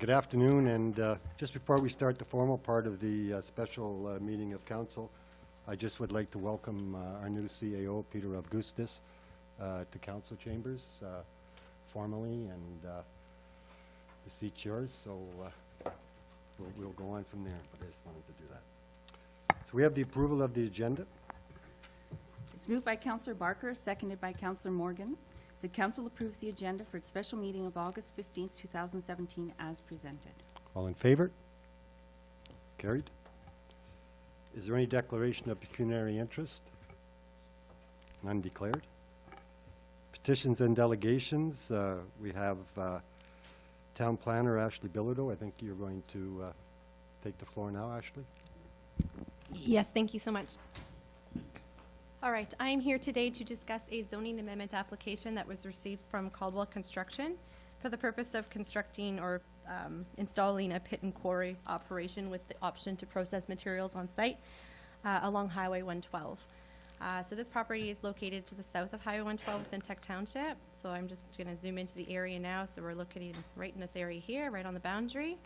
Good afternoon, and just before we start the formal part of the special meeting of council, I just would like to welcome our new CAO, Peter Augustus, to council chambers formally, and the seat's yours, so we'll go on from there, but I just wanted to do that. So we have the approval of the agenda. It's moved by Councillor Barker, seconded by Councillor Morgan. The council approves the agenda for its special meeting of August 15th, 2017 as presented. All in favor? Carried. Is there any declaration of pecuniary interest? None declared. Petitions and delegations. We have Town Planner Ashley Bilodeau. I think you're going to take the floor now, Ashley. Yes, thank you so much. All right, I am here today to discuss a zoning amendment application that was received from Caldwell Construction for the purpose of constructing or installing a pit and quarry operation with the option to process materials on site along Highway 112. So this property is located to the south of Highway 112 within Tech Township. So I'm just going to zoom into the area now. So we're located right in this area here, right on the boundary.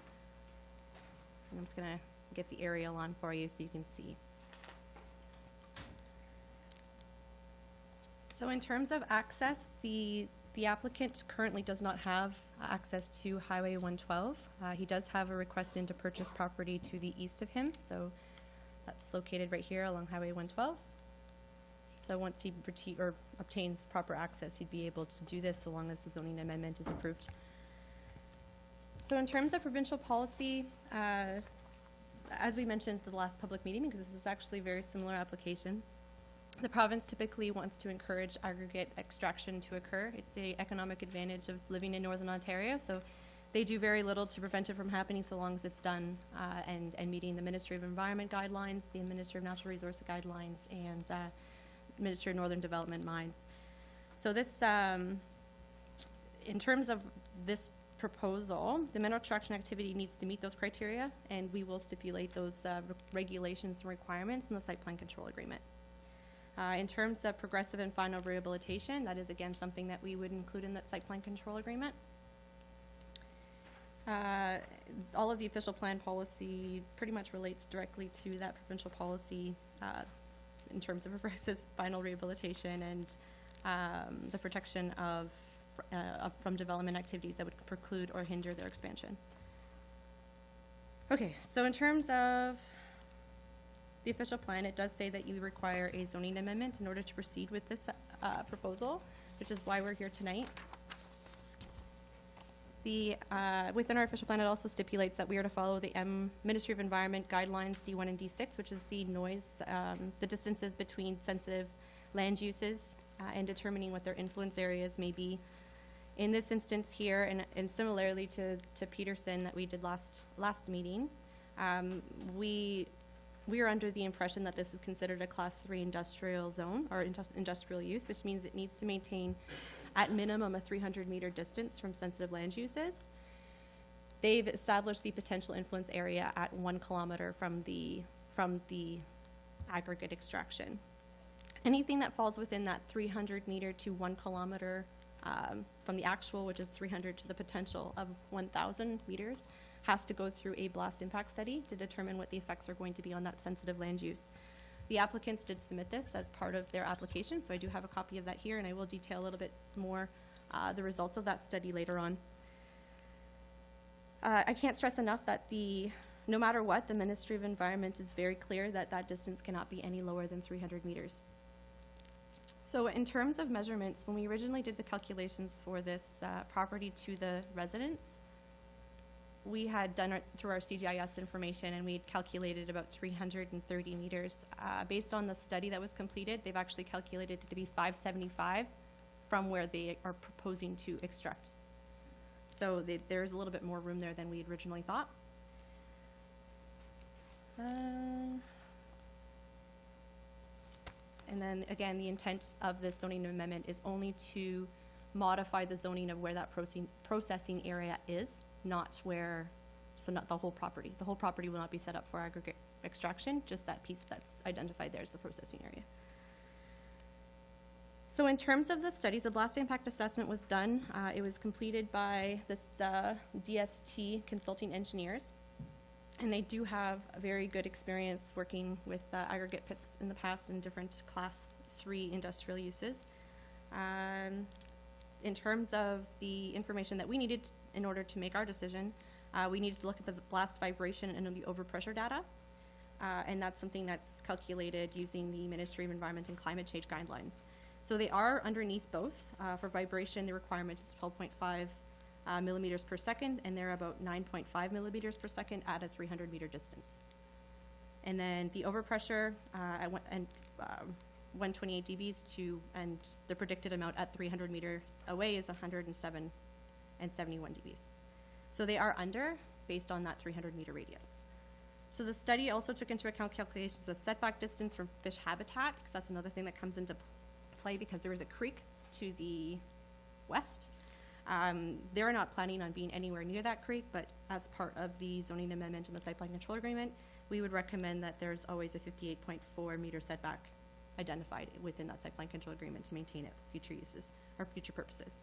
And I'm just going to get the aerial on for you so you can see. So in terms of access, the applicant currently does not have access to Highway 112. He does have a request in to purchase property to the east of him, so that's located right here along Highway 112. So once he obtains proper access, he'd be able to do this so long as the zoning amendment is approved. So in terms of provincial policy, as we mentioned at the last public meeting, because this is actually a very similar application, the province typically wants to encourage aggregate extraction to occur. It's the economic advantage of living in Northern Ontario, so they do very little to prevent it from happening so long as it's done and meeting the Ministry of Environment guidelines, the Ministry of Natural Resources guidelines, and Ministry of Northern Development mines. So this, in terms of this proposal, the mineral extraction activity needs to meet those criteria, and we will stipulate those regulations and requirements in the site plan control agreement. In terms of progressive and final rehabilitation, that is again something that we would include in that site plan control agreement. All of the official plan policy pretty much relates directly to that provincial policy in terms of progressive final rehabilitation and the protection of from development activities that would preclude or hinder their expansion. Okay, so in terms of the official plan, it does say that you require a zoning amendment in order to proceed with this proposal, which is why we're here tonight. Within our official plan, it also stipulates that we are to follow the Ministry of Environment guidelines D1 and D6, which is the noise, the distances between sensitive land uses and determining what their influence areas may be. In this instance here, and similarly to Peterson that we did last meeting, we are under the impression that this is considered a Class 3 industrial zone or industrial use, which means it needs to maintain at minimum a 300-meter distance from sensitive land uses. They've established the potential influence area at 1 kilometer from the aggregate extraction. Anything that falls within that 300-meter to 1 kilometer from the actual, which is 300 to the potential of 1,000 meters, has to go through a blast impact study to determine what the effects are going to be on that sensitive land use. The applicants did submit this as part of their application, so I do have a copy of that here, and I will detail a little bit more the results of that study later on. I can't stress enough that no matter what, the Ministry of Environment is very clear that that distance cannot be any lower than 300 meters. So in terms of measurements, when we originally did the calculations for this property to the residents, we had done it through our CGIS information, and we had calculated about 330 meters. Based on the study that was completed, they've actually calculated it to be 575 from where they are proposing to extract. So there's a little bit more room there than we had originally thought. And then again, the intent of this zoning amendment is only to modify the zoning of where that processing area is, not the whole property. The whole property will not be set up for aggregate extraction, just that piece that's identified there as the processing area. So in terms of the studies, the blast impact assessment was done. It was completed by this DST Consulting Engineers. And they do have a very good experience working with aggregate pits in the past in different class 3 industrial uses. In terms of the information that we needed in order to make our decision, we needed to look at the blast vibration and the overpressure data. And that's something that's calculated using the Ministry of Environment and Climate Change guidelines. So they are underneath both. For vibration, the requirement is 12.5 millimeters per second, and they're about 9.5 millimeters per second at a 300 meter distance. And then the overpressure at 128 dBs and the predicted amount at 300 meters away is 107 and 71 dBs. So they are under based on that 300 meter radius. So the study also took into account calculations of setback distance from fish habitat, because that's another thing that comes into play because there is a creek to the west. They're not planning on being anywhere near that creek, but as part of the zoning amendment and the site plan control agreement, we would recommend that there's always a 58.4 meter setback identified within that site plan control agreement to maintain it for future uses or future purposes.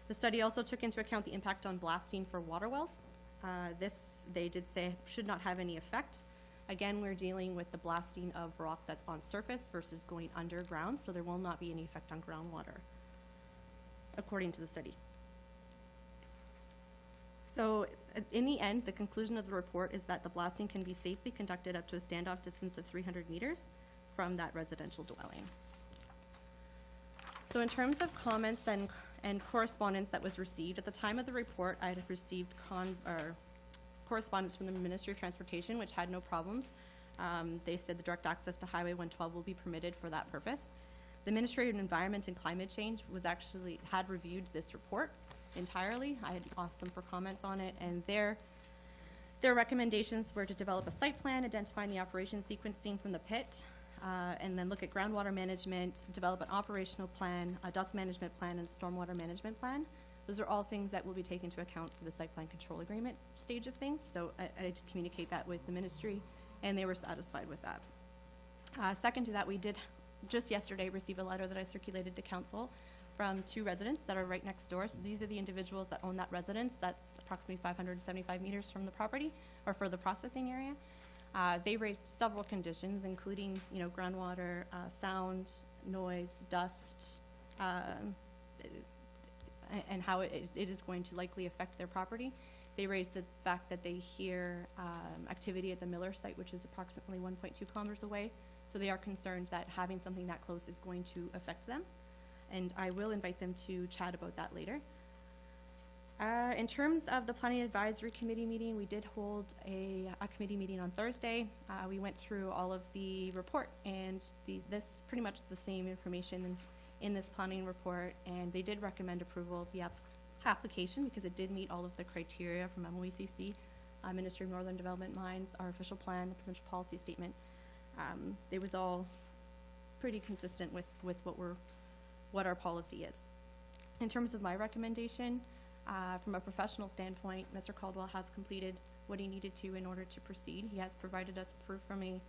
The study also took into account the impact on blasting for water wells. This, they did say, should not have any effect. Again, we're dealing with the blasting of rock that's on surface versus going underground, so there will not be any effect on groundwater, according to the study. So in the end, the conclusion of the report is that the blasting can be safely conducted up to a standoff distance of 300 meters from that residential dwelling. So in terms of comments then and correspondence that was received, at the time of the report, I had received correspondence from the Ministry of Transportation, which had no problems. They said the direct access to Highway 112 will be permitted for that purpose. The Ministry of Environment and Climate Change had reviewed this report entirely. I had asked them for comments on it, and their recommendations were to develop a site plan, identifying the operation sequencing from the pit, and then look at groundwater management, develop an operational plan, a dust management plan, and a stormwater management plan. Those are all things that will be taken into account for the site plan control agreement stage of things. So I did communicate that with the ministry, and they were satisfied with that. Second to that, we did just yesterday receive a letter that I circulated to council from 2 residents that are right next door. So these are the individuals that own that residence. That's approximately 575 meters from the property or for the processing area. They raised several conditions, including, groundwater, sound, noise, dust, and how it is going to likely affect their property. They raised the fact that they hear activity at the Miller site, which is approximately 1.2 kilometers away. So they are concerned that having something that close is going to affect them. And I will invite them to chat about that later. In terms of the Planning Advisory Committee meeting, we did hold a committee meeting on Thursday. We went through all of the report, and this is pretty much the same information in this planning report, and they did recommend approval of the application because it did meet all of the criteria from MOECC, Ministry of Northern Development Mines, our official plan, the provincial policy statement. It was all pretty consistent with what our policy is. In terms of my recommendation, from a professional standpoint, Mr. Caldwell has completed what he needed to in order to proceed. He has provided us proof from a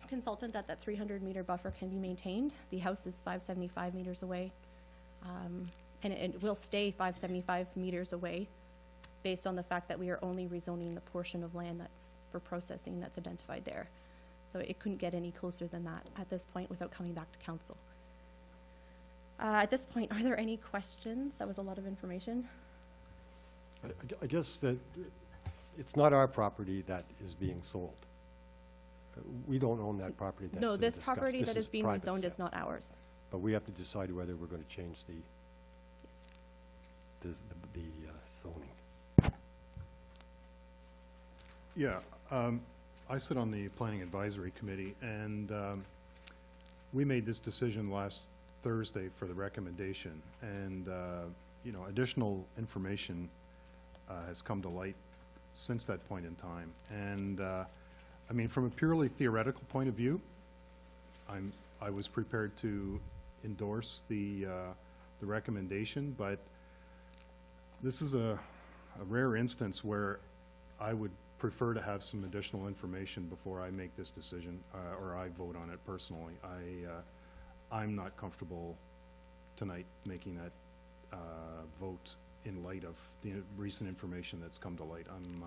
consultant that 300 meter buffer can be maintained. The house is 575 meters away, and it will stay 575 meters away based on the fact that we are only rezoning the portion of land that's for processing that's identified there. So it couldn't get any closer than that at this point without coming back to council. At this point, are there any questions? That was a lot of information. I guess that it's not our property that is being sold. We don't own that property that's No, in this discussion. property that is being private rezoned is sale. not ours. But we have to decide whether we're going to change Yes. the zoning. Yeah, I sit on the Planning Advisory Committee, and we made this decision last Thursday for the recommendation, and additional information has come to light since that point in time. And I mean, from a purely theoretical point of view, I was prepared to endorse the recommendation, but this is a rare instance where I would prefer to have some additional information before I make this decision, or I vote on it personally. I'm not comfortable tonight making that vote in light of the recent information that's come to light. I'm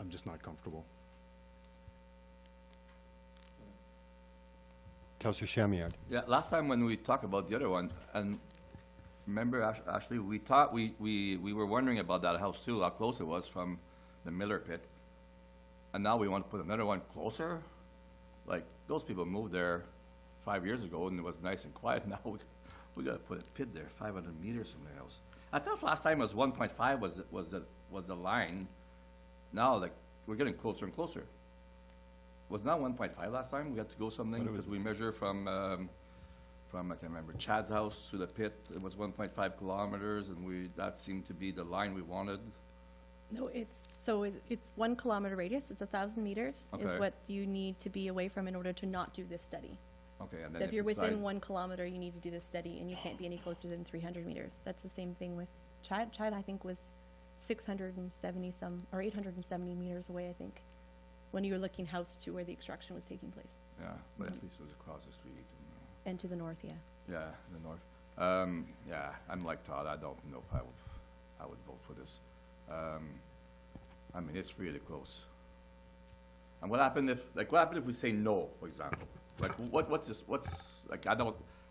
just not comfortable. Councillor Shamiard. Yeah, last time when we talked about the other ones, and remember, Ashley, we thought, we were wondering about that house too, how close it was from the Miller pit. And now we want to put another one closer? Like, those people moved there 5 years ago and it was nice and quiet. Now we gotta put a pit there, 500 meters from their house. I thought last time it was 1.5 was the line. Now, like, we're getting closer and closer. Was not 1.5 last time? We had to go something, because we measure from, I can't remember, Chad's house to the pit. It was 1.5 kilometers, and that seemed to be the line we wanted. No, it's 1 kilometer radius, it's 1,000 meters is Okay. what you need to be away from in order to not do this study. Okay, and So then if you're within decide- 1 kilometer, you need to do this study, and you can't be any closer than 300 meters. That's the same thing with Chad. Chad, I think, was 670 some, or 870 meters away, I think, when you were looking house to where the extraction was taking place. Yeah, but at least it was across the street. And to the north, yeah. Yeah, in the north. Yeah, I'm like Todd, I don't know if I would vote for this. I mean, it's really close. And what happened if we say no, for example? Like, I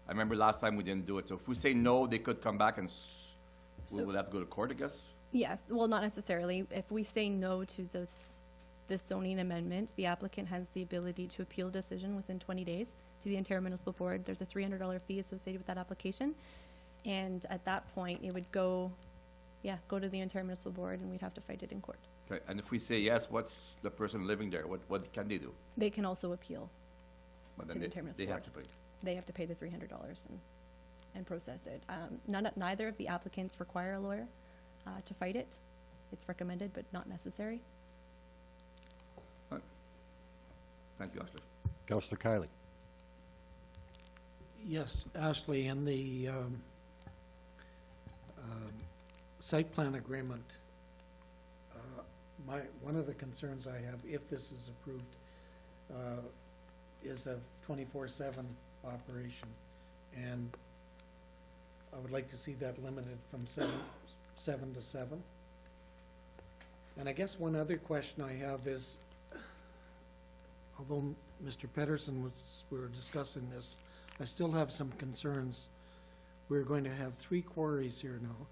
remember last time we didn't do it, so if we say no, they could come back and we So- would have to go to court, I guess? Yes, well, not necessarily. If we say no to this zoning amendment, the applicant has the ability to appeal the decision within 20 days to the Ontario Municipal Board. There's a $300 fee associated with that application. And at that point, it would go to the Ontario Municipal Board, and we'd have to fight it in court. Okay, and if we say yes, what's the person living there, what can they do? They can also appeal. Well, To then the Ontario they Municipal have to pay. They have to pay the $300 and process it. Neither of the applicants require a lawyer to fight it. It's recommended, but not necessary. Thank you, Ashley. Councillor Kiley. Yes, Ashley, in the site plan agreement, one of the concerns I have, if this is approved, is a 24/7 operation. And I would like to see that limited from 7 to 7. And I guess one other question I have is, although Mr. Pedersen we were discussing this, I still have some concerns. We're going to have 3 quarries here now.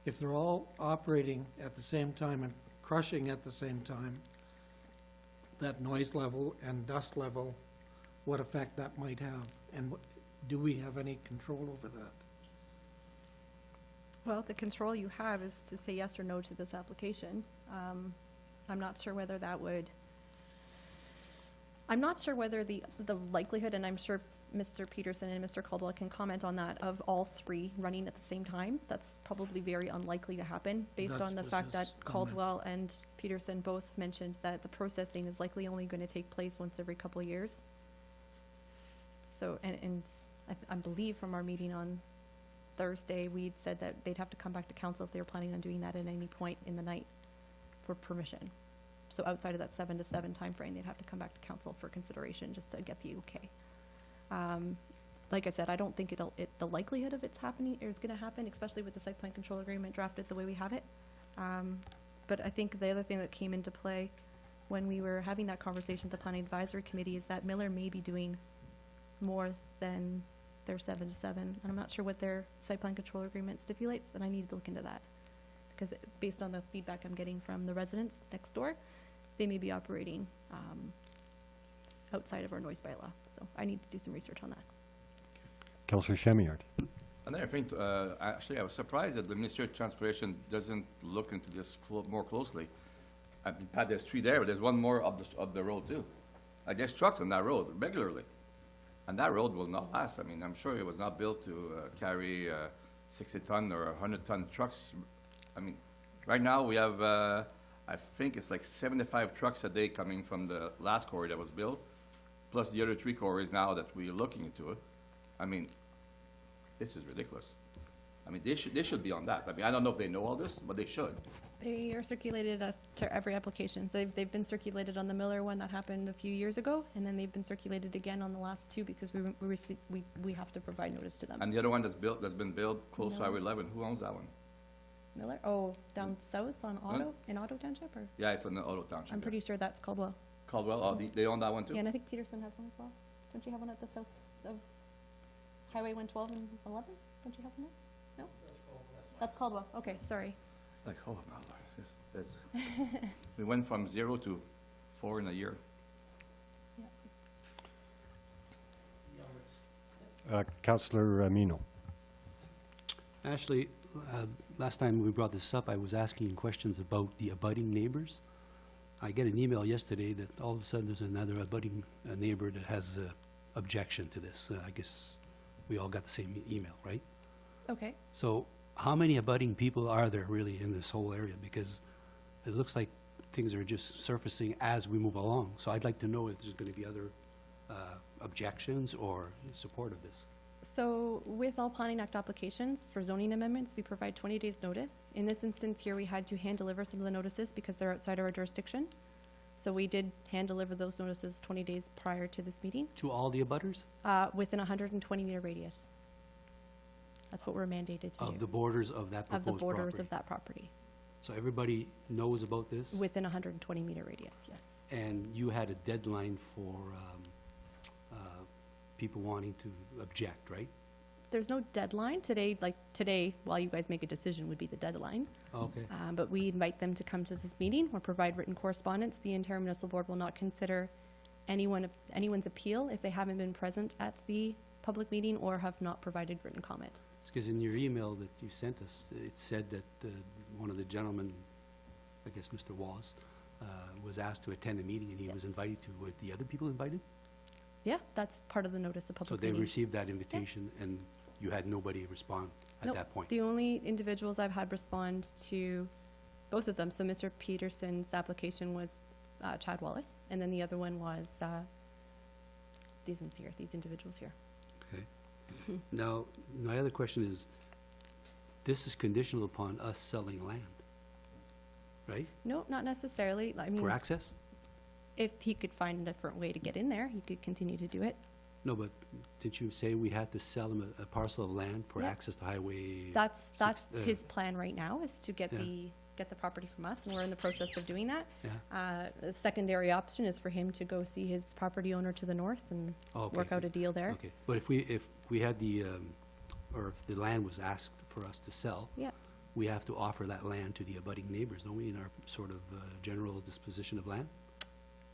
If they're all operating at the same time and crushing at the same time, that noise level and dust level, what effect that might have, and do we have any control over that? Well, the control you have is to say yes or no to this application. I'm not sure whether that would, I'm not sure whether the likelihood, and I'm sure Mr. Peterson and Mr. Caldwell can comment on that, of all 3 running at the same time. That's probably very unlikely to happen, based That on the was fact his that comment. Caldwell and Peterson both mentioned that the processing is likely only going to take place once every couple of years. So, and I believe from our meeting on Thursday, we'd said that they'd have to come back to council if they were planning on doing that at any point in the night for permission. So outside of that 7 to 7 timeframe, they'd have to come back to council for consideration just to get the okay. Like I said, I don't think the likelihood of it's happening is going to happen, especially with the site plan control agreement drafted the way we have it. But I think the other thing that came into play when we were having that conversation with the planning advisory committee is that Miller may be doing more than their 7 to 7, and I'm not sure what their site plan control agreement stipulates, and I need to look into that. Because based on the feedback I'm getting from the residents next door, they may be operating outside of our noise bylaw, so I need to do some research on that. Councillor Shamiard. Another thing, actually, I was surprised that the Ministry of Transportation doesn't look into this more closely. I mean, Pat, there's 3 there, but there's one more up the road too. There's trucks on that road regularly, and that road will not last. I mean, I'm sure it was not built to carry 60-ton or 100-ton trucks. I mean, right now we have, I think it's like 75 trucks a day coming from the last quarry that was built, plus the other 3 quarries now that we're looking into it. I mean, this is ridiculous. I mean, they should be on that. I mean, I don't know if they know all this, but they should. They are circulated to every application. So they've been circulated on the Miller one that happened a few years ago, and then they've been circulated again on the last two because we have to provide notice to them. And the other one that's been built close to No. Highway 11, who owns that one? Miller? Oh, down south on Otto, in Otto Township, or? Yeah, it's in the Oto Township. I'm yeah. pretty sure that's Caldwell. Caldwell, oh, they own that one too? Yeah, and I think Peterson has one as well. Don't you have one at the south of Highway 112 and 11? Don't you have one there? No? That's Caldwell. Okay, sorry. Like, oh, my Lord, we went from 0 to 4 in a year. Councillor Mino. Ashley, last time we brought this up, I was asking questions about the abutting neighbors. I get an email yesterday that all of a sudden there's another abutting neighbor that has a objection to this. I guess we all got the same email, right? Okay. So how many abutting people are there really in this whole area? Because it looks like things are just surfacing as we move along. So I'd like to know if there's going to be other objections or support of this. So with all Planning Act applications for zoning amendments, we provide 20 days notice. In this instance here, we had to hand deliver some of the notices because they're outside our jurisdiction. So we did hand deliver those notices 20 days prior to this meeting, To all the abutters within a 120-meter radius. That's what we're mandated to of do. the borders of that Of the proposed borders property? of that property, So everybody knows about this? within a 120-meter radius, yes. And you had a deadline for people wanting to object, right? There's no deadline. Today, while you guys make a decision, would be the deadline. Okay. But we invite them to come to this meeting or provide written correspondence. The entire municipal board will not consider anyone's appeal if they haven't been present at the public meeting or have not provided written comment. Because in your email that you sent us, it said that one of the gentlemen, I guess Mr. Wallace, was asked to attend a meeting and he Yeah. was invited to. Were the other people invited? Yeah, that's part of the notice of So public they meeting. received that invitation and you had nobody respond at Nope. that point? The only individuals I've had respond to both of them, so Mr. Peterson's application was Chad Wallace, and then the other one was these individuals here. Okay. Now, my other question is, this is conditional upon us selling land, right? No, not necessarily. I For mean, access? if he could find a different way to get in there, he could continue to do it. No, but did you say we had to sell him a parcel of land for Yeah. access to Highway? That's Six- his plan right now, is to get Yeah. the property from us, and we're in the process of doing that. Yeah. The secondary option is for him to go see his property owner to the north and Okay. work out a deal there. Okay, but if we had or if the land was asked for us to sell, Yeah. we have to offer that land to the abutting neighbors, don't we, in our sort of general disposition of land?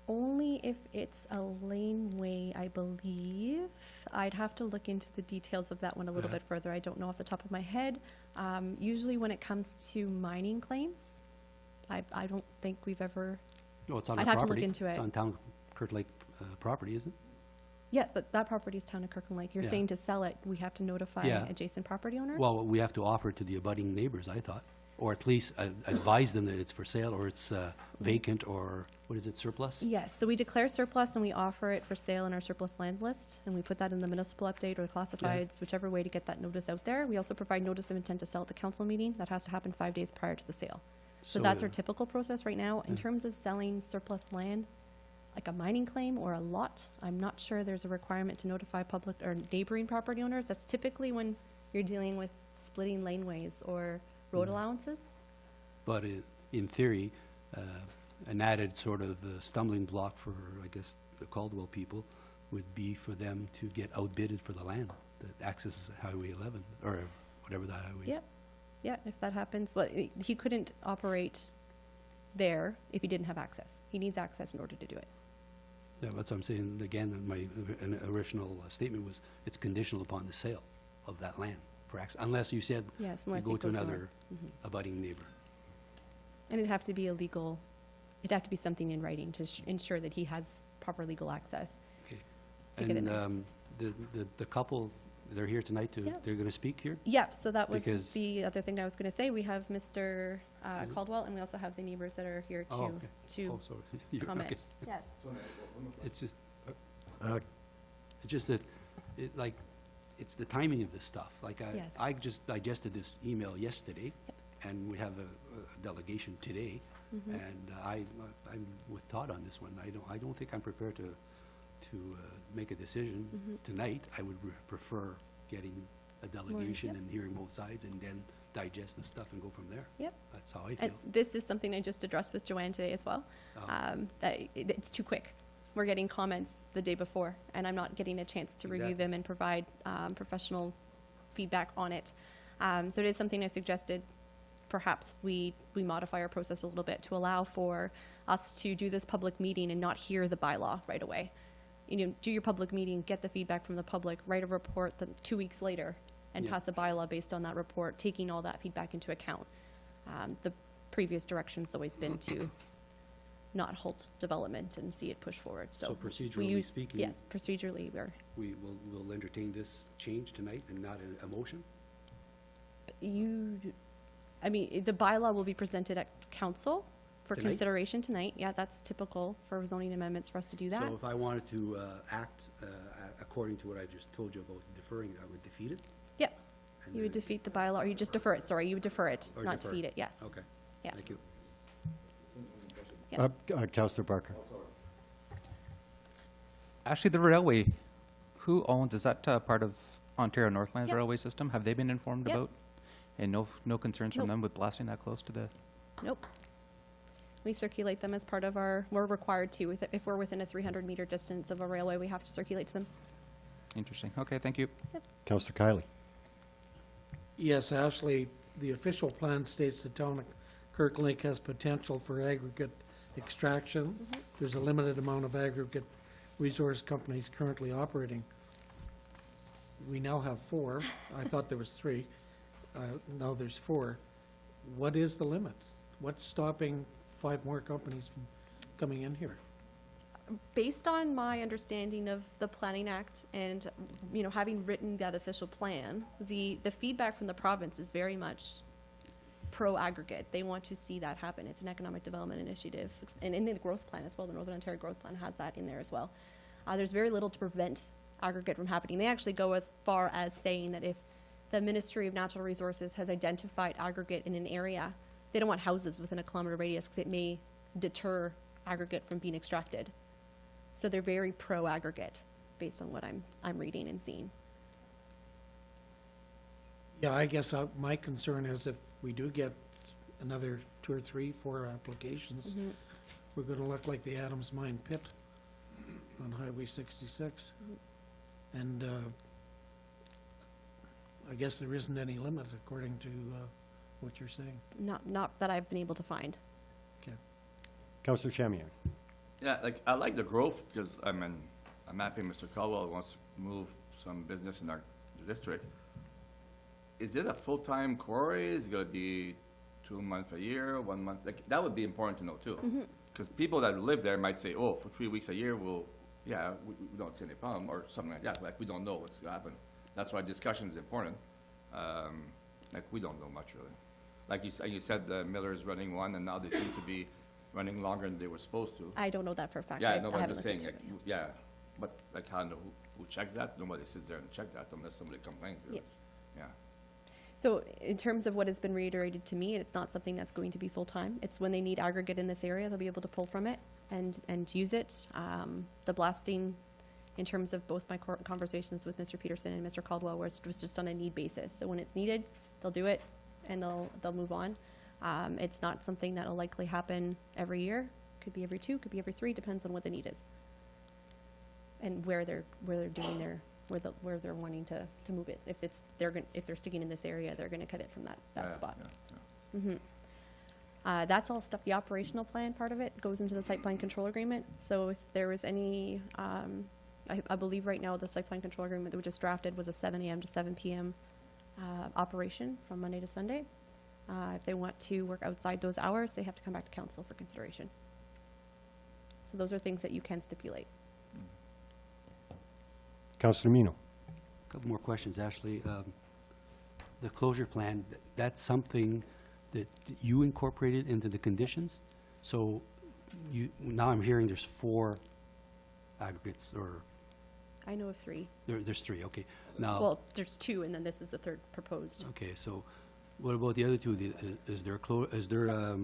Only if it's a laneway, I believe. I'd have to look into the details of that one a little Yeah. bit further. I don't know off the top of my head. Usually when it comes to mining claims, I don't think we've ever, No, it's on I'd our have to look property. into It's it. on town Kirk Lake property, isn't it? yeah, that property is town of Kirkland Lake. You're Yeah. saying to sell it, we have to notify Yeah. adjacent property owners? Well, we have to offer it to the abutting neighbors, I thought, or at least advise them that it's for sale, or it's vacant, or, what is it, surplus? Yes, so we declare surplus and we offer it for sale in our surplus lands list, and we put that in the municipal update or classifieds, whichever way to get that notice out there. We also provide notice of intent to sell at the council meeting. That has to happen 5 days prior to the sale. So that's our typical process right now. In Yeah. terms of selling surplus land, like a mining claim or a lot, I'm not sure there's a requirement to notify public or neighboring property owners. That's typically when you're dealing with splitting laneways or road Mhm. allowances. But in theory, an added sort of stumbling block for, I guess, the Caldwell people would be for them to get outbidded for the land that accesses Highway 11, or whatever the highway is. Yep. Yeah, if that happens, well, he couldn't operate there if he didn't have access. He needs access in order to do it. Yeah, that's what I'm saying, again, my original statement was, it's conditional upon the sale of that land for access, unless you said Yes, you unless go he to goes another north. Mhm. abutting neighbor. And it'd have to be illegal, it'd have to be something in writing to ensure that he has proper legal access. Okay. To get in And the couple, they're here tonight Yeah. they're gonna speak here? Yep, so that was Because- the other thing I was gonna say. We have Mr. Is it? Caldwell, and we also have the neighbors that are here Oh, okay. to Oh, sorry. You're- okay. comment. Yes. It's, Uh, it's just that, it's the timing of this stuff. Like, Yes. I just digested this email yesterday, and we have a delegation today, Mm-hmm. and I'm with Todd on this one. I don't think I'm prepared to make a decision Mm-hmm. tonight. I would prefer getting a delegation and hearing both sides, and then digest the stuff and go from there. Yep. That's how I And feel. this is something I just addressed with Joanne today as well. That it's too quick. We're getting comments the day before, and I'm not getting a chance to review Exactly. them and provide professional feedback on it. So it is something I suggested. Perhaps we modify our process a little bit to allow for us to do this public meeting and not hear the bylaw right away. You know, do your public meeting, get the feedback from the public, write a report 2 weeks later, and Yeah. pass a bylaw based on that report, taking all that feedback into account. The previous direction's always been to not halt development and see it push forward, so. So we procedurally use- speaking- Yes, procedurally, We'll entertain this change tonight and not a motion? the bylaw will be presented at council for Tonight? consideration tonight. Yeah, that's typical for zoning amendments for us to do that. So if I wanted to act according to what I just told you about deferring, I would defeat it? Yep, And you would then- defeat the bylaw, or you just defer it, sorry, you would defer it, Or not defer. defeat it, yes. Okay. Yeah. Thank you. Yeah. Councillor Barker. Actually, the railway, who owns, is that part of Ontario Northland's Yep. railway system? Have they been informed Yep. about? And no concerns from Nope. them with blasting that close to the, Nope. We circulate them as part of we're required to, if we're within a 300-meter distance of a railway, we have to circulate to them. interesting. Okay, thank you. Councillor Kiley. Yes, Ashley, the official plan states the town of Kirkland has potential for aggregate extraction. There's a limited amount of aggregate resource companies currently operating. We now have 4. I thought there was 3. Now there's 4. What is the limit? What's stopping 5 more companies from coming in here? Based on my understanding of the Planning Act and, having written that official plan, the feedback from the province is very much pro-aggregate. They want to see that happen. It's an economic development initiative. And in the growth plan as well, the Northern Ontario Growth Plan has that in there as well. There's very little to prevent aggregate from happening. They actually go as far as saying that if the Ministry of Natural Resources has identified aggregate in an area, they don't want houses within a kilometer radius because it may deter aggregate from being extracted. So they're very pro-aggregate based on what I'm reading and seeing. Yeah, I guess my concern is if we do get another 2 or 3, 4 applications, we're gonna look like the Adams Mine Pit on Highway 66. And I guess there isn't any limit according to what you're saying. Not that I've been able to find. Councillor Chamier. Yeah, like, I like the growth, because, I'm happy Mr. Caldwell wants to move some business in our district. Is it a full-time quarry? Is it gonna be 2 months a year, 1 month? Like, that would be important to know too. Because people that live there might say, oh, for 3 weeks a year, we don't see any problem, or something like that. Like, we don't know what's gonna happen. That's why discussion is important. Like, we don't know much really. Like you said, the Miller's running one, and now they seem to be running longer than they were supposed to. I don't know that for a fact. Yeah, I no, but I'm haven't just looked saying, into like, it. yeah, but like, I don't know who checks that. Nobody sits there and check that unless somebody complains. Really. Yes. Yeah. So in terms of what has been reiterated to me, it's not something that's going to be full-time. It's when they need aggregate in this area, they'll be able to pull from it and use it. The blasting, in terms of both my conversations with Mr. Peterson and Mr. Caldwell, was just on a need basis. So when it's needed, they'll do it and they'll move on. It's not something that'll likely happen every year. Could be every 2, could be every 3, depends on what the need is. And where they're doing where they're wanting to move it. If they're sticking in this area, they're gonna cut it from that Yeah, spot. yeah, yeah. That's all stuff, the operational plan part of it goes into the site plan control agreement. So if there was any, I believe right now the site plan control agreement that we just drafted was a 7 a.m. to 7 p.m. Operation from Monday to Sunday. If they want to work outside those hours, they have to come back to council for consideration. So those are things that you can stipulate. Councillor Mino. Couple more questions, Ashley. The closure plan, that's something that you incorporated into the conditions? So now I'm hearing there's 4 aggregates or I know of 3. There's 3, okay. Now, Well, there's 2, and then this is the 3rd proposed. okay, so what about the other 2? Is there a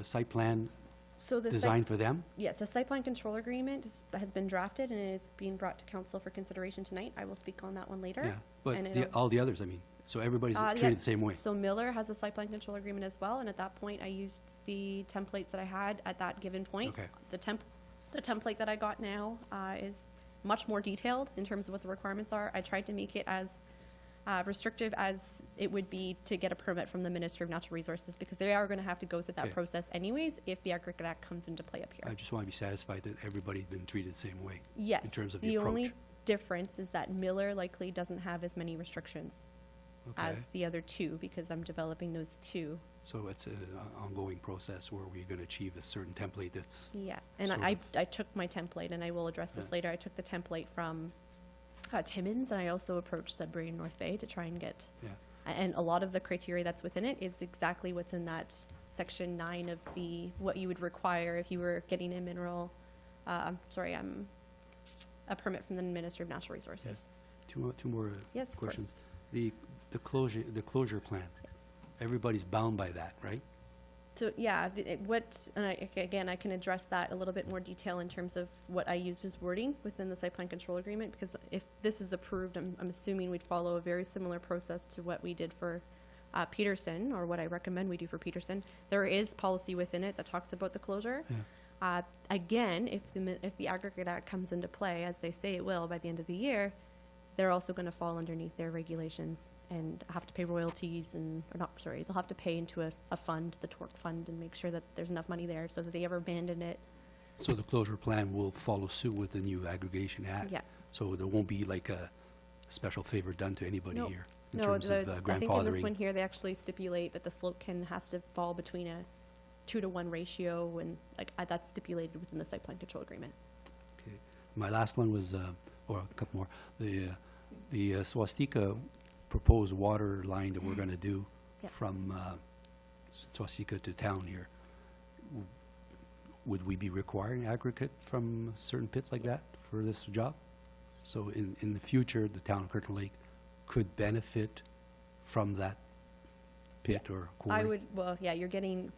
site plan So the designed for them? Yes, the site plan control agreement has been drafted and is being brought to council for consideration tonight. I will speak on that one later. Yeah, but And all the others, I mean, so everybody's Yeah, treated the same way? So Miller has a site plan control agreement as well, and at that point, I used the templates that I had at that given point. Okay. The template that I got now is much more detailed in terms of what the requirements are. I tried to make it as restrictive as it would be to get a permit from the Ministry of Natural Resources, because they are going to have to go through that Okay. process anyways if the Aggregate Act comes into play up here. I just want to be satisfied that everybody's been treated the same way. Yes. In terms of the only approach. difference is that Miller likely doesn't have as many restrictions as Okay, the other 2, because I'm developing those 2. so it's an ongoing process where we're going to achieve a certain template that's, Yeah, and Sort I took my template, and I will address this Yeah. later. I took the template from Timmins, and I also approached Sudbury and North Bay to try and get, yeah. and a lot of the criteria that's within it is exactly what's in that section 9 of what you would require if you were getting a a permit from the Ministry of Natural Resources. Two more Yes, of course. questions. The closure plan, Yes. everybody's bound by that, right? So, yeah, again, I can address that a little bit more detail in terms of what I used as wording within the site plan control agreement, because if this is approved, I'm assuming we'd follow a very similar process to what we did for Peterson, or what I recommend we do for Peterson. There is policy within it that talks about the closure. Yeah. Again, if the Aggregate Act comes into play, as they say it will by the end of the year, they're also going to fall underneath their regulations and have to pay royalties they'll have to pay into a fund, the TORC fund, and make sure that there's enough money there so that they ever abandon it. So the closure plan will follow suit with the new aggregation act? Yeah. So there won't be like a special favor done to anybody No. here in No, terms of I think in this grandfathering? one here, they actually stipulate that the slope has to fall between a 2-to-1 ratio, and that's stipulated within the site plan control agreement. Okay. My last one was, or a couple more, the Swastika proposed water line that we're going to do Yeah. from Swastika to town here. Would we be requiring aggregate from certain pits like that for this job? So in the future, the town of Kirkland Lake could benefit from that pit or quarry? You're getting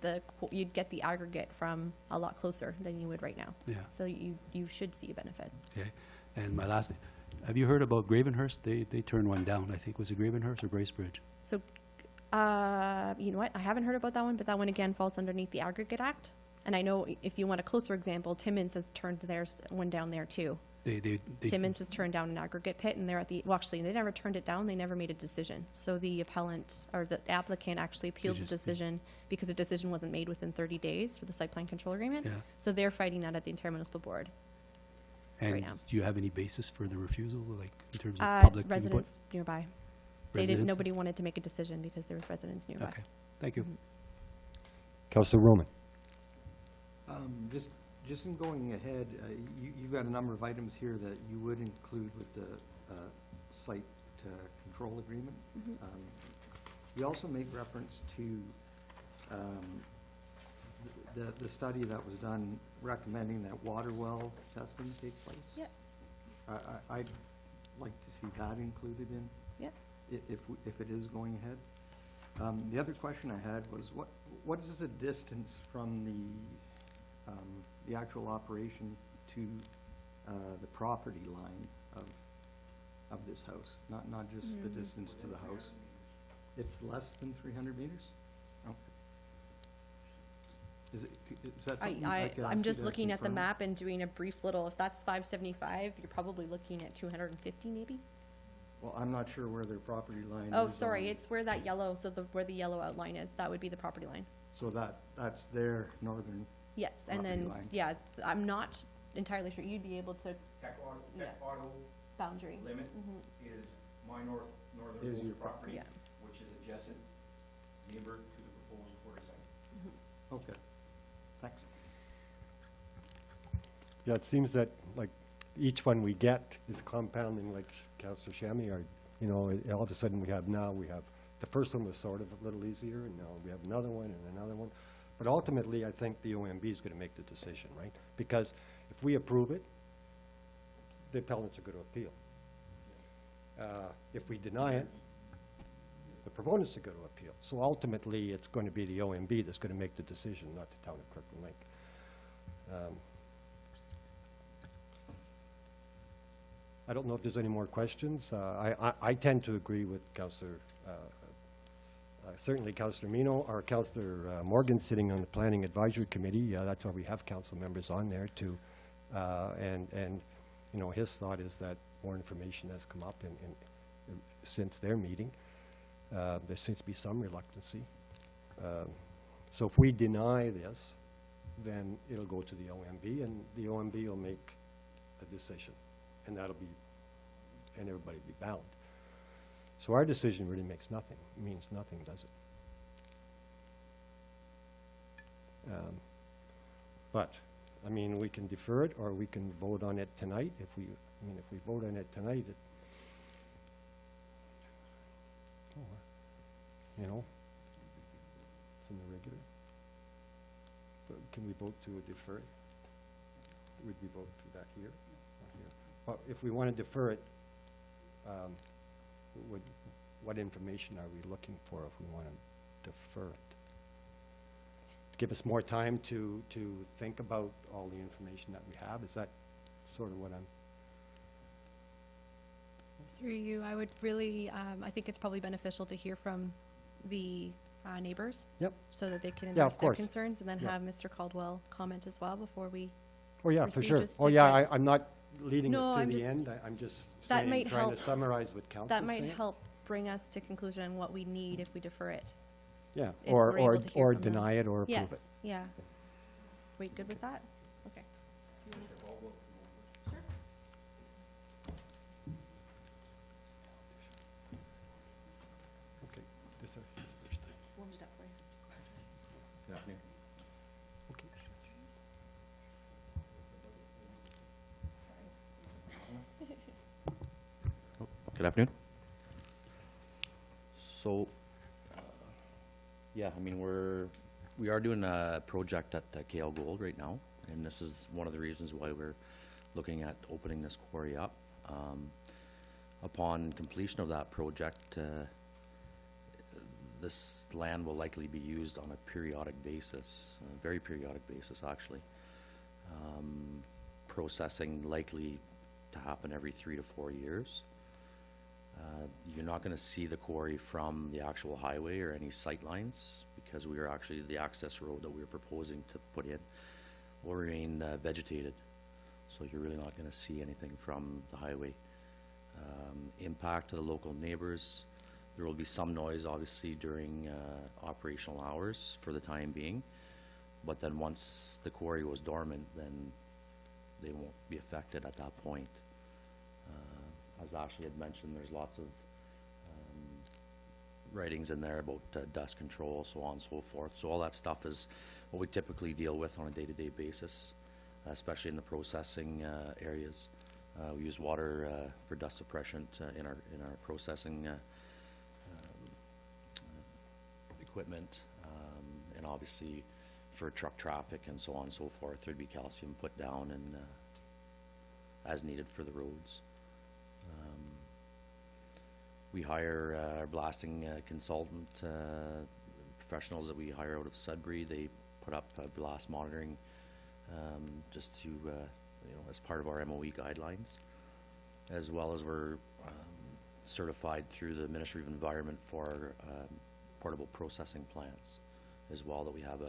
you'd get the aggregate from a lot closer than you would right now. Yeah, So you should see a benefit. okay. And my last, have you heard about Gravenhurst? They turned one down, I think. Was it Gravenhurst or Bracebridge? So, you know what? I haven't heard about that one, but that one again falls underneath the Aggregate Act. And I know if you want a closer example, Timmins has turned one down there too. They Timmins has turned down an aggregate pit, and they're actually, they never turned it down. They never made a decision. So the appellant, or the applicant, actually appealed the decision because a decision wasn't made within 30 days for the site plan control agreement. Yeah. So they're fighting that at the intermunicipal board. And right now. do you have any basis for the refusal, like in terms of public input? Residents nearby. Residences? Nobody wanted to make a decision because there was residents nearby. Okay, thank you. Councillor Roman. Just in going ahead, you've got a number of items here that you would include with the site control agreement. You also make reference to the study that was done recommending that water well testing take place. Yep. I'd like to see that included in. Yep. If it is going ahead. The other question I had was, what is the distance from the actual operation to the property line of this house? Not just the distance to the house. It's less than 300 meters? Okay. Is that something I could ask I'm you just to looking at the confirm? map and doing a brief little, if that's 575, you're probably looking at 250 maybe? Well, I'm not sure where their property line is. Oh, sorry, on- it's where that yellow, where the yellow outline is, that would be the property line. So that's their northern, Yes, and Property then, line. yeah, I'm not entirely sure, you'd be able to, Tech Yeah. auto boundary. limit Mhm. is my northern Is your Wolf property, Yeah. which is adjacent neighbor to the proposed quarter site. okay, thanks. Yeah, it seems that, like, each one we get is compounding, like Councillor Shammy, or, you know, all of a sudden we have, the first one was sort of a little easier, and now we have another one and another one. But ultimately, I think the OMB is going to make the decision, right? Because if we approve it, the appellants are going to appeal. If we deny it, the proponents are going to appeal. So ultimately, it's going to be the OMB that's going to make the decision, not the town of Kirkland Lake. I don't know if there's any more questions. I tend to agree with Councillor, certainly Councillor Mino, or Councillor Morgan sitting on the Planning Advisory Committee. That's why we have council members on there too. And you know, his thought is that more information has come up since their meeting. There seems to be some reluctancy. So if we deny this, then it'll go to the OMB, and the OMB will make a decision, and that'll be, and everybody will be bound. So our decision really makes nothing, means nothing, does it? But, I mean, we can defer it, or we can vote on it tonight. If we vote on it tonight, you know, it's in the regular. But can we vote to defer it? Would we vote for that here? Not here. Well, if we want to defer it, what information are we looking for if we want to defer it? Give us more time to think about all the information that we have? Is that sort of what I'm... Through you, I would really, I think it's probably beneficial to hear from the neighbors. Yep. So that they can Yeah, of address their course. concerns, and then Yeah. have Mr. Caldwell comment as well before we. Oh, yeah, for proceed. sure. Just Oh, yeah, different- I'm not leading No, us to I'm the just- end. I'm just That saying, might trying to help. summarize what council's That might saying. help bring us to conclusion on what we need if we defer it. Yeah, if we're or able to hear from them. deny it or approve Yes, it. yeah. Wait, good with that? Okay. Okay. This is his first time. Warmed it up for you. Good afternoon. Okay. Good afternoon. So, yeah, I mean, we are doing a project at KL Gold right now, and this is one of the reasons why we're looking at opening this quarry up. Upon completion of that project, this land will likely be used on a periodic basis, a very periodic basis, actually. Processing likely to happen every 3 to 4 years. You're not going to see the quarry from the actual highway or any sight lines, because we are actually, the access road that we're proposing to put in will remain vegetated. So you're really not going to see anything from the highway. Impact to the local neighbors, there will be some noise obviously during operational hours for the time being, but then once the quarry goes dormant, then they won't be affected at that point. As Ashley had mentioned, there's lots of writings in there about dust control, so on and so forth. So all that stuff is what we typically deal with on a day-to-day basis, especially in the processing areas. We use water for dust suppression in our processing equipment, and obviously for truck traffic and so on and so forth, there'd be calcium put down and as needed for the roads. We hire our blasting consultant professionals that we hire out of Sudbury. They put up blast monitoring just to, as part of our MOE guidelines, as well as we're certified through the Ministry of Environment for portable processing plants as well, that we have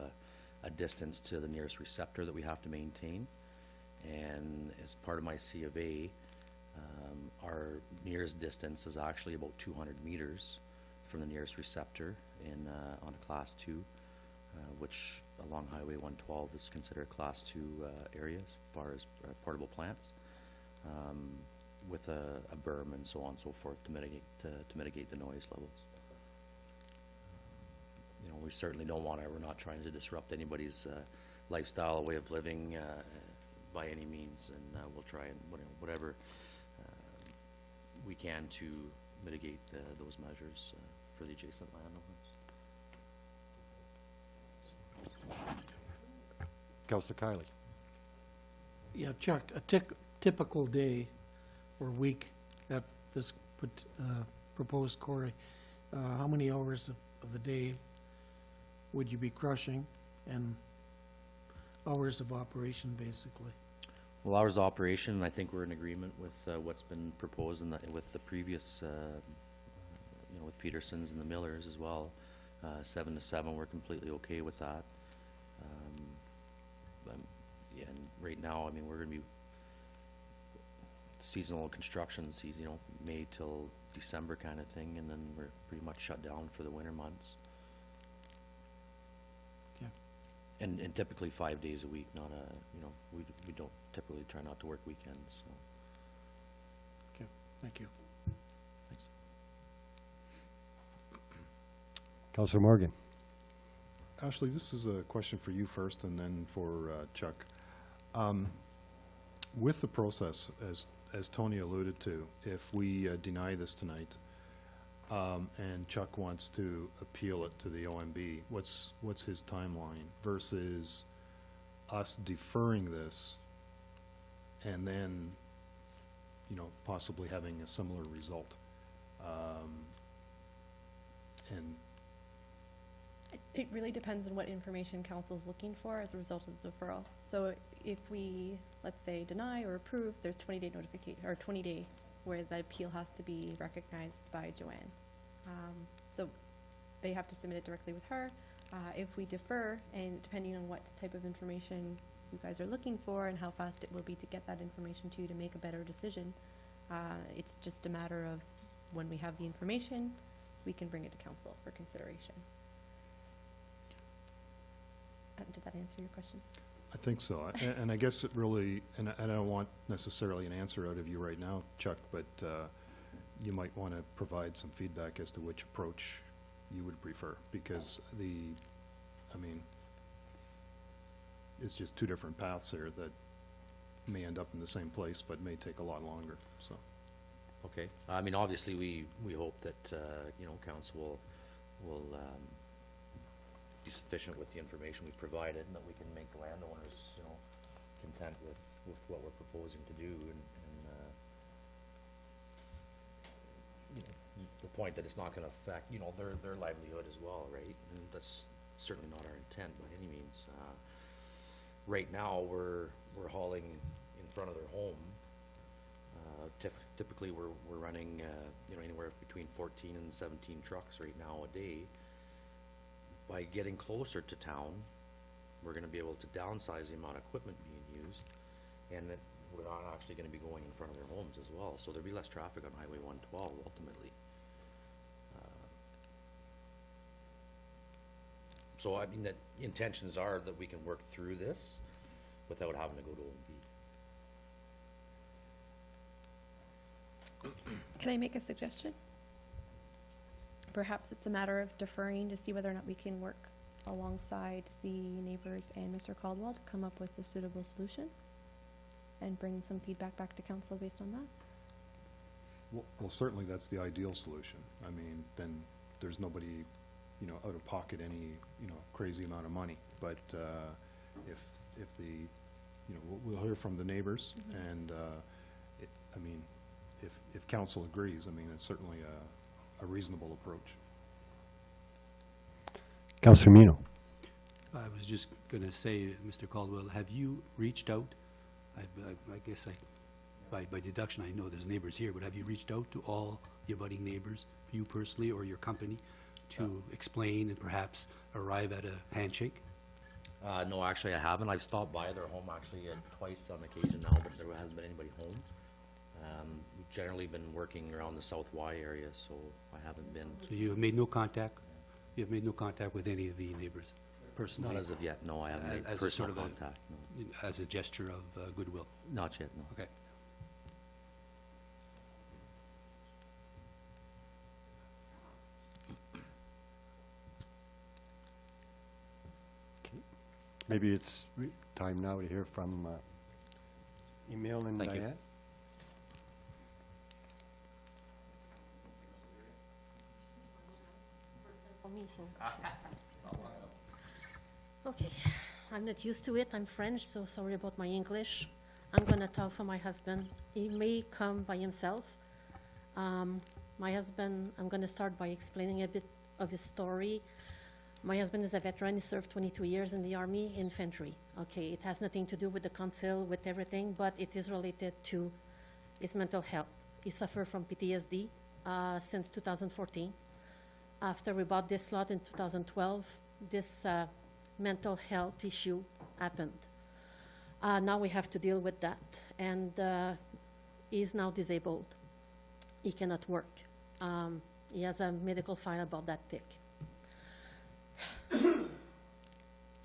a distance to the nearest receptor that we have to maintain. And as part of my C of A, our nearest distance is actually about 200 meters from the nearest receptor in on a Class 2, which along Highway 112 is considered a Class 2 area as far as portable plants, with a berm and so on and so forth to mitigate the noise levels. We certainly don't want to. We're not trying to disrupt anybody's lifestyle, way of living by any means, and we'll try and whatever we can to mitigate those measures for the adjacent landowners. Councillor Kiley. Yeah, Chuck, a typical day or week at this proposed quarry, how many hours of the day would you be crushing, and hours of operation, basically? Well, hours of operation, I think we're in agreement with what's been proposed with the previous, with Peterson's and the Millers as well. 7 to 7, we're completely okay with that. Yeah, and right now, I mean, we're gonna be seasonal construction season, May till December kind of thing, and then we're pretty much shut down for the winter months. Okay. And typically 5 days a week, not we don't typically try not to work weekends, so. Okay, thank you. Thanks. Councillor Morgan. Ashley, this is a question for you first and then for Chuck. With the process, as Tony alluded to, if we deny this tonight, and Chuck wants to appeal it to the OMB, what's his timeline versus us deferring this and then, possibly having a similar result? And It really depends on what information council's looking for as a result of the deferral. So if we, let's say, deny or approve, there's 20-day notification, or 20 days where the appeal has to be recognized by Joanne. So they have to submit it directly with her. If we defer, and depending on what type of information you guys are looking for and how fast it will be to get that information to you to make a better decision, it's just a matter of when we have the information, we can bring it to council for consideration. Did that answer your question? I think so. And I guess it really, and I don't want necessarily an answer out of you right now, Chuck, but you might want to provide some feedback as to which approach you would prefer, because it's just two different paths here that may end up in the same place, but may take a lot longer, so. Okay, I mean, obviously, we hope that, council will be sufficient with the information we've provided, and that we can make the landowners, content with what we're proposing to do, and the point that it's not gonna affect, their livelihood as well, right? And that's certainly not our intent by any means. Right now, we're hauling in front of their home. Typically, we're running, anywhere between 14 and 17 trucks right now a day. By getting closer to town, we're gonna be able to downsize the amount of equipment being used, and that we're not actually gonna be going in front of their homes as well, so there'll be less traffic on Highway 112 ultimately. So I mean, that intentions are that we can work through this without having to go to OMB. Can I make a suggestion? Perhaps it's a matter of deferring to see whether or not we can work alongside the neighbors and Mr. Caldwell to come up with a suitable solution and bring some feedback back to council based on that. Well, certainly that's the ideal solution. I mean, then there's nobody, out of pocket any, crazy amount of money. But if the, we'll hear from the neighbors, and if council agrees, it's certainly a reasonable approach. Councillor Mino. I was just going to say, Mr. Caldwell, have you reached out? I guess by deduction, I know there's neighbors here, but have you reached out to all the abutting neighbors, you personally or your company, to explain and perhaps arrive at a handshake? No, actually, I haven't. I've stopped by their home actually twice on occasion now, but there hasn't been anybody home. We've generally been working around the South Y area, so I haven't been. So you have made no contact? You have made no contact with any of the neighbors personally? Not as of yet, no, I haven't made As a sort personal of contact, no. As a gesture of goodwill? Not yet, no. Okay. Maybe it's time now to hear from Emil and Thank you. Diane. Okay, I'm not used to it. I'm French, so sorry about my English. I'm gonna talk for my husband. He may come by himself. My husband, I'm gonna start by explaining a bit of his story. My husband is a veteran. He served 22 years in the Army infantry. Okay, it has nothing to do with the council, with everything, but it is related to his mental health. He suffered from PTSD since 2014. After we bought this lot in 2012, this mental health issue happened. Now we have to deal with that, and he's now disabled. He cannot work. He has a medical file about that thick.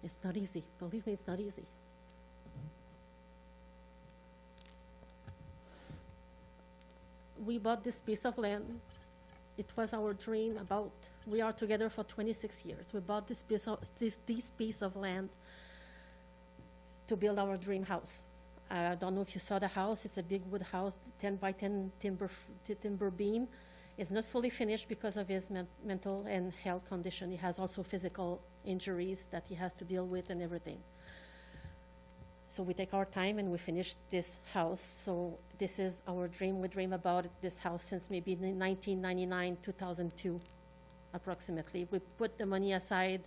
It's not easy. Believe me, it's not easy. We bought this piece of land. It was our dream we are together for 26 years. We bought this piece of land to build our dream house. I don't know if you saw the house. It's a big wood house, 10 by 10 timber beam. It's not fully finished because of his mental and health condition. He has also physical injuries that he has to deal with and everything. So we take our time and we finish this house. So this is our dream. We dream about this house since maybe 1999, 2002, approximately. We put the money aside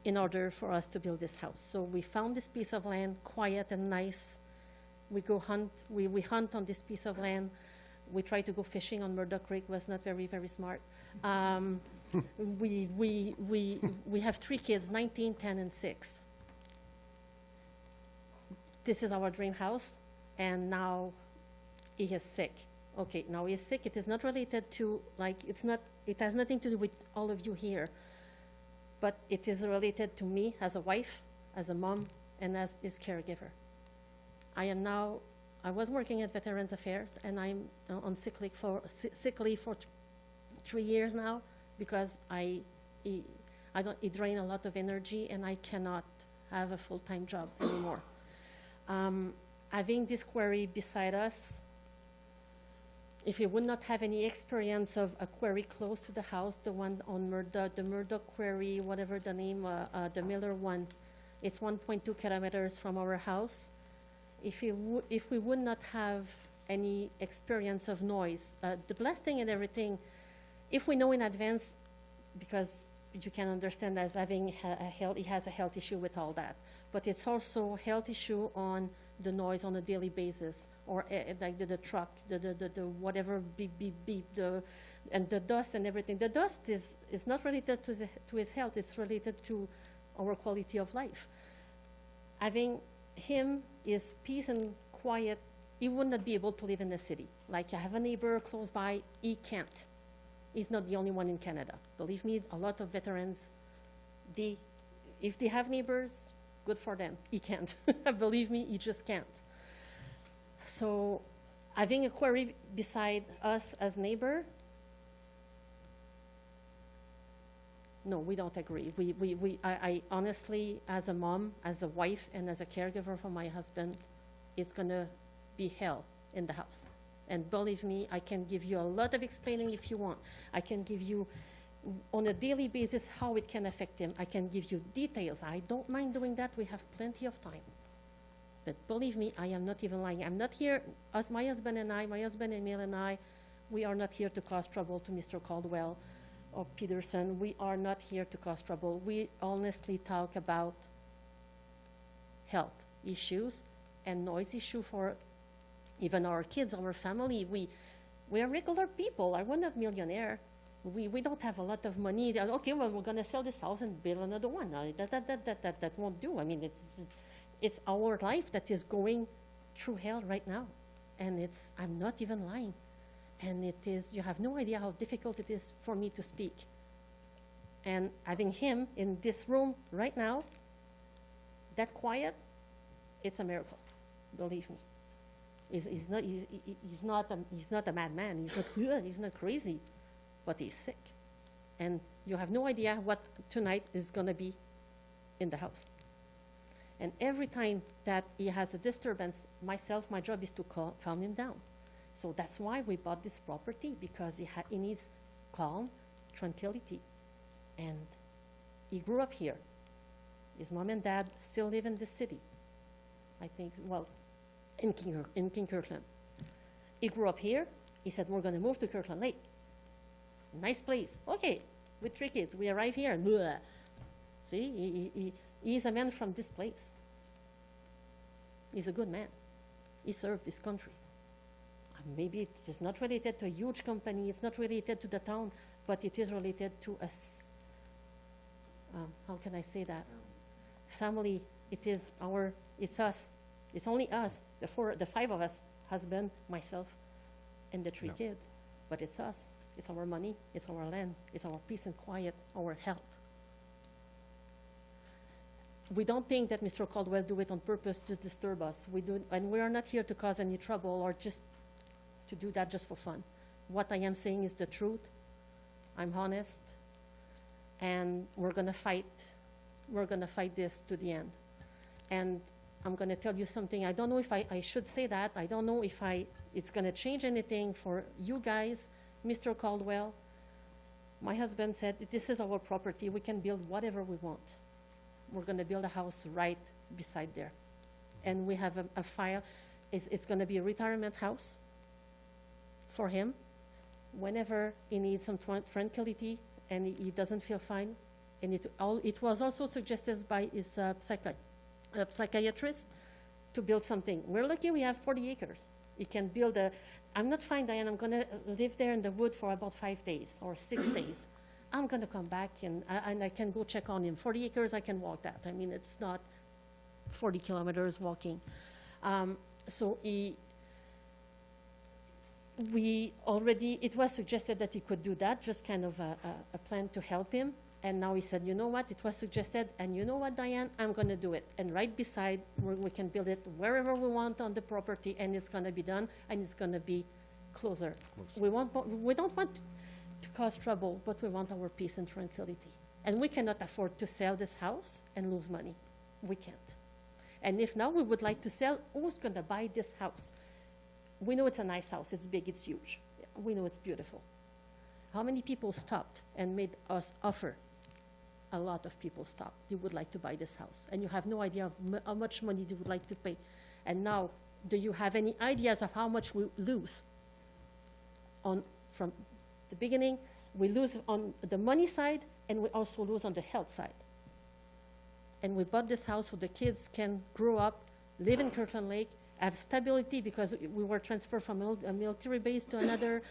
in order for us to build this house. So we found this piece of land, quiet and nice. We go hunt, we hunt on this piece of land. We try to go fishing on Murdoch Creek, was not very, very smart. We have 3 kids, 19, 10, and 6. This is our dream house, and now he is sick. Okay, now he is sick. It is not related to, it has nothing to do with all of you here, but it is related to me as a wife, as a mom, and as his caregiver. I was working at Veterans Affairs, and I'm on sick leave for 3 years now because it drained a lot of energy, and I cannot have a full-time job anymore. Having this quarry beside us, if we would not have any experience of a quarry close to the house, the one on the Murdoch quarry, whatever the name, the Miller one, it's 1.2 kilometers from our house. If we would not have any experience of noise, the blasting and everything, if we know in advance, because you can understand as having he has a health issue with all that, but it's also a health issue on the noise on a daily basis, or like the truck, the whatever beep beep beep, and the dust and everything. The dust is not related to his health; it's related to our quality of life. Having him is peace and quiet. He would not be able to live in the city. Like I have a neighbor close by, he can't. He's not the only one in Canada. Believe me, a lot of veterans, if they have neighbors, good for them. He can't. Believe me, he just can't. So having a quarry beside us as neighbor, no, we don't agree. I honestly, as a mom, as a wife, and as a caregiver for my husband, it's gonna be hell in the house. And believe me, I can give you a lot of explaining if you want. I can give you on a daily basis how it can affect him. I can give you details. I don't mind doing that. We have plenty of time. But believe me, I am not even lying. I'm not here, as my husband Emil and I, we are not here to cause trouble to Mr. Caldwell or Peterson. We are not here to cause trouble. We honestly talk about health issues and noise issue for even our kids, our family. We are regular people. We're not millionaire. We don't have a lot of money. Okay, well, we're gonna sell this house and build another one. That won't do. I mean, it's our life that is going through hell right now, and I'm not even lying. And you have no idea how difficult it is for me to speak. And having him in this room right now, that quiet, it's a miracle. Believe me. He's not a madman. He's not good. He's not crazy, but he's sick, and you have no idea what tonight is gonna be in the house. And every time that he has a disturbance, my job is to calm him down. So that's why we bought this property, because he needs calm, tranquility, and he grew up here. His mom and dad still live in the city. I think, well, in Kirkland. He grew up here. He said, we're gonna move to Kirkland Lake. Nice place. Okay, with 3 kids, we arrive here and blah. See, he's a man from this place. He's a good man. He served this country. Maybe it is not related to a huge company, it's not related to the town, but it is related to us. How can I say that? Family, it's us. It's only us, the 5 of us, husband, myself, and the 3 kids. But it's us. It's our money, it's our land, it's our peace and quiet, our health. We don't think that Mr. Caldwell do it on purpose to disturb us. We do, and we are not here to cause any trouble or just to do that just for fun. What I am saying is the truth. I'm honest, and we're gonna fight. We're gonna fight this to the end. And I'm gonna tell you something. I don't know if I should say that. I don't know if it's gonna change anything for you guys, Mr. Caldwell. My husband said, this is our property. We can build whatever we want. We're gonna build a house right beside there. And we have a file. It's gonna be a retirement house for him. Whenever he needs some tranquility and he doesn't feel fine. And it was also suggested by his psychiatrist to build something. We're lucky we have 40 acres. He can build I'm not fine, Diane, I'm gonna live there in the wood for about 5 days or 6 days. I'm gonna come back and I can go check on him. 40 acres, I can walk that. I mean, it's not 40 kilometers walking. So it was suggested that he could do that, just kind of a plan to help him. And now he said, you know what, it was suggested, and you know what, Diane, I'm gonna do it. And right beside, we can build it wherever we want on the property, and it's gonna be done, and it's gonna be closer. We don't want to cause trouble, but we want our peace and tranquility. And we cannot afford to sell this house and lose money. We can't. And if now we would like to sell, who's gonna buy this house? We know it's a nice house, it's big, it's huge. We know it's beautiful. How many people stopped and made us offer? A lot of people stopped. They would like to buy this house. And you have no idea of how much money they would like to pay. And now, do you have any ideas of how much we lose? From the beginning, we lose on the money side, and we also lose on the health side. And we bought this house so the kids can grow up, live in Kirkland Lake, have stability, because we were transferred from a military base to another.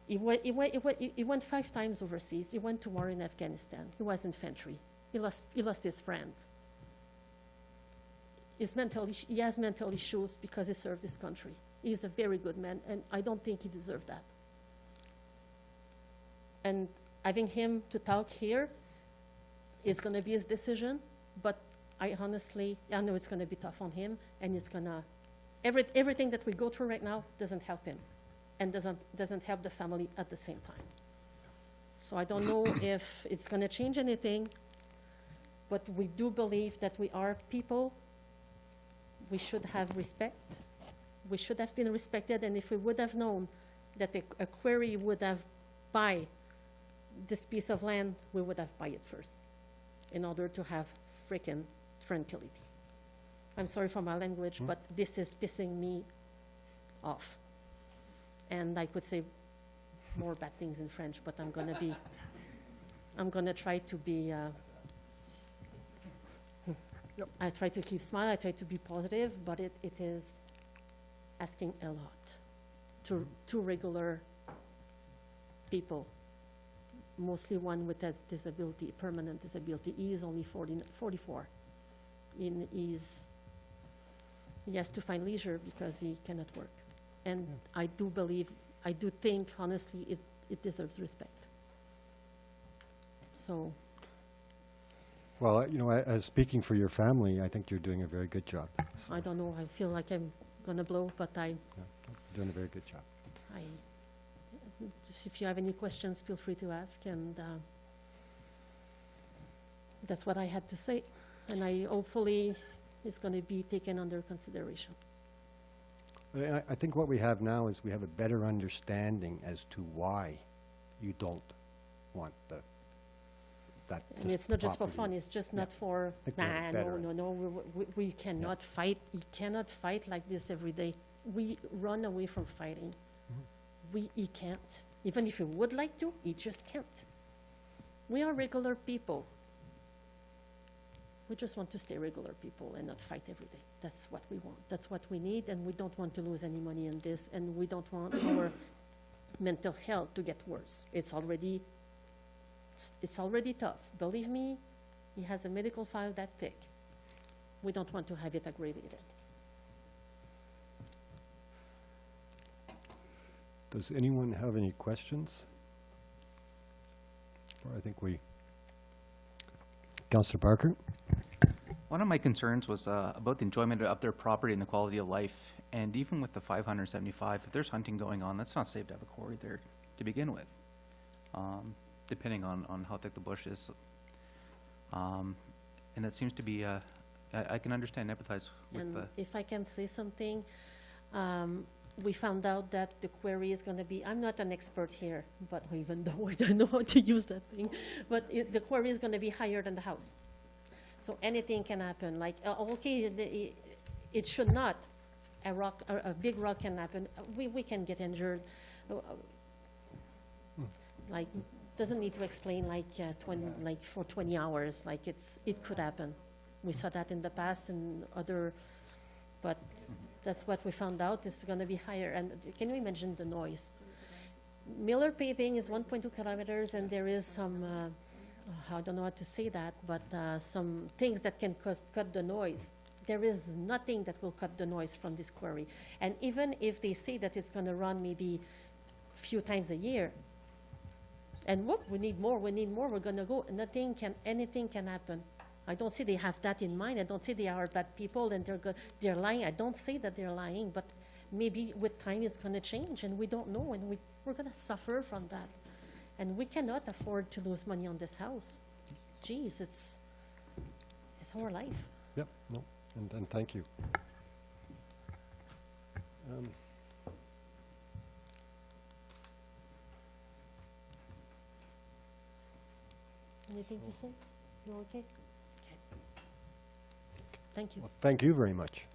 He went 5 times overseas. He went to war in Afghanistan. He was infantry. He lost his friends. He has mental issues because he served his country. He's a very good man, and I don't think he deserved that. And having him to talk here is going to be his decision, but I know it's going to be tough on him, and it's going to, everything that we go through right now doesn't help him, and doesn't help the family at the same time. So I don't know if it's going to change anything, but we do believe that we are people. We should have respect. We should have been respected, and if we would have known that a quarry would have buy this piece of land, we would have buy it first in order to have frickin' tranquility. I'm sorry for my language, but this is pissing me off. And I could say more bad things in French, but I'm gonna try to be, I try to keep smile, I try to be positive, but it is asking a lot to regular people, mostly one with a disability, permanent disability. He is only 44. He has to find leisure because he cannot work. And I do think, honestly, it deserves respect. So. Well, as speaking for your family, I think you're doing a very good job. So, I don't know, I feel like I'm gonna blow, but yeah, doing a very good job. Just if you have any questions, feel free to ask, and that's what I had to say. And hopefully it's gonna be taken under consideration. I think what we have now is we have a better understanding as to why you don't want the that And it's not just for fun, property- it's just Yeah. not for, think we have nah, it no, better. no, no, we cannot fight, you cannot fight like this every day. We run away from fighting. He can't. Even if he would like to, he just can't. We are regular people. We just want to stay regular people and not fight every day. That's what we want. That's what we need, and we don't want to lose any money in this, and we don't want our mental health to get worse. It's already tough. Believe me, he has a medical file that thick. We don't want to have it aggravated. Does anyone have any questions? Or I think we, Councillor Barker? One of my concerns was about the enjoyment of their property and the quality of life. And even with the 575, if there's hunting going on, that's not safe to have a quarry there to begin with, depending on how thick the bush is. And it seems to be, I can understand, empathize with And the, if I can say something, we found out that the quarry is gonna be, I'm not an expert here, but even though I don't know how to use that thing, but the quarry is gonna be higher than the house. So anything can happen, like, okay, it should not. A big rock can happen, we can get injured. Like, doesn't need to explain like, for 20 hours, like it could happen. We saw that in the past and but that's what we found out, it's gonna be higher. And can you imagine the noise? Miller paving is 1.2 kilometers, and there is some, I don't know how to say that, but some things that can cut the noise. There is nothing that will cut the noise from this quarry. And even if they say that it's gonna run maybe few times a year, and whoop, we need more, we're gonna go, anything can happen. I don't say they have that in mind. I don't say they are bad people and they're lying. I don't say that they're lying, but maybe with time it's going to change, and we don't know, and we're going to suffer from that. And we cannot afford to lose money on this house. Geez, it's our life. Yep, no, and thank you. Anything to say? You okay? Thank you. Well, thank you very much.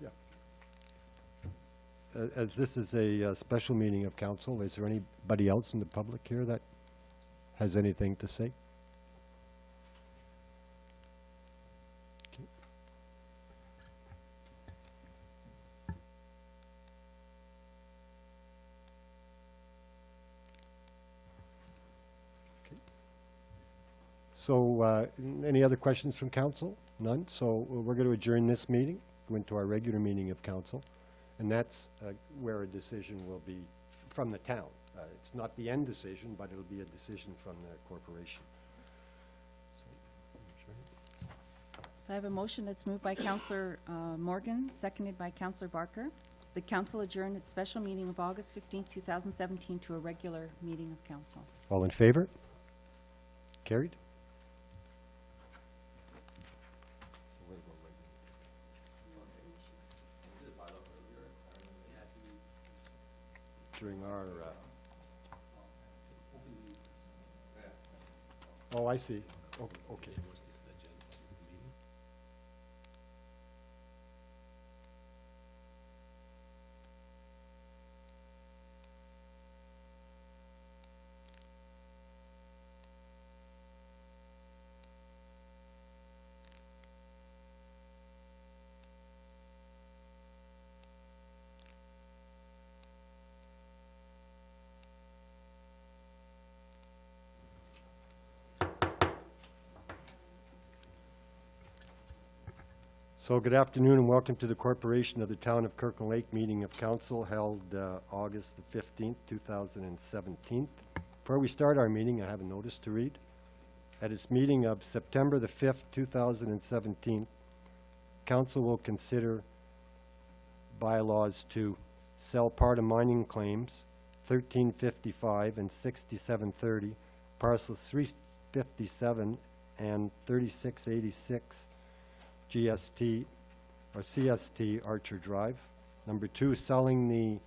Yeah. As this is a special meeting of council, is there anybody else in the public here that has anything to say? Okay. So, any other questions from council? None? So we're going to adjourn this meeting, go into our regular meeting of council, and that's where a decision will be from the town. It's not the end decision, but it'll be a decision from the corporation. So I have a motion that's moved by Councillor Morgan, seconded by Councillor Barker. The council adjourned its special meeting of August 15th, 2017 to a regular meeting of council. All in favor? Carried? During our, oh, I see. Okay. So good afternoon and welcome to the Corporation of the Town of Kirkland Lake meeting of council held August the 15th, 2017. Before we start our meeting, I have a notice to read. At its meeting of September the 5th, 2017, council will consider bylaws to sell part of mining claims 1355 and 6730, parcels 357 and 3686, GST or CST Archer Drive. Number 2, selling the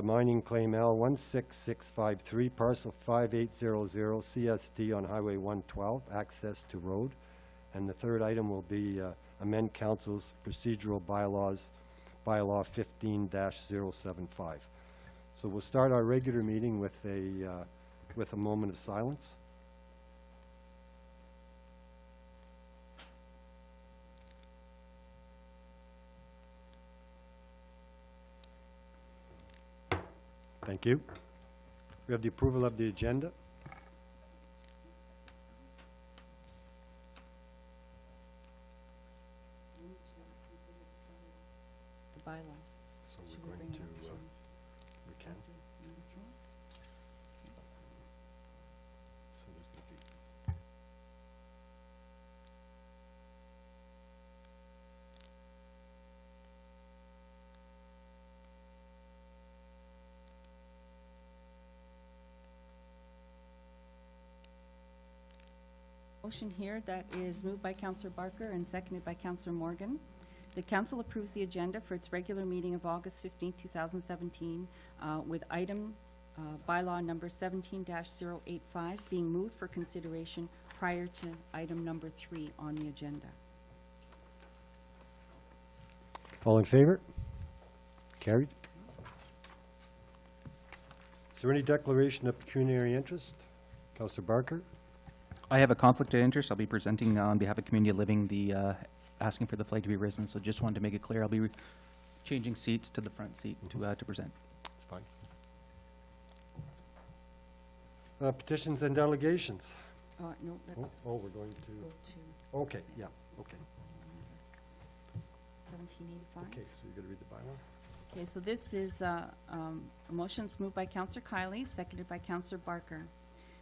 mining claim L16653, parcel 5800 CST on Highway 112, access to road. And the third item will be amend council's procedural bylaws, bylaw 15-075. So we'll start our regular meeting with a moment of silence. Thank you. We have the approval of the agenda. The bylaw. So Should we're we going bring to, it up we can. number 3? So there's gonna be- Motion here that is moved by Councillor Barker and seconded by Councillor Morgan. The council approves the agenda for its regular meeting of August 15, 2017, with item bylaw number 17-085 being moved for consideration prior to item number 3 on the agenda. All in favor? Carried. Is there any declaration of pecuniary interest? Councillor Barker? I have a conflict of interest. I'll be presenting on behalf of Community Living, asking for the flag to be risen, so just wanted to make it clear. I'll be changing seats to the front seat to present. That's fine. Petitions and delegations. No, Oh, let's oh, we're going go to, to okay, yeah, okay. 1785. Okay, so you're gonna read the bylaw? Okay, so this is a motion's moved by Councillor Kiley, seconded by Councillor Barker.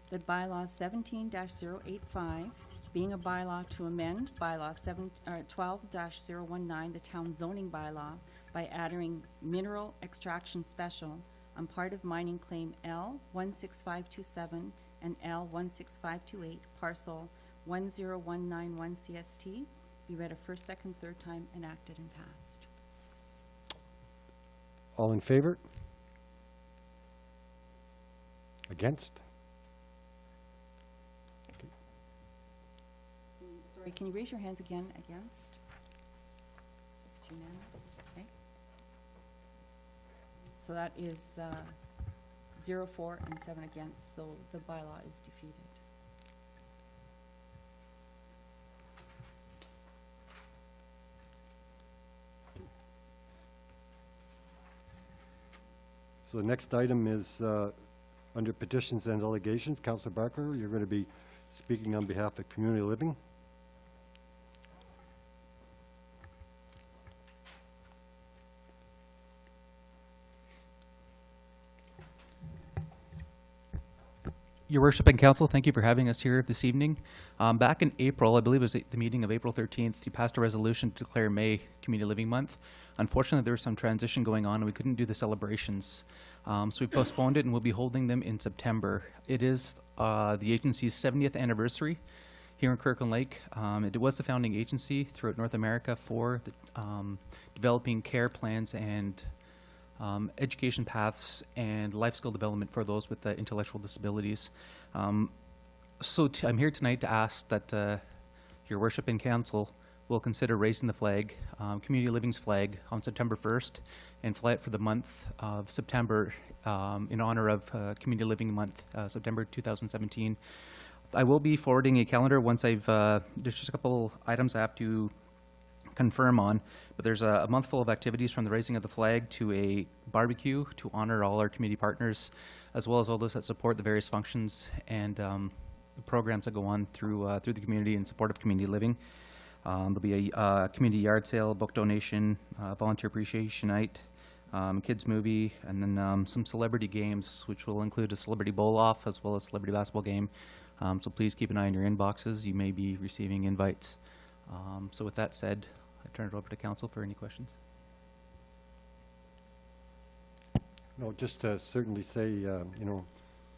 That bylaw 17-085, being a bylaw to amend bylaw 12-019, the town zoning bylaw, by adding mineral extraction special on part of mining claim L16527 and L16528, parcel 10191 CST, be read a first, second, third time, enacted and passed. All in favor? Against? Sorry, can you raise your hands again against? So it's unanimous, okay? So that is 0, 4, and 7 against, so the bylaw is defeated. So the next item is under petitions and delegations. Councillor Barker, you're going to be speaking on behalf of Community Living. Your Worship and Council, thank you for having us here this evening. Back in April, I believe it was the meeting of April 13th, you passed a resolution to declare May Community Living Month. Unfortunately, there was some transition going on and we couldn't do the celebrations. So we postponed it and we'll be holding them in September. It is the agency's 70th anniversary here in Kirkland Lake. It was the founding agency throughout North America for the, developing care plans and education paths and life skill development for those with intellectual disabilities. So I'm here tonight to ask that Your Worship and Council will consider raising the flag, Community Living's flag, on September 1st and fly it for the month of September in honor of Community Living Month, September 2017. I will be forwarding a calendar once I've, there's just a couple items I have to confirm on, but there's a month full of activities from the raising of the flag to a barbecue to honor all our community partners, as well as all those that support the various functions and the programs that go on through through the community in support of community living. There'll be a community yard sale, book donation, volunteer appreciation night, kids movie, and then some celebrity games, which will include a celebrity bowl-off as well as celebrity basketball game. So please keep an eye on your inboxes. You may be receiving invites. So with that said, I turn it over to council for any questions. No, just to certainly say, you know,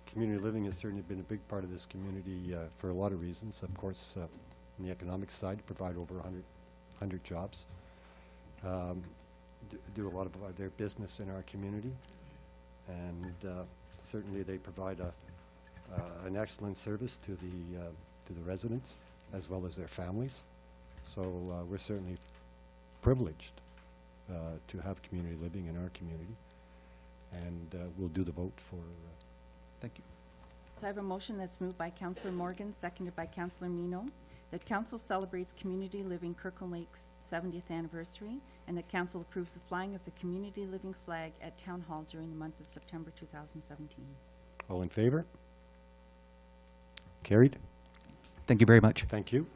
community living has certainly been a big part of this community for a lot of reasons. Of course, on the economic side, provide over 100 jobs. do a lot of their business in our community. And certainly they provide an excellent service to the residents as well as their families. So we're certainly privileged to have community living in our community. And we'll do the vote for. Thank you. So I have a motion that's moved by Councillor Morgan, seconded by Councillor Mino, that council celebrates Community Living Kirkland Lake's 70th anniversary, and that council approves the flying of the Community Living flag at Town Hall during the month of September 2017. All in favor? Carried. Thank you very much. Thank you.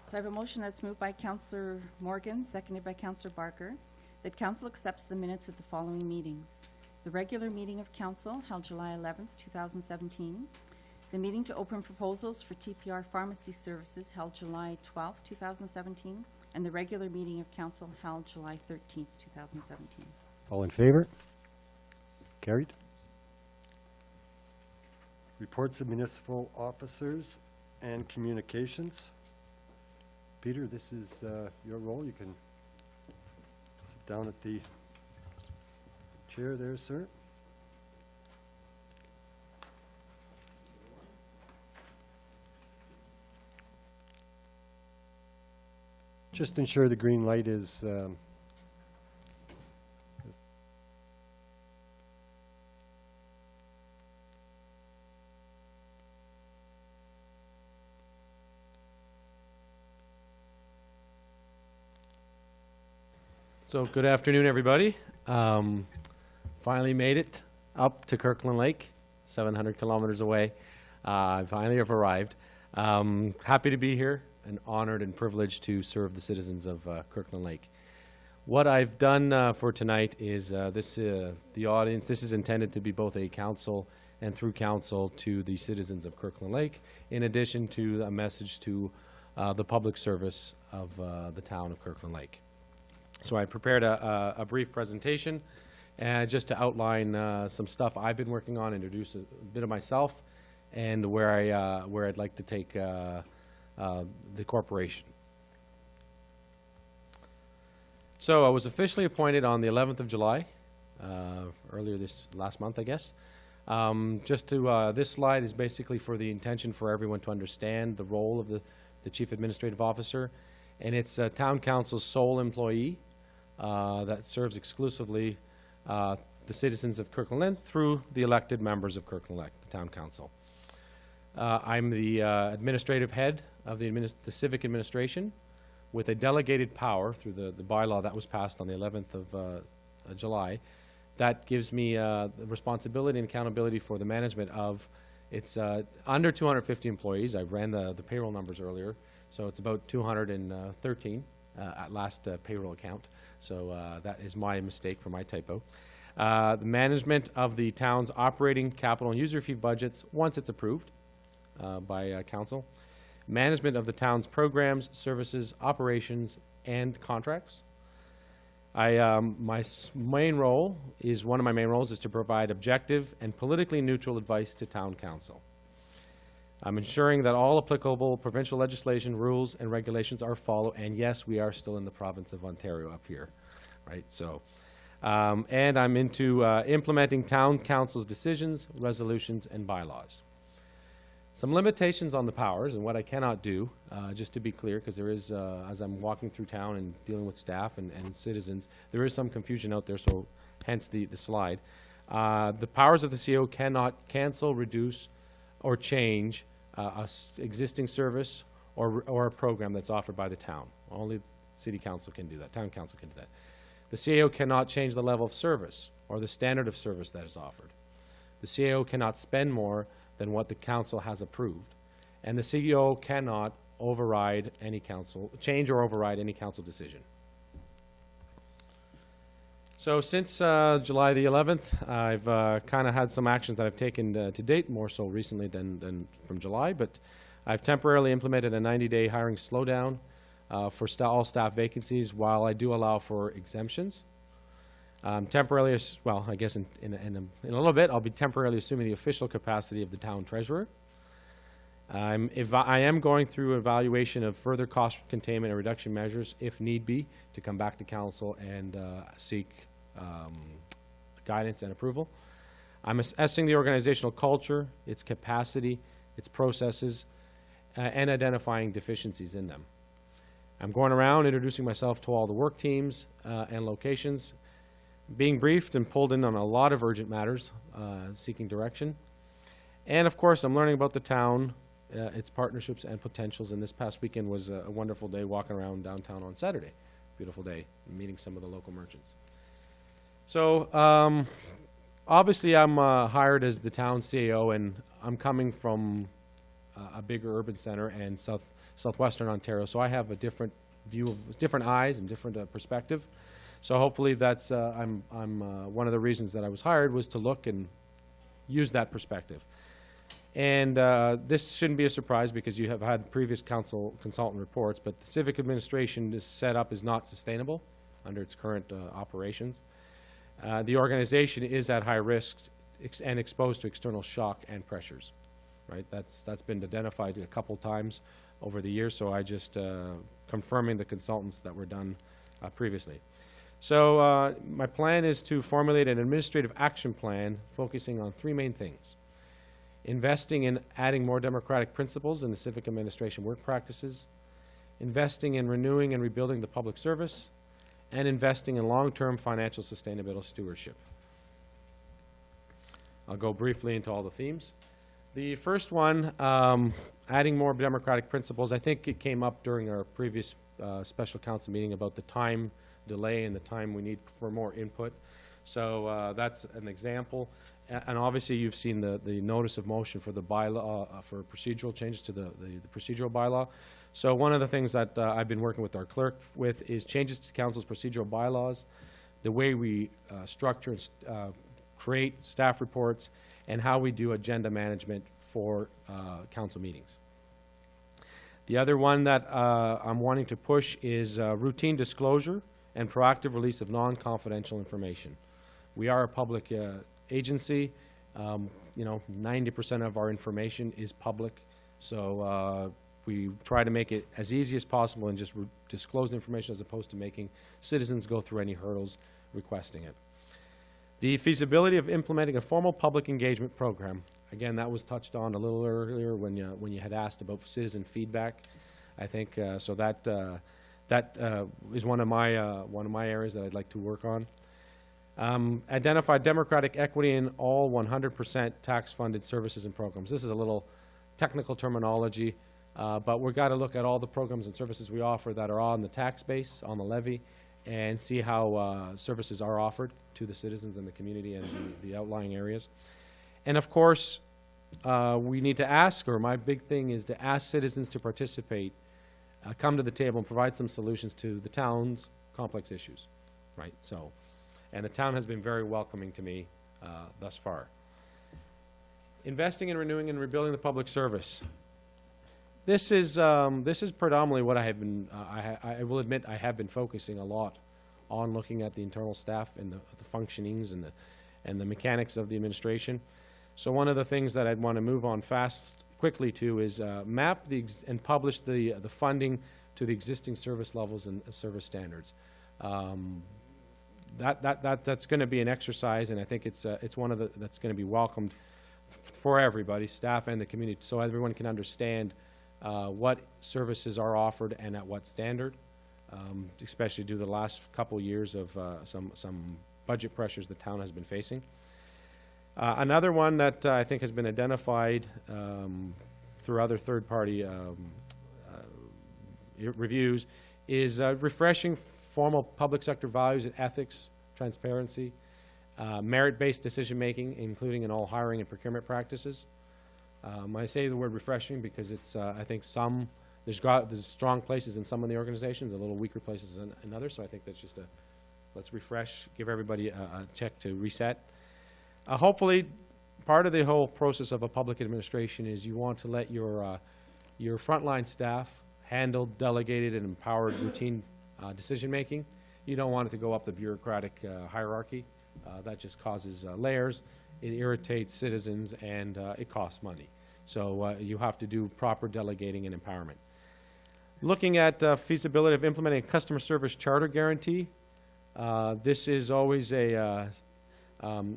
So I have a motion that's moved by Councillor Morgan, seconded by Councillor Barker, that council accepts the minutes of the following meetings. The regular meeting of council held July 11th, 2017. The meeting to open proposals for TPR pharmacy services held July 12th, 2017. And the regular meeting of council held July 13th, 2017. All in favor? Carried. Reports of municipal officers and communications. Peter, this is your role. You can sit down at the chair there, sir. Just ensure the green light is So good afternoon, everybody. Finally made it up to Kirkland Lake, 700 kilometers away. I finally have arrived. Happy to be here and honored and privileged to serve the citizens of Kirkland Lake. What I've done for tonight is the audience. This is intended to be both a council and through council to the citizens of Kirkland Lake, in addition to a message to the public service of the town of Kirkland Lake. So I prepared a brief presentation just to outline some stuff I've been working on, introduce a bit of myself, and where I'd like to take the corporation. So I was officially appointed on the 11th of July, earlier last month, I guess. This slide is basically for the intention for everyone to understand the role of the Chief Administrative Officer, and it's Town Council's sole employee that serves exclusively the citizens of Kirkland Lake through the elected members of Kirkland Lake, the Town Council. I'm the administrative head of the civic administration with a delegated power through the bylaw that was passed on the 11th of July. That gives me the responsibility and accountability for the management of, it's under 250 employees. I ran the payroll numbers earlier, so it's about 213 at last payroll account. So that is my mistake for my typo. The management of the town's operating, capital, and user fee budgets once it's approved by council. Management of the town's programs, services, operations, and contracts. One of my main roles is to provide objective and politically neutral advice to town council. I'm ensuring that all applicable provincial legislation, rules, and regulations are followed. And yes, we are still in the province of Ontario up here, right? So, and I'm into implementing town council's decisions, resolutions, and bylaws. Some limitations on the powers and what I cannot do, just to be clear, because there is, as I'm walking through town and dealing with staff and citizens, there is some confusion out there, so hence the slide. The powers of the CEO cannot cancel, reduce, or change existing service or a program that's offered by the town. Only city council can do that, town council can do that. The CAO cannot change the level of service or the standard of service that is offered. The CAO cannot spend more than what the council has approved. And the CEO cannot override any change or override any council decision. So since July the 11th, I've kind of had some actions that I've taken to date, more so recently than from July, but I've temporarily implemented a 90-day hiring slowdown for all staff vacancies, while I do allow for exemptions. Temporarily, well, I guess in a little bit, I'll be temporarily assuming the official capacity of the town treasurer. I am going through evaluation of further cost containment and reduction measures, if need be, to come back to council and seek guidance and approval. I'm assessing the organizational culture, its capacity, its processes, and identifying deficiencies in them. I'm going around introducing myself to all the work teams and locations, being briefed and pulled in on a lot of urgent matters, seeking direction. And of course, I'm learning about the town, its partnerships and potentials. And this past weekend was a wonderful day walking around downtown on Saturday. Beautiful day, meeting some of the local merchants. So obviously I'm hired as the town CAO, and I'm coming from a bigger urban center and southwestern Ontario, so I have a different view of different eyes and different perspective. So hopefully that's I'm one of the reasons that I was hired was to look and use that perspective. And this shouldn't be a surprise because you have had previous council consultant reports, but the civic administration set up is not sustainable under its current operations. The organization is at high risk and exposed to external shock and pressures. Right, that's been identified a couple times over the years, so I just confirming the consultants that were done previously. So my plan is to formulate an administrative action plan focusing on three main things: investing in adding more democratic principles in the civic administration work practices, investing in renewing and rebuilding the public service, and investing in long-term financial sustainability stewardship. I'll go briefly into all the themes. The first one, adding more democratic principles. I think it came up during our previous special council meeting about the time delay and the time we need for more input. So that's an example. And obviously you've seen the notice of motion for the bylaw, for procedural changes to the procedural bylaw. So one of the things that I've been working with our clerk with is changes to council's procedural bylaws, the way we structure and create staff reports, and how we do agenda management for council meetings. The other one that I'm wanting to push is routine disclosure and proactive release of non-confidential information. We are a public agency. You know, 90% of our information is public, so we try to make it as easy as possible and just disclose information as opposed to making citizens go through any hurdles requesting it. The feasibility of implementing a formal public engagement program. Again, that was touched on a little earlier when you had asked about citizen feedback. I think so that is one of my areas that I'd like to work on. Identify democratic equity in all 100% tax-funded services and programs. This is a little technical terminology, but we've got to look at all the programs and services we offer that are on the tax base, on the levy, and see how services are offered to the citizens in the community and the outlying areas. And of course, we need to ask, or my big thing is to ask citizens to participate, come to the table and provide some solutions to the town's complex issues, right? So, and the town has been very welcoming to me thus far. Investing in renewing and rebuilding the public service. This is predominantly what I have been, I will admit I have been focusing a lot on looking at the internal staff and the functionings and the mechanics of the administration. So one of the things that I'd want to move on quickly to is map and publish the funding to the existing service levels and service standards. That's going to be an exercise, and I think it's one of that's going to be welcomed for everybody, staff and the community, so everyone can understand what services are offered and at what standard, especially due to the last couple years of some budget pressures the town has been facing. Another one that I think has been identified through other third-party reviews is refreshing formal public sector values and ethics, transparency, merit-based decision-making, including in all hiring and procurement practices. I say the word refreshing because it's, I think there's strong places in some of the organizations, a little weaker places in others, so I think that's just let's refresh, give everybody a check to reset. Hopefully, part of the whole process of a public administration is you want to let your frontline staff handled, delegated, and empowered routine decision-making. You don't want it to go up the bureaucratic hierarchy. That just causes layers, it irritates citizens, and it costs money. So you have to do proper delegating and empowerment. Looking at feasibility of implementing a customer service charter guarantee, this is always a,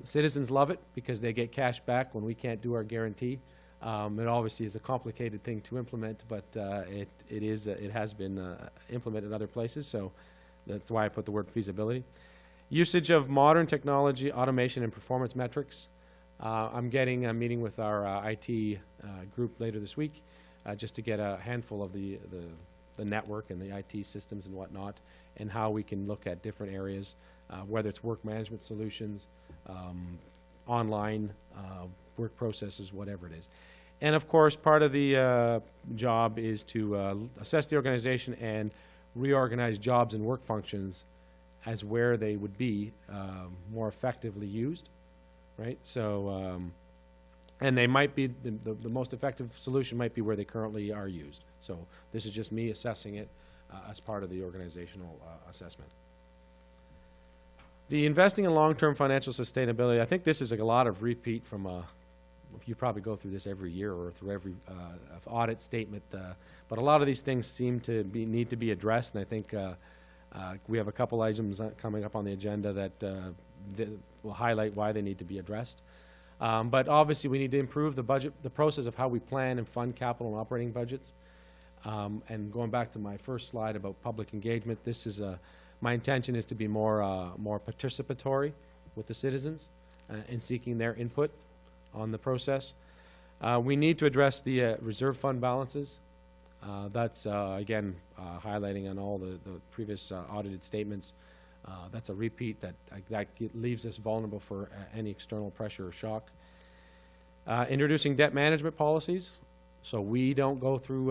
citizens love it because they get cash back when we can't do our guarantee. It obviously is a complicated thing to implement, but it has been implemented in other places, so that's why I put the word feasibility. Usage of modern technology, automation, and performance metrics. I'm getting a meeting with our IT group later this week, just to get a handful of the network and the IT systems and whatnot, and how we can look at different areas, whether it's work management solutions, online work processes, whatever it is. And of course, part of the job is to assess the organization and reorganize jobs and work functions as where they would be more effectively used, right? So, and they might be, the most effective solution might be where they currently are used. So this is just me assessing it as part of the organizational assessment. The investing in long-term financial sustainability, I think this is a lot of repeat from you probably go through this every year or through every audit statement, but a lot of these things seem to need to be addressed, and I think we have a couple items coming up on the agenda that will highlight why they need to be addressed. But obviously, we need to improve the process of how we plan and fund capital and operating budgets. And going back to my first slide about public engagement, this is my intention is to be more participatory with the citizens in seeking their input on the process. We need to address the reserve fund balances. That's, again, highlighting on all the previous audited statements. That's a repeat that leaves us vulnerable for any external pressure or shock. Introducing debt management policies, so we don't go through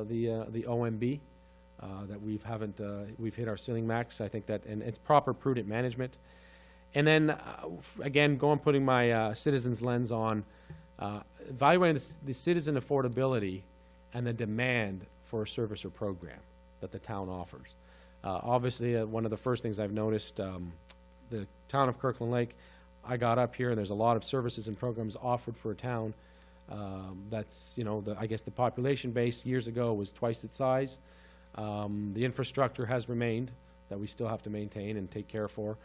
the OMB, that we've hit our ceiling max. I think that, and it's proper prudent management. And then, again, putting my citizens lens on, evaluating the citizen affordability and the demand for a service or program that the town offers. Obviously, one of the first things I've noticed, the town of Kirkland Lake, I got up here and there's a lot of services and programs offered for a town that's, I guess the population base years ago was twice its size. The infrastructure has remained that we still have to maintain and take care for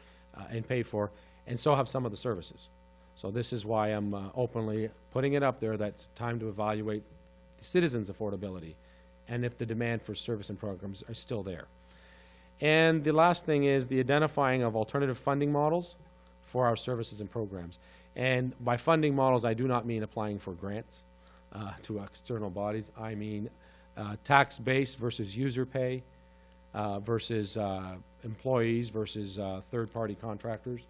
and pay for, and so have some of the services. So this is why I'm openly putting it up there that it's time to evaluate the citizens' affordability and if the demand for service and programs are still there. And the last thing is the identifying of alternative funding models for our services and programs. And by funding models, I do not mean applying for grants to external bodies. I mean tax-based versus user pay versus employees versus third-party contractors,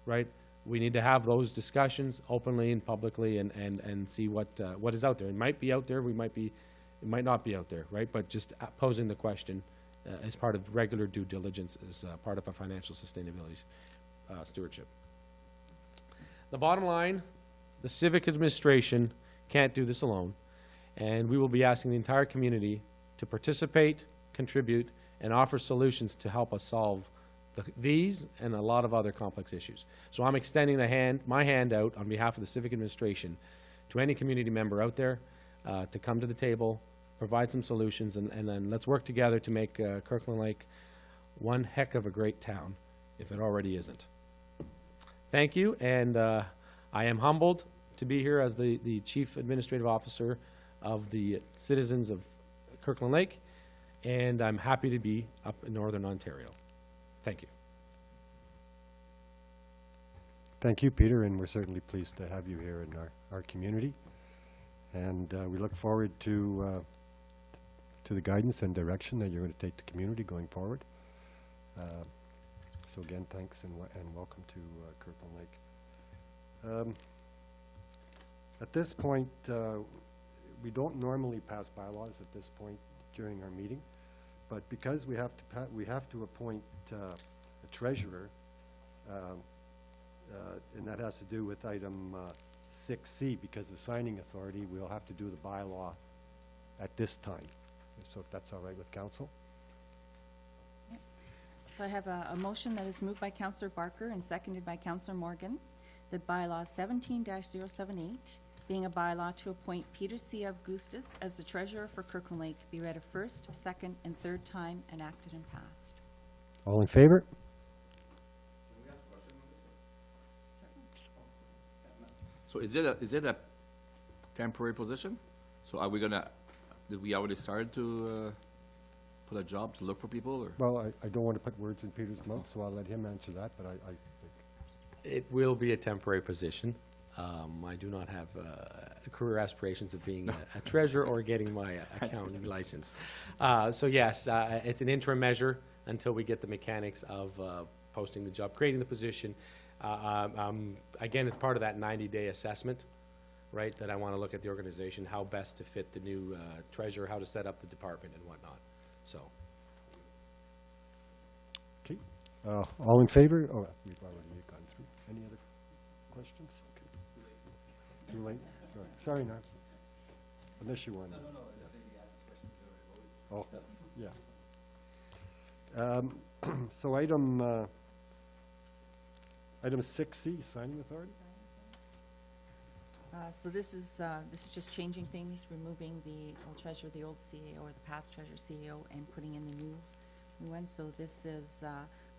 right? We need to have those discussions openly and publicly and see what is out there. It might be out there, it might not be out there, right? But just posing the question as part of regular due diligence as part of a financial sustainability stewardship. The bottom line, the civic administration can't do this alone, and we will be asking the entire community to participate, contribute, and offer solutions to help us solve these and a lot of other complex issues. So I'm extending my hand out on behalf of the civic administration to any community member out there to come to the table, provide some solutions, and then let's work together to make Kirkland Lake one heck of a great town, if it already isn't. Thank you, and I am humbled to be here as the Chief Administrative Officer of the citizens of Kirkland Lake, and I'm happy to be up in Northern Ontario. Thank you. Thank you, Peter, and we're certainly pleased to have you here in our community. And we look forward to the guidance and direction that you're going to take the community going forward. So again, thanks and welcome to Kirkland Lake. At this point, we don't normally pass bylaws at this point during our meeting, but because we have to appoint a treasurer, and that has to do with item 6C, because of signing authority, we'll have to do the bylaw at this time. So if that's all right with council? So I have a motion that is moved by Councillor Barker and seconded by Councillor Morgan, that bylaw 17-078, being a bylaw to appoint Peter C. Augustus as the treasurer for Kirkland Lake, be read a first, second, and third time and acted and passed. All in favor? So is it a temporary position? So are we gonna, did we already start to, put a job to look for people, or? Well, I don't want to put words in Peter's mouth, so I'll let him answer that, but I think, It will be a temporary position. I do not have career aspirations of being a treasurer or getting my accounting license. So yes, it's an interim measure until we get the mechanics of posting the job, creating the position. Again, it's part of that 90-day assessment, right, that I want to look at the organization, how best to fit the new treasurer, how to set up the department and whatnot. So, okay. All in favor? Oh, we've already gone through. Any other questions? Okay. Too late? Sorry, Norm. Unless you want. Oh, yeah. So item 6C, signing authority? So this is just changing things, removing the old treasurer, the old CAO, or the past treasurer CAO, and putting in the new one. So this is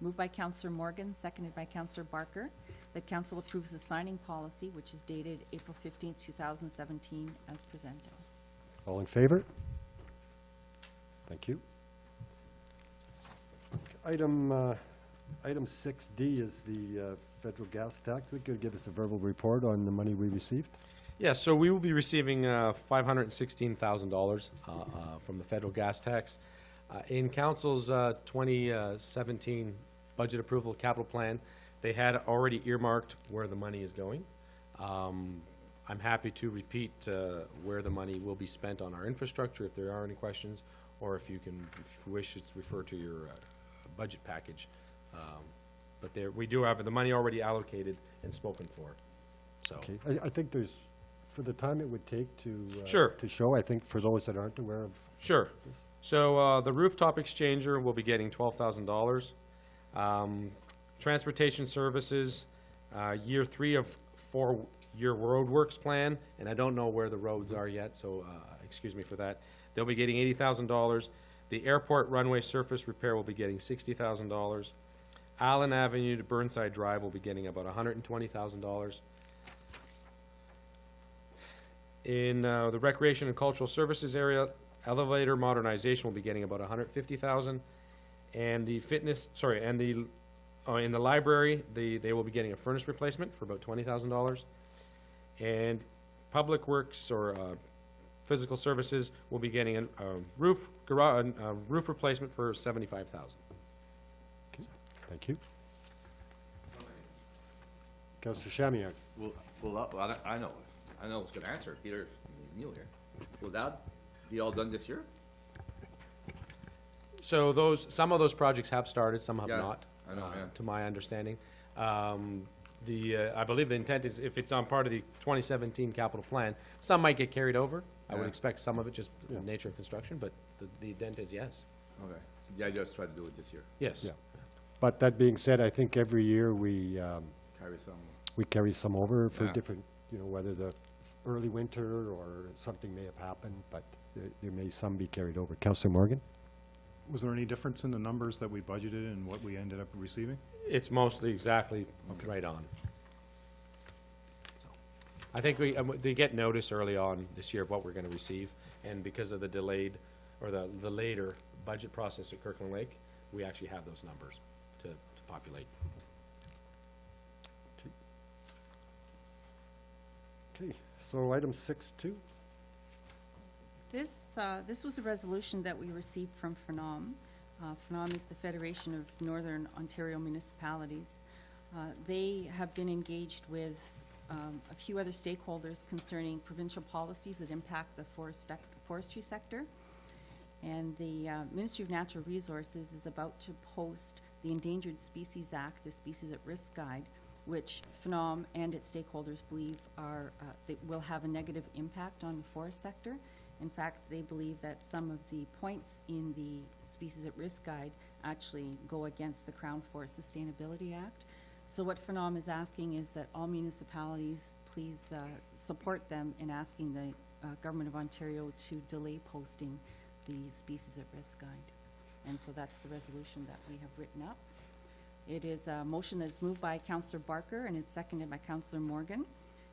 moved by Councillor Morgan, seconded by Councillor Barker, that council approves the signing policy, which is dated April 15th, 2017, as presented. All in favor? Thank you. Item 6D is the federal gas tax. They could give us a verbal report on the money we received. yeah, so we will be receiving $516,000 from the federal gas tax. In council's 2017 budget approval capital plan, they had already earmarked where the money is going. I'm happy to repeat where the money will be spent on our infrastructure if there are any questions, or if you wish, it's refer to your budget package. But we do have the money already allocated and spoken for, so. Okay, I think there's, for the time it would take to Sure. to show, I think for those that aren't aware of Sure. this. So the rooftop exchanger will be getting $12,000. Transportation services, year 3 of 4-year roadworks plan, and I don't know where the roads are yet, so excuse me for that. They'll be getting $80,000. The airport runway surface repair will be getting $60,000. Allen Avenue to Burnside Drive will be getting about $120,000. In the recreation and cultural services area, elevator modernization will be getting about $150,000. And the in the library, they will be getting a furnace replacement for about $20,000. And public works or physical services will be getting a roof replacement for $75,000. Thank you. Councillor Shamiak. Well, I know who's gonna answer. Peter, he's new here. Will that be all done this year? So some of those projects have started, some have Yeah, not, I know, yeah. to my understanding. I believe the intent is, if it's on part of the 2017 capital plan, some might get carried over. I would Yeah. expect some of it just Yeah. the nature of construction, but the intent is yes. Okay. So the idea is try to do it this year. Yes. Yeah. But that being said, I think every year we Carry some. carry some over for Yeah. different, whether the early winter or something may have happened, but there may some be carried over. Councillor Morgan? Was there any difference in the numbers that we budgeted and what we ended up receiving? It's mostly exactly right on. So, I think they get notice early on this year of what we're gonna receive, and because of the delayed, or the later budget process at Kirkland Lake, we actually have those numbers to populate. Okay, so item 6.2. This was a resolution that we received from FNOM. FNOM is the Federation of Northern Ontario Municipalities. They have been engaged with a few other stakeholders concerning provincial policies that impact the forestry sector. And the Ministry of Natural Resources is about to post the Endangered Species Act, the Species at Risk Guide, which FNOM and its stakeholders believe that will have a negative impact on the forest sector. In fact, they believe that some of the points in the Species at Risk Guide actually go against the Crown Forest Sustainability Act. So what FNOM is asking is that all municipalities please support them in asking the Government of Ontario to delay posting the Species at Risk Guide. And so that's the resolution that we have written up. It is a motion that is moved by Councillor Barker and it's seconded by Councillor Morgan.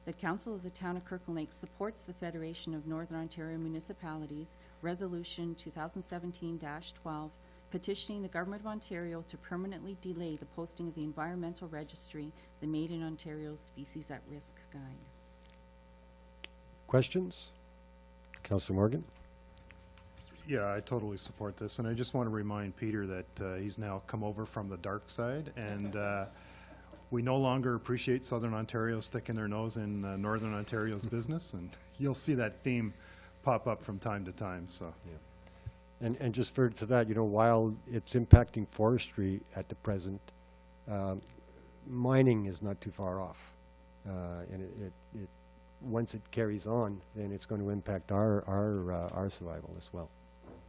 The Council of the Town of Kirkland Lake supports the Federation of Northern Ontario Municipalities Resolution 2017-12 petitioning the Government of Ontario to permanently delay the posting of the Environmental Registry, the Made in Ontario Species at Risk Guide. Questions? Councillor Morgan? Yeah, I totally support this, and I just want to remind Peter that he's now come over from the dark side, and we no longer appreciate Southern Ontario sticking their nose in Northern Ontario's business, and you'll see that theme pop up from time to time, so. And just further to that, you know, while it's impacting forestry at the present, mining is not too far off. And it once it carries on, then it's going to impact our survival as well.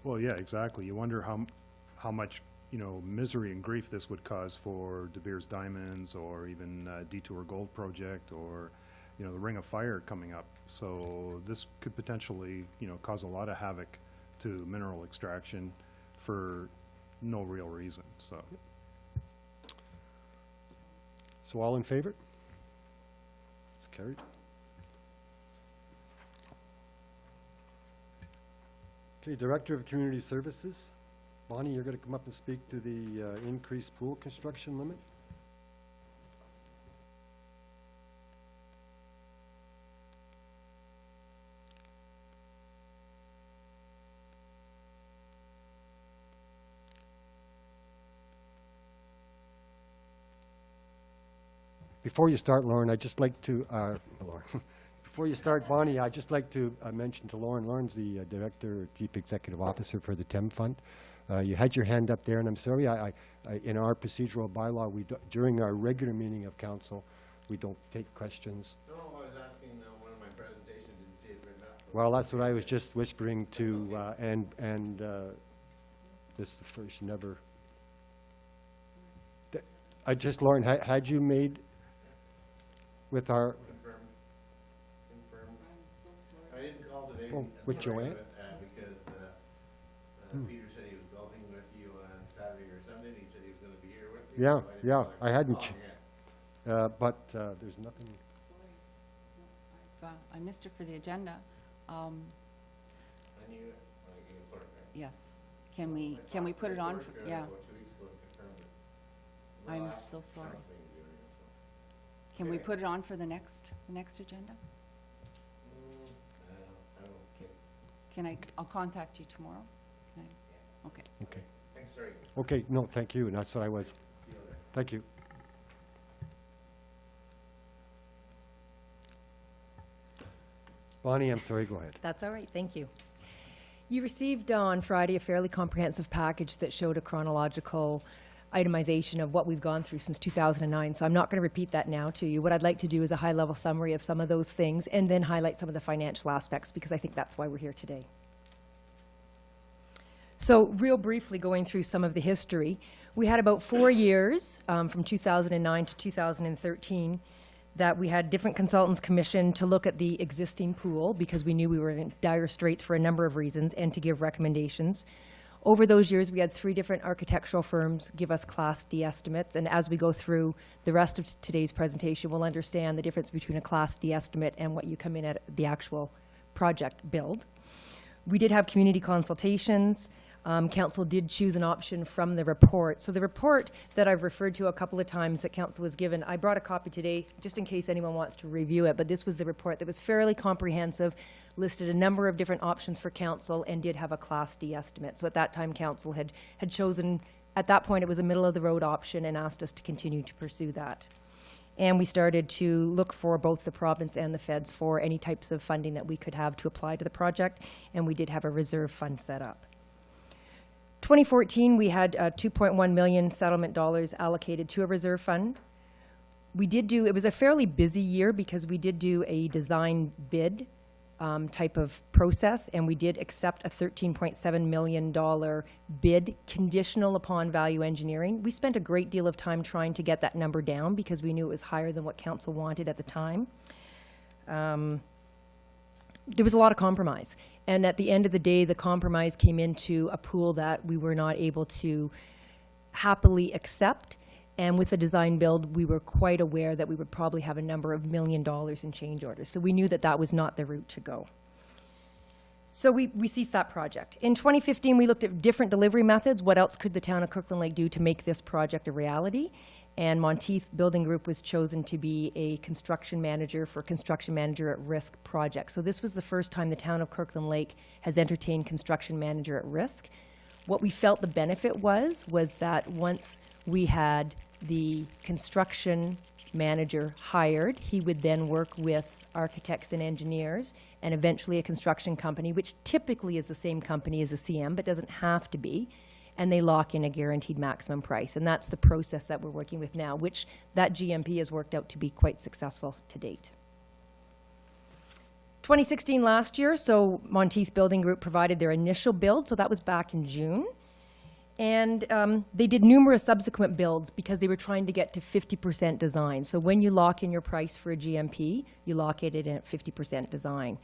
Well, yeah, exactly. You wonder how much, you know, misery and grief this would cause for De Beers Diamonds or even Detour Gold Project or, you know, the Ring of Fire coming up. So this could potentially, you know, cause a lot of havoc to mineral extraction for no real reason, so. So all in favor? It's carried. Okay, Director of Community Services. Bonnie, you're going to come up and speak to the increased pool construction limit? Before you start, Lauren, I'd just like to, Lauren, before you start, Bonnie, I'd just like to mention to Lauren, Lauren's the Director, or Chief Executive Officer for the TEM Fund. You had your hand up there, and I'm sorry, I in our procedural bylaw, during our regular meeting of council, we don't take questions. No, I was asking one of my presentations, didn't see it written up. Well, that's what I was just whispering to, and this is the first never. I just, Lauren, had you made with our, Confirmed. I didn't call today. Oh, with Joanne? Because Peter said he was golfing with you on Saturday or Sunday, and he said he was gonna be here with you. Yeah, so didn't yeah, bother I hadn't calling yet. but there's nothing. I missed it for the agenda. I knew it, when I gave it clerk, right? Yes. Can we put it on? For, yeah. About 2 weeks ago and confirmed it. The I'm last so sorry. council meeting we were in, so. Can we Okay. put it on for the next agenda? I don't know. Can I'll contact you tomorrow? Can I? Okay. Okay. Thanks, sorry. Okay, no, thank you, and that's what I was. See you later. Thank you. Bonnie, I'm sorry, go ahead. That's all right, thank you. You received on Friday a fairly comprehensive package that showed a chronological itemization of what we've gone through since 2009, so I'm not going to repeat that now to you. What I'd like to do is a high-level summary of some of those things and then highlight some of the financial aspects, because I think that's why we're here today. So real briefly going through some of the history, we had about 4 years from 2009 to 2013 that we had different consultants commissioned to look at the existing pool because we knew we were in dire straits for a number of reasons and to give recommendations. Over those years, we had 3 different architectural firms give us Class D estimates, and as we go through the rest of today's presentation, we'll understand the difference between a Class D estimate and what you come in at the actual project build. We did have community consultations. Council did choose an option from the report. So the report that I've referred to a couple of times that Council was given, I brought a copy today just in case anyone wants to review it, but this was the report that was fairly comprehensive, listed a number of different options for Council, and did have a Class D estimate. So at that time, Council had chosen, at that point it was a middle-of-the-road option, and asked us to continue to pursue that. And we started to look for both the province and the feds for any types of funding that we could have to apply to the project, and we did have a reserve fund set up. 2014, we had 2.1 million settlement dollars allocated to a reserve fund. It was a fairly busy year because we did do a design bid type of process, and we did accept a $13.7 million bid conditional upon value engineering. We spent a great deal of time trying to get that number down because we knew it was higher than what council wanted at the time. There was a lot of compromise, and at the end of the day, the compromise came into a pool that we were not able to happily accept. And with the design build, we were quite aware that we would probably have a number of $1 million in change orders. So we knew that that was not the route to go. So we ceased that project. In 2015, we looked at different delivery methods. What else could the town of Kirkland Lake do to make this project a reality? And Monteith Building Group was chosen to be a construction manager for construction manager at risk project. So this was the first time the town of Kirkland Lake has entertained construction manager at risk. What we felt the benefit was that once we had the construction manager hired, he would then work with architects and engineers and eventually a construction company, which typically is the same company as a CM, but doesn't have to be, and they lock in a guaranteed maximum price. And that's the process that we're working with now, which that GMP has worked out to be quite successful to date. 2016 last year, so Monteith Building Group provided their initial build, so that was back in June. And they did numerous subsequent builds because they were trying to get to 50% design. So when you lock in your price for a GMP, you lock it in at 50% design.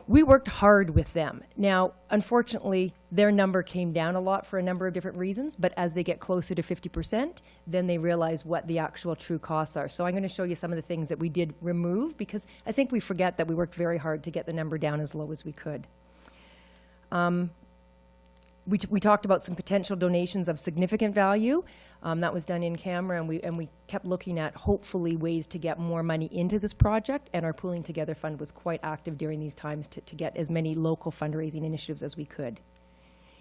We worked hard with them. Now, unfortunately, their number came down a lot for a number of different reasons, but as they get closer to 50%, then they realize what the actual true costs are. So I'm going to show you some of the things that we did remove, because I think we forget that we worked very hard to get the number down as low as we could. We talked about some potential donations of significant value. That was done in camera, and we kept looking at hopefully ways to get more money into this project, and our Pooling Together Fund was quite active during these times to get as many local fundraising initiatives as we could.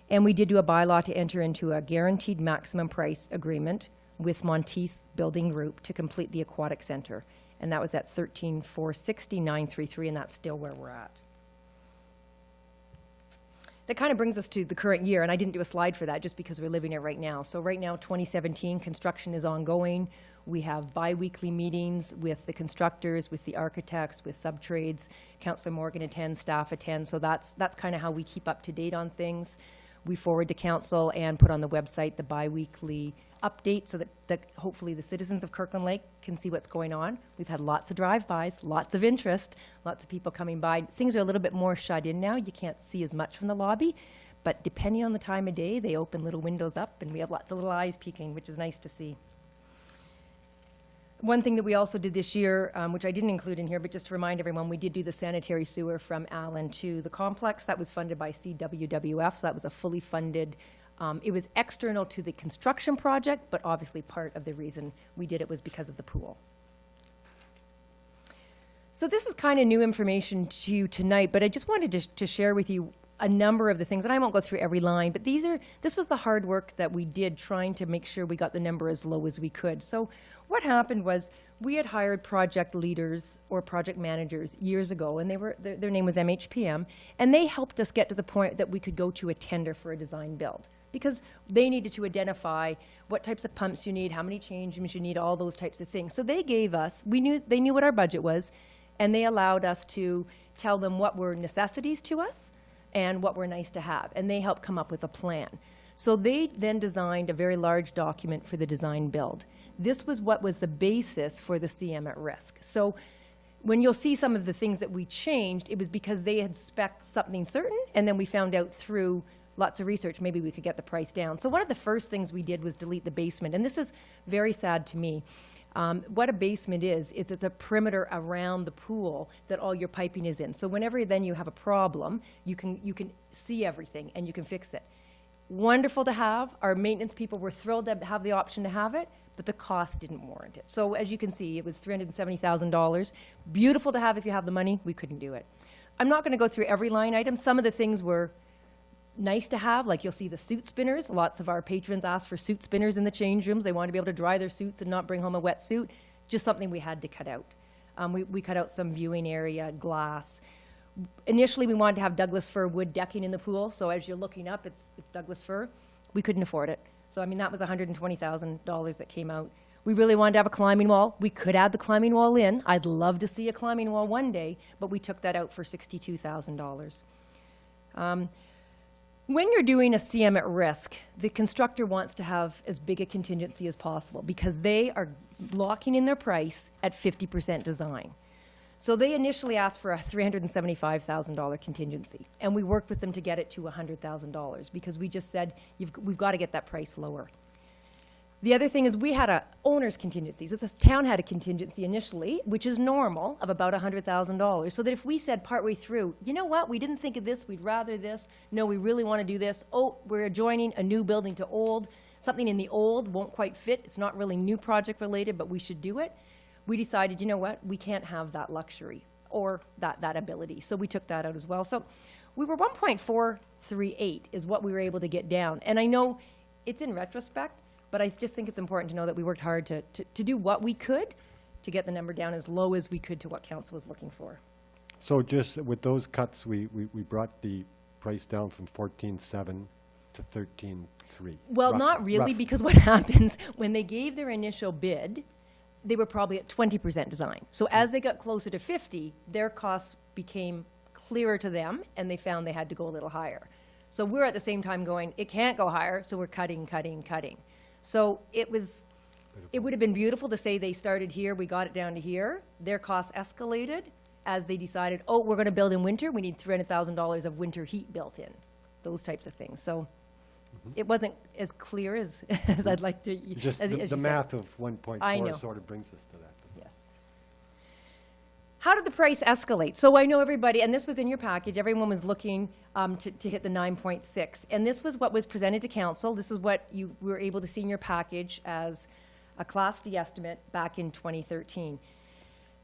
And we did do a bylaw to enter into a guaranteed maximum price agreement with Monteith Building Group to complete the aquatic center, and that was at $13,460,933, and that's still where we're at. That kind of brings us to the current year, and I didn't do a slide for that just because we're living it right now. So right now, 2017, construction is ongoing. We have bi-weekly meetings with the constructors, with the architects, with subtrades. Councillor Morgan attends, staff attends, so that's kind of how we keep up to date on things. We forward to council and put on the website the bi-weekly update so that hopefully the citizens of Kirkland Lake can see what's going on. We've had lots of drive-bys, lots of interest, lots of people coming by. Things are a little bit more shut in now. You can't see as much from the lobby, but depending on the time of day, they open little windows up and we have lots of little eyes peeking, which is nice to see. One thing that we also did this year, which I didn't include in here, but just to remind everyone, we did do the sanitary sewer from Allen to the complex. That was funded by CWWF, so that was a fully funded, it was external to the construction project, but obviously part of the reason we did it was because of the pool. So this is kind of new information to you tonight, but I just wanted to share with you a number of the things, and I won't go through every line, but this was the hard work that we did trying to make sure we got the number as low as we could. So what happened was we had hired project leaders or project managers years ago, and their name was MHPM, and they helped us get to the point that we could go to a tender for a design build, because they needed to identify what types of pumps you need, how many change rooms you need, all those types of things. So they gave us, they knew what our budget was, and they allowed us to tell them what were necessities to us and what were nice to have, and they helped come up with a plan. So they then designed a very large document for the design build. This was what was the basis for the CM at risk. So when you'll see some of the things that we changed, it was because they had spec'd something certain, and then we found out through lots of research maybe we could get the price down. So one of the first things we did was delete the basement, and this is very sad to me. What a basement is it's a perimeter around the pool that all your piping is in. So whenever then you have a problem, you can see everything and you can fix it. Wonderful to have. Our maintenance people were thrilled to have the option to have it, but the cost didn't warrant it. So as you can see, it was $370,000. Beautiful to have if you have the money. We couldn't do it. I'm not going to go through every line item. Some of the things were nice to have, like you'll see the suit spinners. Lots of our patrons asked for suit spinners in the change rooms. They wanted to be able to dry their suits and not bring home a wet suit. Just something we had to cut out. We cut out some viewing area, glass. Initially, we wanted to have Douglas fir wood decking in the pool, so as you're looking up, it's Douglas fir. We couldn't afford it. So, I mean, that was $120,000 that came out. We really wanted to have a climbing wall. We could add the climbing wall in. I'd love to see a climbing wall one day, but we took that out for $62,000. When you're doing a CM at risk, the constructor wants to have as big a contingency as possible because they are locking in their price at 50% design. So they initially asked for a $375,000 contingency, and we worked with them to get it to $100,000 because we just said, we've got to get that price lower. The other thing is we had a owner's contingency. So this town had a contingency initially, which is normal, of about $100,000. So that if we said partway through, you know what, we didn't think of this, we'd rather this, no, we really want to do this, oh, we're adjoining a new building to old, something in the old won't quite fit, it's not really new project related, but we should do it. We decided, you know what, we can't have that luxury or that ability. So we took that out as well. So we were 1.438 is what we were able to get down. And I know it's in retrospect, but I just think it's important to know that we worked hard to do what we could to get the number down as low as we could to what council was looking for. So just with those cuts, we brought the price down from 14.7 to 13.3. Well, not really, because what happens when they gave their initial bid, they were probably at 20% design. So as they got closer to 50, their costs became clearer to them, and they found they had to go a little higher. So we're at the same time going, it can't go higher, so we're cutting. So it would have been beautiful to say they started here, we got it down to here. Their costs escalated as they decided, oh, we're going to build in winter, we need $300,000 of winter heat built in, those types of things. So it wasn't as clear as I'd like to. Just as the you said. math of I know. 1.4 sort of brings us to that. Yes. How did the price escalate? So I know everybody, and this was in your package, everyone was looking to hit the 9.6. And this was what was presented to council. This is what you were able to see in your package as a Class D estimate back in 2013.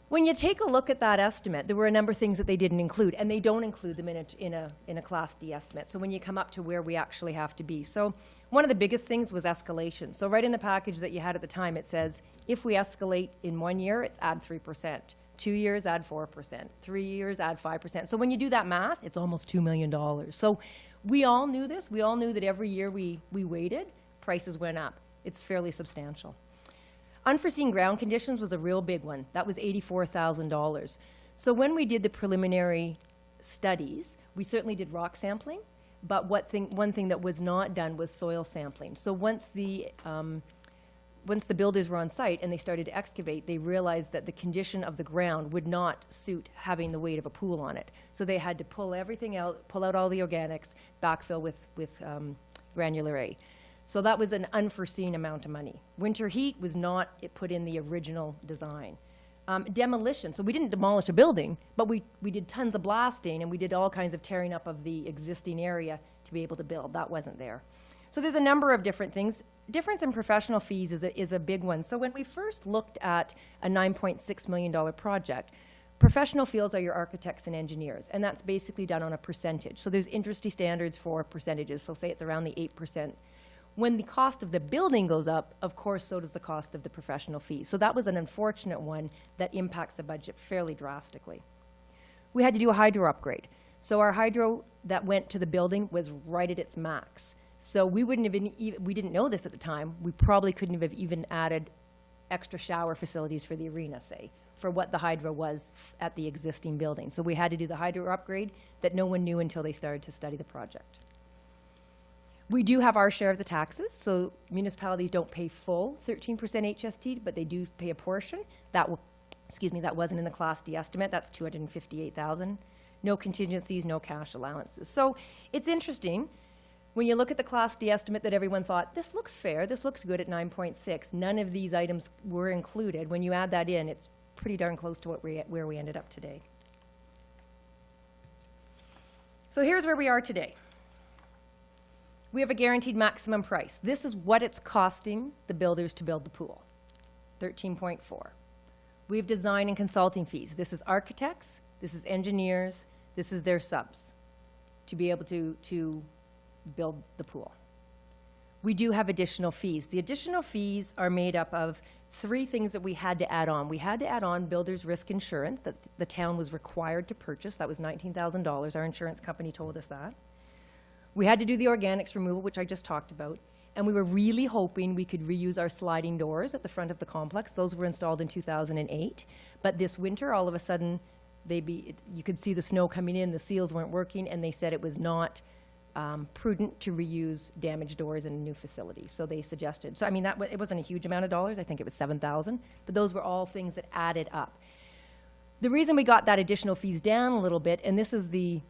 When you take a look at that estimate, there were a number of things that they didn't include, and they don't include them in a Class D estimate. So when you come up to where we actually have to be. So one of the biggest things was escalation. So right in the package that you had at the time, it says, if we escalate in 1 year, it's add 3%. 2 years, add 4%. 3 years, add 5%. So when you do that math, it's almost $2 million. So we all knew this. We all knew that every year we waited, prices went up. It's fairly substantial. Unforeseen ground conditions was a real big one. That was $84,000. So when we did the preliminary studies, we certainly did rock sampling, but one thing that was not done was soil sampling. So once the builders were on site and they started to excavate, they realized that the condition of the ground would not suit having the weight of a pool on it. So they had to pull everything out, pull out all the organics, backfill with granular A. So that was an unforeseen amount of money. Winter heat was not put in the original design. Demolition, so we didn't demolish a building, but we did tons of blasting and we did all kinds of tearing up of the existing area to be able to build. That wasn't there. So there's a number of different things. Difference in professional fees is a big one. So when we first looked at a $9.6 million project, professional fees are your architects and engineers, and that's basically done on a percentage. So there's industry standards for percentages, so say it's around the 8%. When the cost of the building goes up, of course, so does the cost of the professional fees. So that was an unfortunate one that impacts the budget fairly drastically. We had to do a hydro upgrade. So our hydro that went to the building was right at its max. So we wouldn't have been, we didn't know this at the time, we probably couldn't have even added extra shower facilities for the arena, say, for what the hydro was at the existing building. So we had to do the hydro upgrade that no one knew until they started to study the project. We do have our share of the taxes, so municipalities don't pay full 13% HST, but they do pay a portion. That wasn't in the Class D estimate, that's $258,000. No contingencies, no cash allowances. So it's interesting, when you look at the Class D estimate that everyone thought, this looks fair, this looks good at 9.6, none of these items were included. When you add that in, it's pretty darn close to where we ended up today. So here's where we are today. We have a guaranteed maximum price. This is what it's costing the builders to build the pool, 13.4. We have design and consulting fees. This is architects, this is engineers, this is their subs to be able to build the pool. We do have additional fees. The additional fees are made up of 3 things that we had to add on. We had to add on builder's risk insurance that the town was required to purchase. That was $19,000. Our insurance company told us that. We had to do the organics removal, which I just talked about. And we were really hoping we could reuse our sliding doors at the front of the complex. Those were installed in 2008. But this winter, all of a sudden, you could see the snow coming in, the seals weren't working, and they said it was not prudent to reuse damaged doors in a new facility. So they suggested, so I mean, it wasn't a huge amount of dollars. I think it was $7,000, but those were all things that added up. The reason we got that additional fees down a little bit, and this is the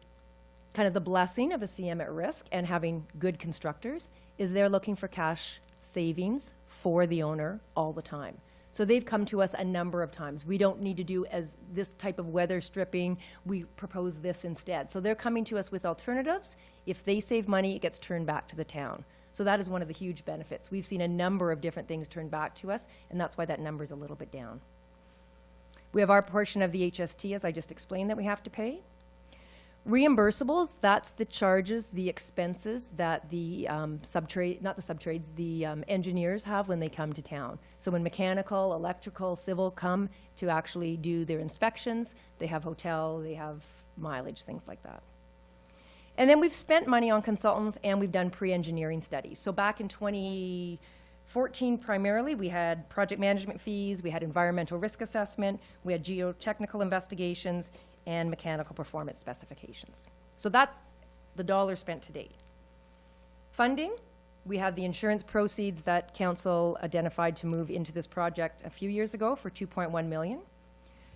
kind of the blessing of a CM at risk and having good constructors, is they're looking for cash savings for the owner all the time. So they've come to us a number of times. We don't need to do as this type of weather stripping. We propose this instead. So they're coming to us with alternatives. If they save money, it gets turned back to the town. So that is one of the huge benefits. We've seen a number of different things turned back to us, and that's why that number is a little bit down. We have our portion of the HST, as I just explained, that we have to pay. Reimbursables, that's the charges, the expenses that the engineers have when they come to town. So when mechanical, electrical, civil come to actually do their inspections, they have hotel, they have mileage, things like that. And then we've spent money on consultants and we've done pre-engineering studies. So back in 2014 primarily, we had project management fees, we had environmental risk assessment, we had geotechnical investigations, and mechanical performance specifications. So that's the dollars spent to date. Funding, we have the insurance proceeds that council identified to move into this project a few years ago for $2.1 million.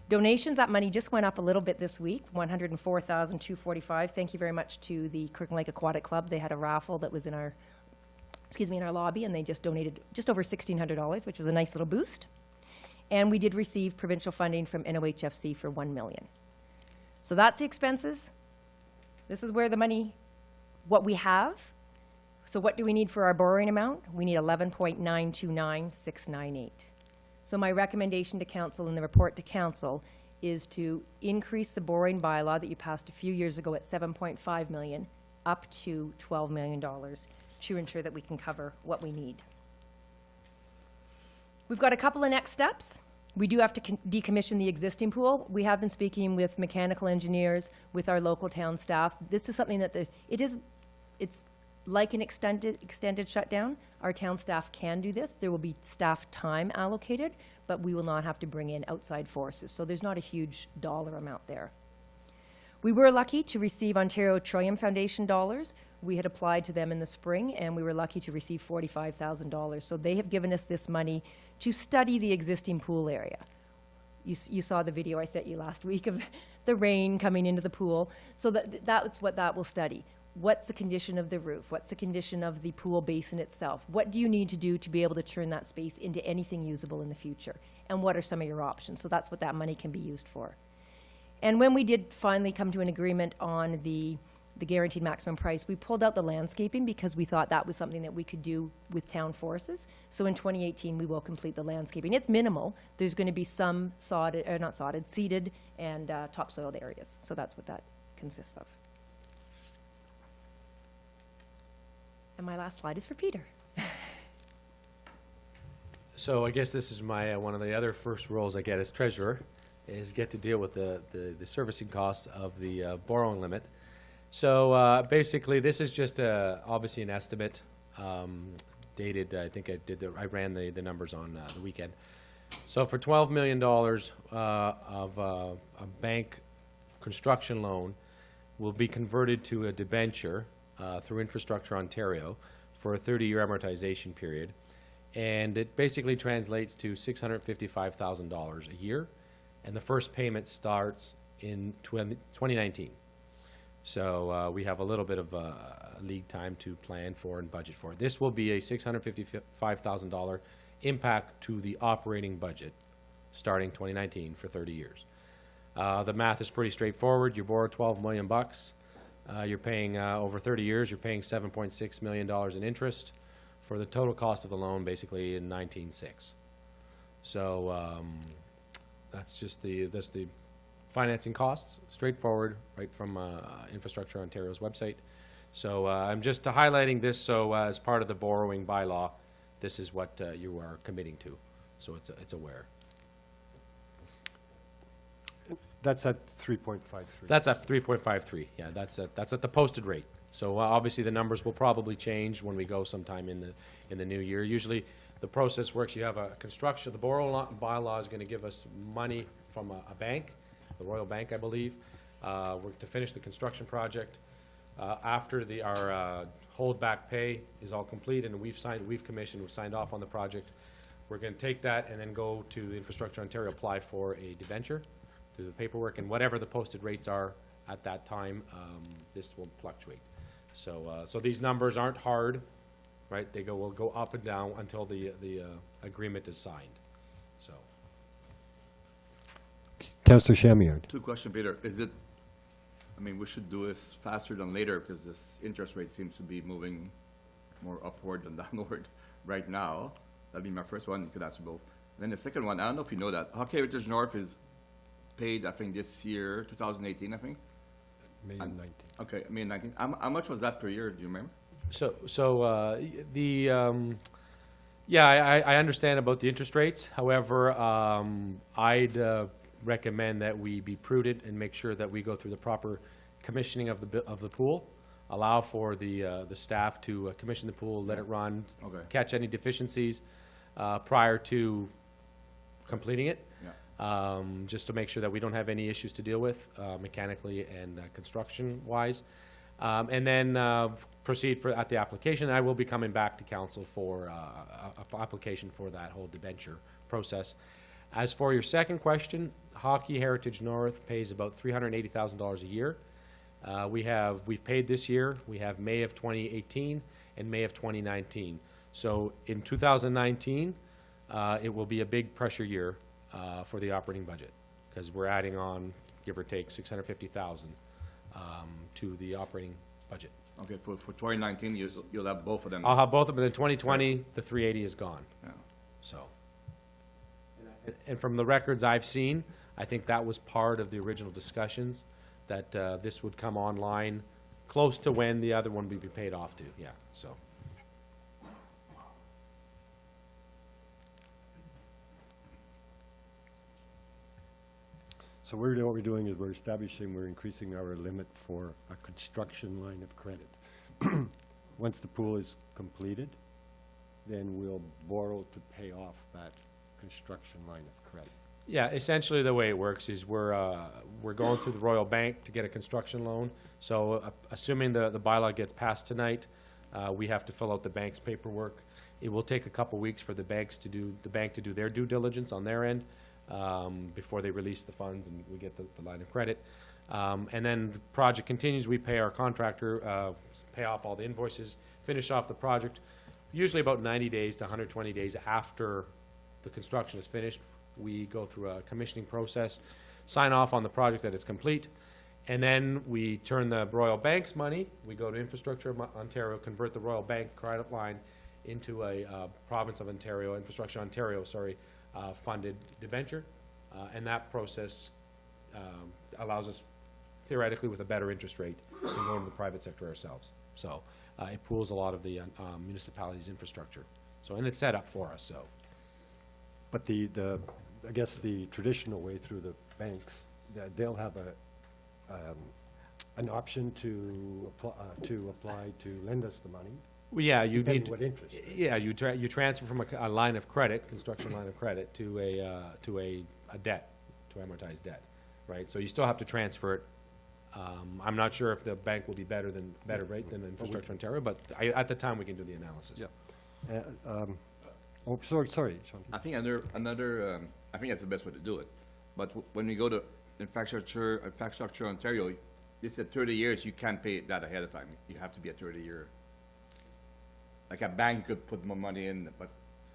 Donations, that money just went up a little bit this week, $104,245. Thank you very much to the Kirkland Lake Aquatic Club. They had a raffle that was in our lobby, and they just donated just over $1,600, which was a nice little boost. And we did receive provincial funding from NOHFC for $1 million. So that's the expenses. This is where the money, what we have. So what do we need for our borrowing amount? We need $11.929698. So my recommendation to council in the report to council is to increase the borrowing bylaw that you passed a few years ago at $7.5 million up to $12 million to ensure that we can cover what we need. We've got a couple of next steps. We do have to decommission the existing pool. We have been speaking with mechanical engineers, with our local town staff. This is something that it's like an extended shutdown. Our town staff can do this. There will be staff time allocated, but we will not have to bring in outside forces. So there's not a huge dollar amount there. We were lucky to receive Ontario Trillium Foundation dollars. We had applied to them in the spring, and we were lucky to receive $45,000. So they have given us this money to study the existing pool area. You saw the video I sent you last week of the rain coming into the pool. So that's what that will study. What's the condition of the roof? What's the condition of the pool basin itself? What do you need to do to be able to turn that space into anything usable in the future? And what are some of your options? So that's what that money can be used for. And when we did finally come to an agreement on the guaranteed maximum price, we pulled out the landscaping because we thought that was something that we could do with town forces. So in 2018, we will complete the landscaping. It's minimal. There's going to be some seeded and topsoiled areas. So that's what that consists of. And my last slide is for Peter. So I guess this is my, one of the other first roles I get as treasurer, is get to deal with the servicing costs of the borrowing limit. So basically, this is just obviously an estimate dated. I think I ran the numbers on the weekend. So for $12 million of a bank construction loan will be converted to a debenture through Infrastructure Ontario for a 30-year amortization period, and it basically translates to $655,000 a year, and the first payment starts in 2019. So we have a little bit of lead time to plan for and budget for. This will be a $655,000 impact to the operating budget starting 2019 for 30 years. The math is pretty straightforward. You borrow $12 million. You're paying over 30 years. You're paying $7.6 million in interest for the total cost of the loan, basically in $19.6. So that's the financing costs, straightforward, right from Infrastructure Ontario's website. So I'm just highlighting this, so as part of the borrowing bylaw, this is what you are committing to. So it's aware. That's at 3.53. That's at 3.53. Yeah, that's at the posted rate. So obviously, the numbers will probably change when we go sometime in the new year. Usually, the process works, you have a construction, the borough bylaw is gonna give us money from a bank, the Royal Bank, I believe, we're to finish the construction project. After our holdback pay is all complete and we've signed off on the project, we're gonna take that and then go to Infrastructure Ontario, apply for a debenture, do the paperwork, and whatever the posted rates are at that time, this will fluctuate. So these numbers aren't hard, right? Will go up and down until the agreement is signed, so. Councillor Shamiard. Two question, Peter. I mean, we should do this faster than later because this interest rate seems to be moving more upward than downward right now. That'd be my first one. You could answer both. Then the second one, I don't know if you know that. Hockey Heritage North is paid, I think, this year, 2018, I think. May 19th. Okay, May 19th. How much was that per year? Do you remember? I understand about the interest rates. However, I'd recommend that we be prudent and make sure that we go through the proper commissioning of the pool, allow for the staff to commission the pool, let it run, Okay. catch any deficiencies prior to completing it. Yeah. Just to make sure that we don't have any issues to deal with mechanically and construction-wise. And then proceed at the application. I will be coming back to council for a application for that whole debenture process. As for your second question, Hockey Heritage North pays about $380,000 a year. We've paid this year. We have May of 2018 and May of 2019. So in 2019, it will be a big pressure year for the operating budget because we're adding on, give or take, $650,000 to the operating budget. Okay, for 2019, you'll have both of them. I'll have both of them. In 2020, the 380 is gone. Yeah. So, and from the records I've seen, I think that was part of the original discussions, that this would come online close to when the other one would be paid off to, yeah, so. So what we're doing is we're increasing our limit for a construction line of credit. Once the pool is completed, then we'll borrow to pay off that construction line of credit. Yeah, essentially the way it works is we're going through the Royal Bank to get a construction loan. So assuming the bylaw gets passed tonight, we have to fill out the bank's paperwork. It will take a couple weeks for the bank to do their due diligence on their end before they release the funds and we get the line of credit. And then the project continues. We pay our contractor, pay off all the invoices, finish off the project. Usually about 90 days to 120 days after the construction is finished, we go through a commissioning process, sign off on the project that it's complete, and then we turn the Royal Bank's money. We go to Infrastructure Ontario, convert the Royal Bank credit line into a Province of Ontario, Infrastructure Ontario, funded debenture, and that process allows us theoretically with a better interest rate than going to the private sector ourselves. So it pools a lot of the municipalities' infrastructure. So, and it's set up for us, so. But I guess the traditional way through the banks, they'll have an option to apply to lend us the money. Well, yeah, you Depending need. what interest. Yeah, you transfer from a line of credit, construction line of credit, to a debt, to amortized debt, right? So you still have to transfer it. I'm not sure if the bank will be better rate than Infrastructure Ontario, but at the time we can do the analysis. Yeah. Sorry, Sean. I think I think that's the best way to do it. But when we go to Infrastructure Ontario, it's at 30 years, you can't pay that ahead of time. You have to be a 30-year. Like a bank could put more money in, but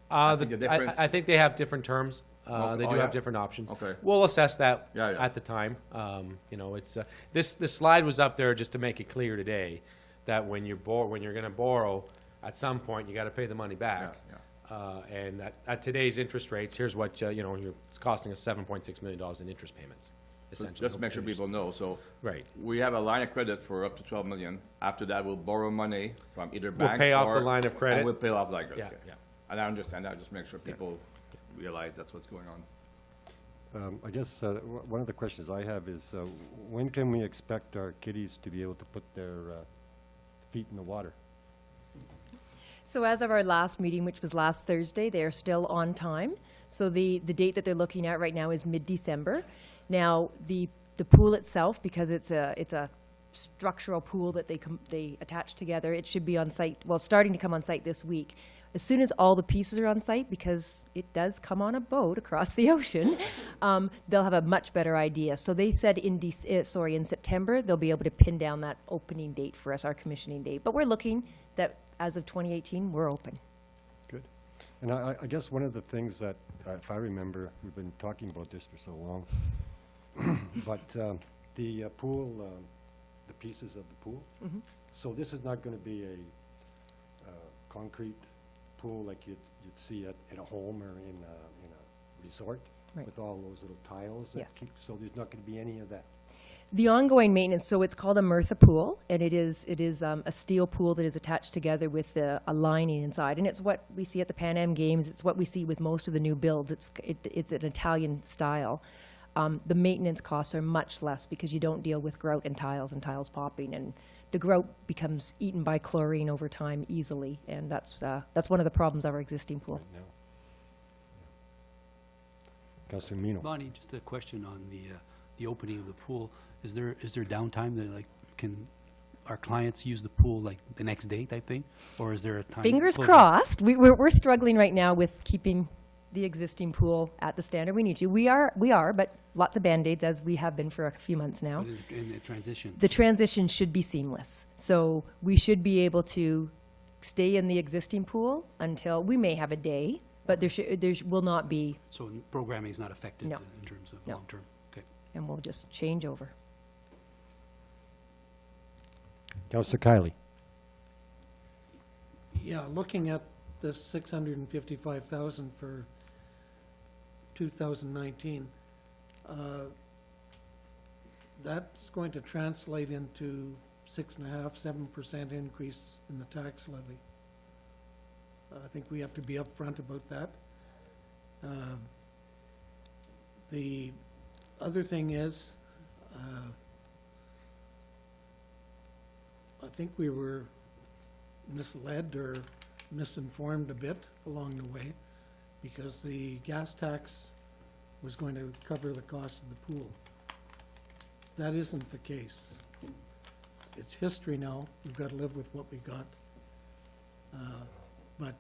I think the difference. I think they have different terms. They do yeah? have different options. Okay. We'll assess that Yeah, yeah. at the time. It's this slide was up there just to make it clear today that when you're going to borrow, at some point you got to pay the money back. Yeah. And at today's interest rates, here's what it's costing us $7.6 million in interest payments, essentially. Just to make sure people know, so. Right. We have a line of credit for up to 12 million. After that, we'll borrow money from either We'll bank pay off or- the line of credit. And we'll pay off the line of credit. Yeah, okay. And I understand that, just make sure people realize that's what's going on. I guess one of the questions I have is when can we expect our kiddies to be able to put their feet in the water. So as of our last meeting, which was last Thursday, they are still on time. So the date that they're looking at right now is mid-December. Now, the pool itself, because it's a structural pool that they attach together, it should be on site, well, starting to come on site this week. As soon as all the pieces are on site, because it does come on a boat across the ocean, they'll have a much better idea. So they said in September, they'll be able to pin down that opening date for us, our commissioning date. But we're looking that as of 2018, we're open. Good. And I guess one of the things that, if I remember, we've been talking about this for so long, but the pool, the pieces of the pool, so this is not going to be a concrete pool like you'd see at a home or in a resort, Right. with all those little tiles that Yes. keep, so there's not going to be any of that. The ongoing maintenance, so it's called a Mirtha pool, and it is a steel pool that is attached together with a lining inside, and it's what we see at the Pan Am Games. It's what we see with most of the new builds. It's an Italian style. The maintenance costs are much less because you don't deal with grout and tiles popping, and the grout becomes eaten by chlorine over time easily, and that's one of the problems of our existing pool. Right now. Councilor Mino. Bonnie, just a question on the opening of the pool. Is there downtime that, like, can our clients use the pool like the next day type thing? Or is there a time? Fingers closure? crossed. We're struggling right now with keeping the existing pool at the standard we need to. We are, but lots of Band-Aids, as we have been for a few months now. But in the transition? The transition should be seamless. So we should be able to stay in the existing pool until, we may have a day, but there will not be, So programming is not affected No. in terms of No. long-term? Okay. and we'll just change over. Councilor Kiley. Yeah, looking at this 655,000 for 2019, that's going to translate into 6.5–7% increase in the tax levy. I think we have to be upfront about that. The other thing is, I think we were misled or misinformed a bit along the way, because the gas tax was going to cover the cost of the pool. That isn't the case. It's history now. We've got to live with what we got. But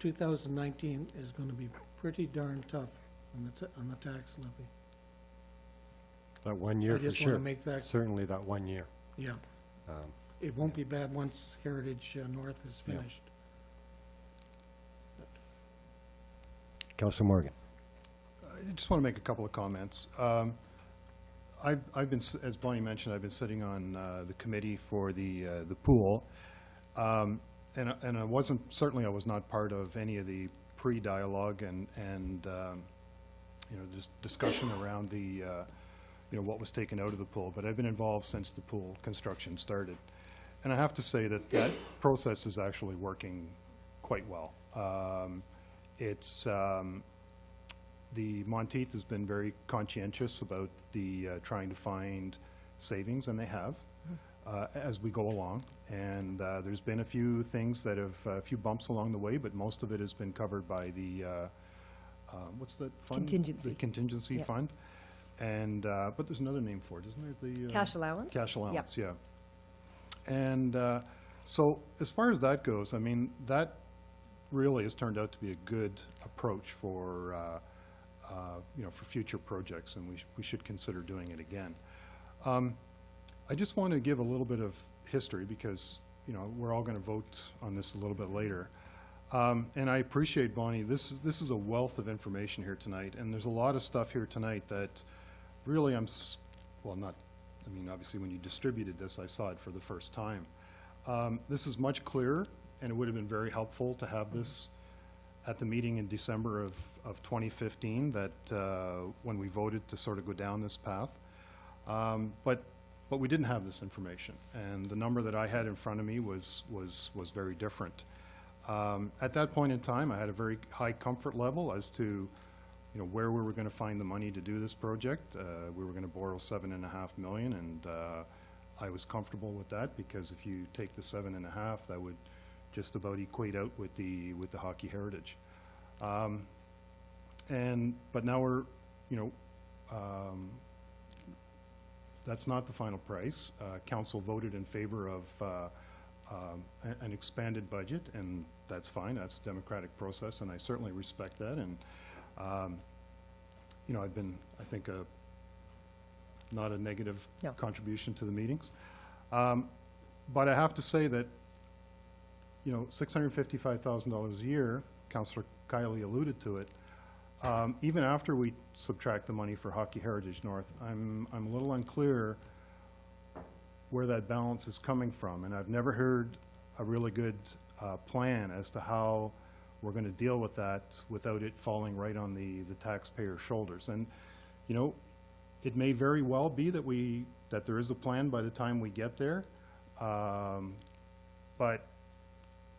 2019 is going to be pretty darn tough on the tax levy. That 1 year I for just sure. wanna make that- Certainly that 1 year. Yeah. Um, It won't be bad once Heritage North is Yeah. finished. Councilor Morgan. I just want to make a couple of comments. I've been, as Bonnie mentioned, I've been sitting on the committee for the pool. And I wasn't, certainly I was not part of any of the pre-dialogue and just discussion around the, what was taken out of the pool. But I've been involved since the pool construction started. And I have to say that that process is actually working quite well. The Monteith has been very conscientious about the trying to find savings, and they have, as we go along. And there's been a few things that have, a few bumps along the way, but most of it has been covered by the, what's that fund? Contingency. The contingency Yep. fund. And, but there's another name for it, isn't there? The Cash allowance? Cash Yep. allowance, yeah. And so as far as that goes, I mean, that really has turned out to be a good approach for, for future projects, and we should consider doing it again. I just want to give a little bit of history because, we're all going to vote on this a little bit later. And I appreciate, Bonnie, this is a wealth of information here tonight, and there's a lot of stuff here tonight that really obviously when you distributed this, I saw it for the first time. This is much clearer, and it would have been very helpful to have this at the meeting in December of 2015, that when we voted to sort of go down this path. But we didn't have this information, and the number that I had in front of me was very different. At that point in time, I had a very high comfort level as to where we were going to find the money to do this project. We were going to borrow $7.5 million, and I was comfortable with that, because if you take the 7.5, that would just about equate out with the hockey heritage. But now we're, you know, that's not the final price. Council voted in favor of an expanded budget, and that's fine. That's a democratic process, and I certainly respect that. And, you know, I've been, I think, not a negative No. contribution to the meetings. But I have to say that, you know, $655,000 a year, Councillor Kiley alluded to it, even after we subtract the money for Hockey Heritage North, I'm a little unclear where that balance is coming from, and I've never heard a really good plan as to how we're going to deal with that without it falling right on the taxpayer's shoulders. And, you know, it may very well be that there is a plan by the time we get there, but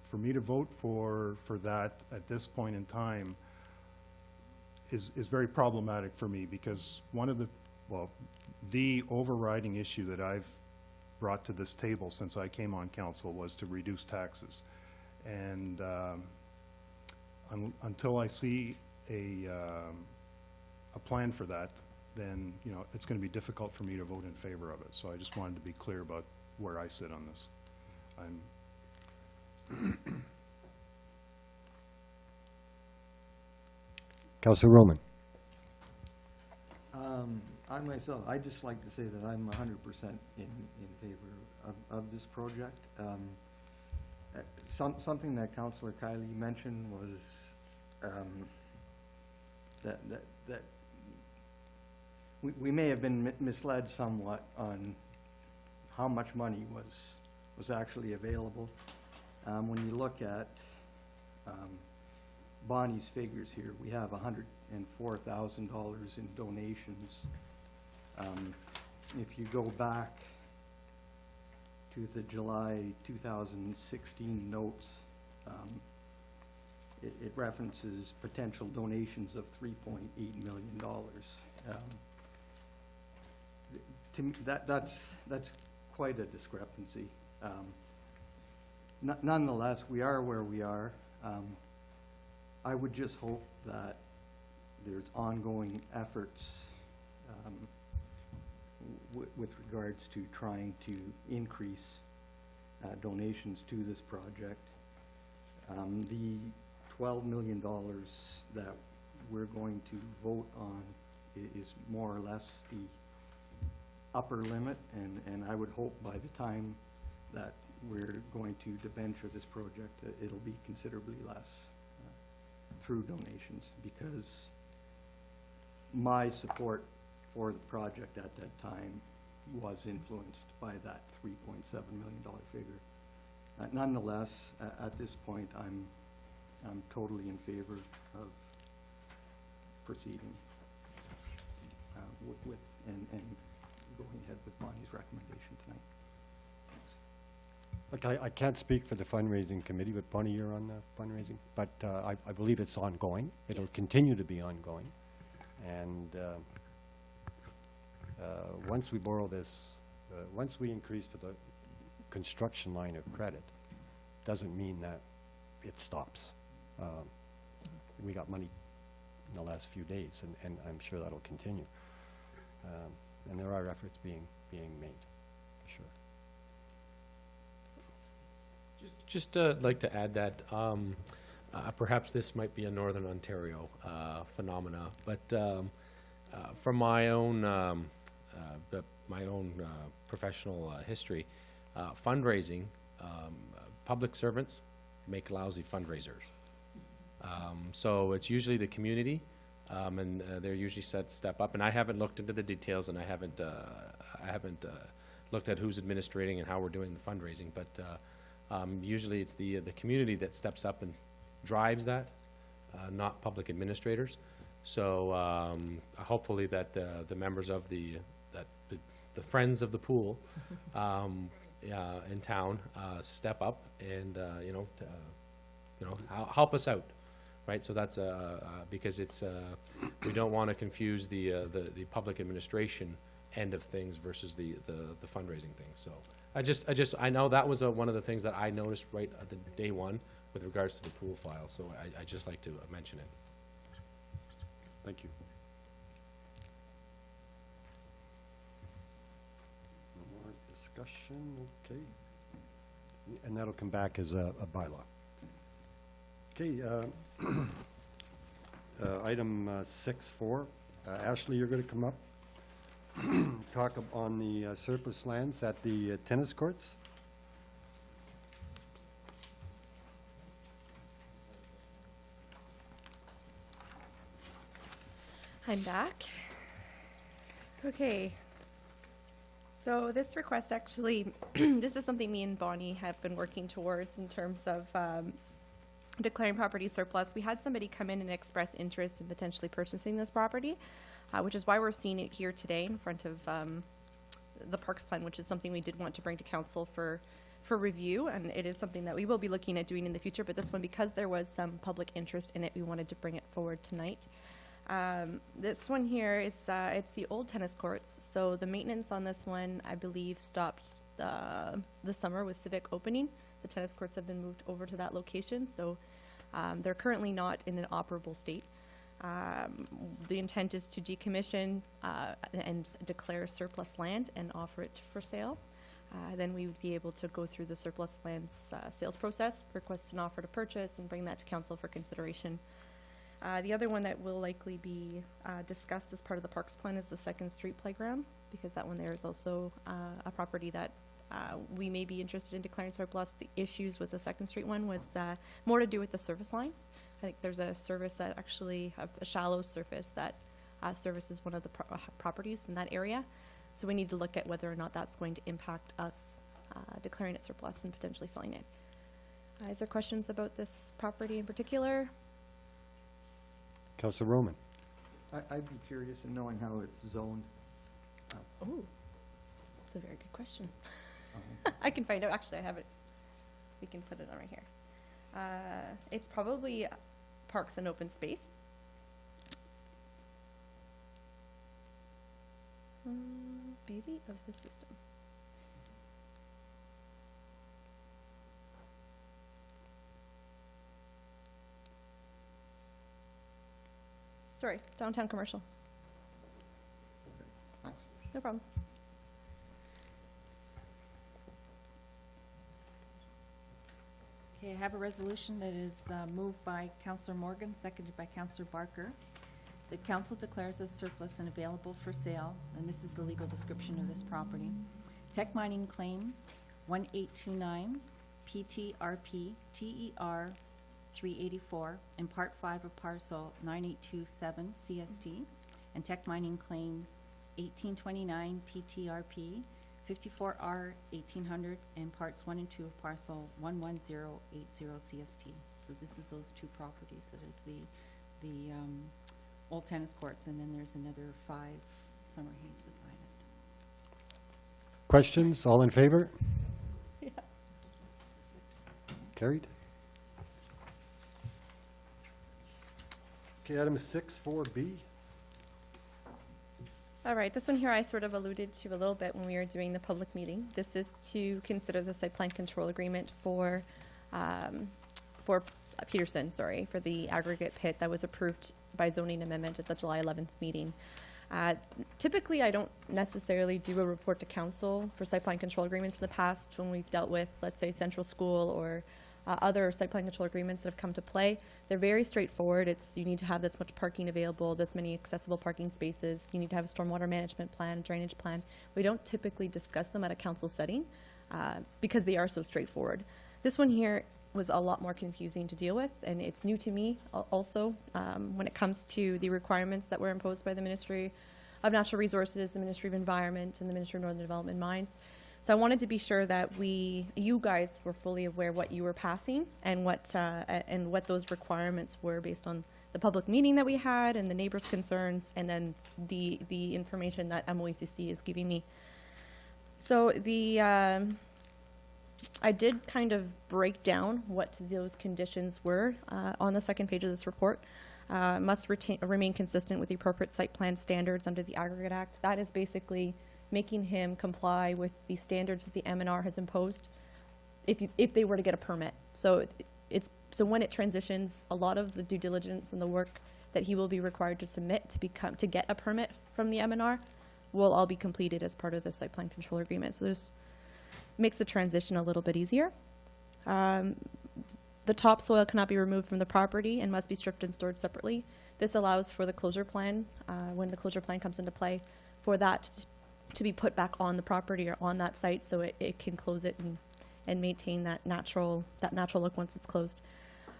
for me to vote for that at this point in time is very problematic for me, because one of the overriding issue that I've brought to this table since I came on council was to reduce taxes. And until I see a plan for that, then, you know, it's going to be difficult for me to vote in favor of it. So I just wanted to be clear about where I sit on this. Councillor Roman. I myself, I'd just like to say that I'm 100% in favor of this project. Something that Councillor Kiley mentioned was that we may have been misled somewhat on how much money was actually available. When you look at Bonnie's figures here, we have $104,000 in donations. If you go back to the July 2016 notes, it references potential donations of $3.8 million. To me, that's quite a discrepancy. Nonetheless, we are where we are. I would just hope that there's ongoing efforts with regards to trying to increase donations to this project. The $12 million that we're going to vote on is more or less the upper limit, and I would hope by the time that we're going to debenture this project, it'll be considerably less through donations, because my support for the project at that time was influenced by that $3.7 million figure. Nonetheless, at this point, I'm totally in favor of proceeding with and going ahead with Bonnie's recommendation tonight. Thanks. Look, I can't speak for the fundraising committee, but Bonnie, you're on the fundraising. But I believe it's ongoing. It'll continue to be ongoing. And once we borrow this, once we increase to the construction line of credit, doesn't mean that it stops. We got money in the last few days, and I'm sure that'll continue. And there are efforts being made, for sure. Just like to add that perhaps this might be a Northern Ontario phenomena, but from my own professional history, fundraising, public servants make lousy fundraisers. So it's usually the community, and they're usually step up. And I haven't looked into the details, and I haven't looked at who's administrating and how we're doing the fundraising. But usually it's the community that steps up and drives that, not public administrators. So hopefully that the members of the friends of the pool in town step up and help us out, right? So that's because it's we don't want to confuse the public administration end of things versus the fundraising thing. So I know that was one of the things that I noticed right at the day one with regards to the pool file. So I just like to mention it. Thank you. No more discussion, okay. And that'll come back as a bylaw. Okay, item 6.4. Ashley, you're going to come up, talk on the surplus lands at the tennis courts. I'm back. Okay. So this request actually, this is something me and Bonnie have been working towards in terms of declaring property surplus. We had somebody come in and express interest in potentially purchasing this property, which is why we're seeing it here today in front of the Parks Plan, which is something we did want to bring to council for review, and it is something that we will be looking at doing in the future. But this one, because there was some public interest in it, we wanted to bring it forward tonight. This one here is it's the old tennis courts. So the maintenance on this one, I believe, stopped the summer with civic opening. The tennis courts have been moved over to that location, so they're currently not in an operable state. The intent is to decommission and declare surplus land and offer it for sale. Then we would be able to go through the surplus lands sales process, request an offer to purchase, and bring that to council for consideration. The other one that will likely be discussed as part of the Parks Plan is the 2nd Street Playground, because that one there is also a property that we may be interested in declaring surplus. The issues with the 2nd Street one was more to do with the service lines. I think there's a service that actually, a shallow surface that services one of the properties in that area. So we need to look at whether or not that's going to impact us declaring it surplus and potentially selling it. Is there questions about this property in particular? Councillor Roman. I'd be curious in knowing how it's zoned. Oh, that's a very good question. I can find out. Actually, I have it. We can put it on right here. It's probably parks and open space. Beauty of the system. Sorry, downtown commercial. Thanks. No problem. Okay, I have a resolution that is moved by Councillor Morgan, seconded by Councillor Barker. The council declares as surplus and available for sale, and this is the legal description of this property. Tech Mining Claim 1829 PTRP TER 384 and Part 5 of Parcel 9827 CST, and Tech Mining Claim 1829 PTRP 54R 1800 and Parts 1 and 2 of Parcel 11080 CST. So this is those two properties. That is the old tennis courts, and then there's another 5 summer haze beside it. Questions? All in favor? Yeah. Carried. Okay, item 6.4B. All right, this one here I sort of alluded to a little bit when we were doing the public meeting. This is to consider the site plan control agreement for Peterson, for the aggregate pit that was approved by zoning amendment at the July 11th meeting. Typically, I don't necessarily do a report to council for site plan control agreements in the past when we've dealt with, let's say, Central School or other site plan control agreements that have come to play. They're very straightforward. It's you need to have this much parking available, this many accessible parking spaces. You need to have a stormwater management plan, a drainage plan. We don't typically discuss them at a council setting because they are so straightforward. This one here was a lot more confusing to deal with, and it's new to me also when it comes to the requirements that were imposed by the Ministry of Natural Resources, the Ministry of Environment, and the Ministry of Northern Development and Mines. So I wanted to be sure that you guys were fully aware what you were passing and what those requirements were based on the public meeting that we had and the neighbors' concerns, and then the information that MOECC is giving me. So I did kind of break down what those conditions were on the second page of this report. must remain consistent with the appropriate site plan standards under the Aggregate Act. That is basically making him comply with the standards that the M&R has imposed if they were to get a permit. So when it transitions, a lot of the due diligence and the work that he will be required to submit to get a permit from the M&R will all be completed as part of the site plan control agreement. So makes the transition a little bit easier. The topsoil cannot be removed from the property and must be stripped and stored separately. This allows for the closure plan, when the closure plan comes into play, for that to be put back on the property or on that site so it can close it and maintain that natural look once it's closed.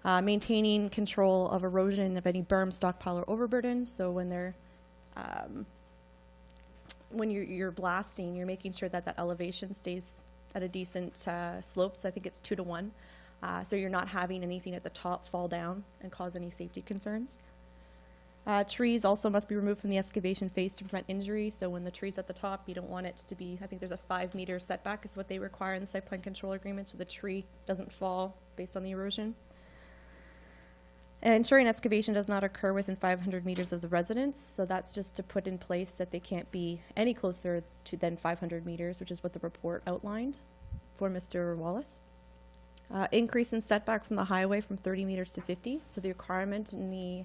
Maintaining control of erosion of any berm, stockpile, or overburden. So when you're blasting, you're making sure that elevation stays at a decent slope. So I think it's 2 to 1. So you're not having anything at the top fall down and cause any safety concerns. Trees also must be removed from the excavation phase to prevent injury. So when the tree's at the top, you don't want it to be, I think there's a 5-meter setback is what they require in the site plan control agreement, so the tree doesn't fall based on the erosion. And ensuring excavation does not occur within 500 meters of the residence. So that's just to put in place that they can't be any closer to than 500 meters, which is what the report outlined for Mr. Wallace. Increase in setback from the highway from 30 meters to 50. So the requirement in the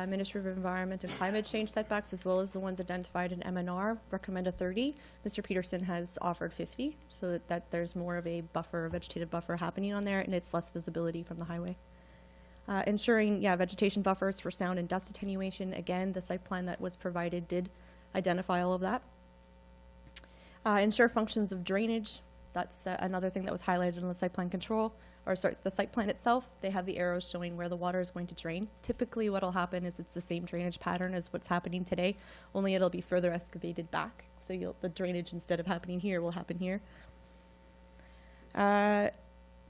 Ministry of Environment and Climate Change setbacks, as well as the ones identified in MNR, recommend a 30. Mr. Peterson has offered 50, so that there's more of a buffer, a vegetative buffer happening on there, and it's less visibility from the highway. Ensuring, vegetation buffers for sound and dust attenuation. Again, the site plan that was provided did identify all of that. Ensure functions of drainage. That's another thing that was highlighted in the site plan control, the site plan itself. They have the arrows showing where the water is going to drain. Typically what will happen is it's the same drainage pattern as what's happening today, only it'll be further excavated back. So the drainage, instead of happening here, will happen here.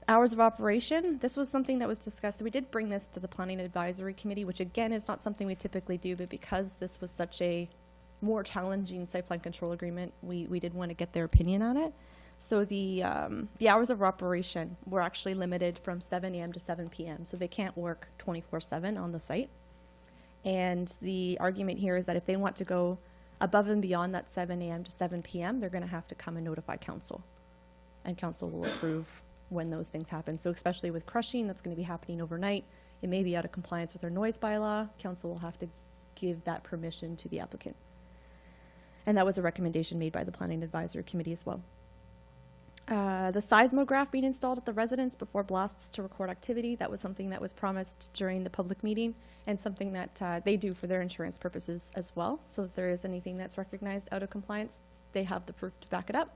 Hours of operation. This was something that was discussed. We did bring this to the Planning Advisory Committee, which again is not something we typically do, but because this was such a more challenging site plan control agreement, we did want to get their opinion on it. So the hours of operation were actually limited from 7 a.m. to 7 p.m. So they can't work 24/7 on the site. And the argument here is that if they want to go above and beyond that 7 a.m. to 7 p.m., they're going to have to come and notify council. And council will approve when those things happen. So especially with crushing, that's going to be happening overnight. It may be out of compliance with our noise bylaw. Council will have to give that permission to the applicant. And that was a recommendation made by the Planning Advisory Committee as well. The seismograph being installed at the residence before blasts to record activity, that was something that was promised during the public meeting and something that they do for their insurance purposes as well. So if there is anything that's recognized out of compliance, they have the proof to back it up.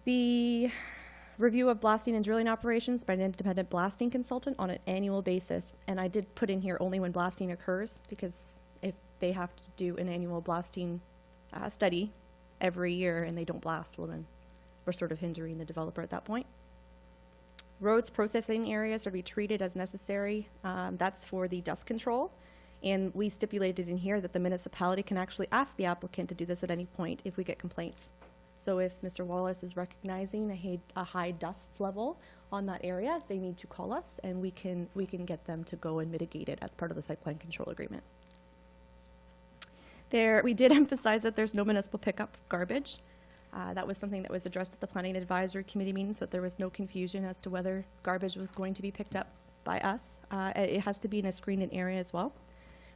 The review of blasting and drilling operations by an independent blasting consultant on an annual basis. And I did put in here only when blasting occurs, because if they have to do an annual blasting study every year and they don't blast, well then we're sort of hindering the developer at that point. Roads processing areas are to be treated as necessary. That's for the dust control. And we stipulated in here that the municipality can actually ask the applicant to do this at any point if we get complaints. So if Mr. Wallace is recognizing a high dust level on that area, they need to call us and we can get them to go and mitigate it as part of the site plan control agreement. We did emphasize that there's no municipal pickup of garbage. That was something that was addressed at the Planning Advisory Committee meeting, so that there was no confusion as to whether garbage was going to be picked up by us. It has to be in a screened area as well.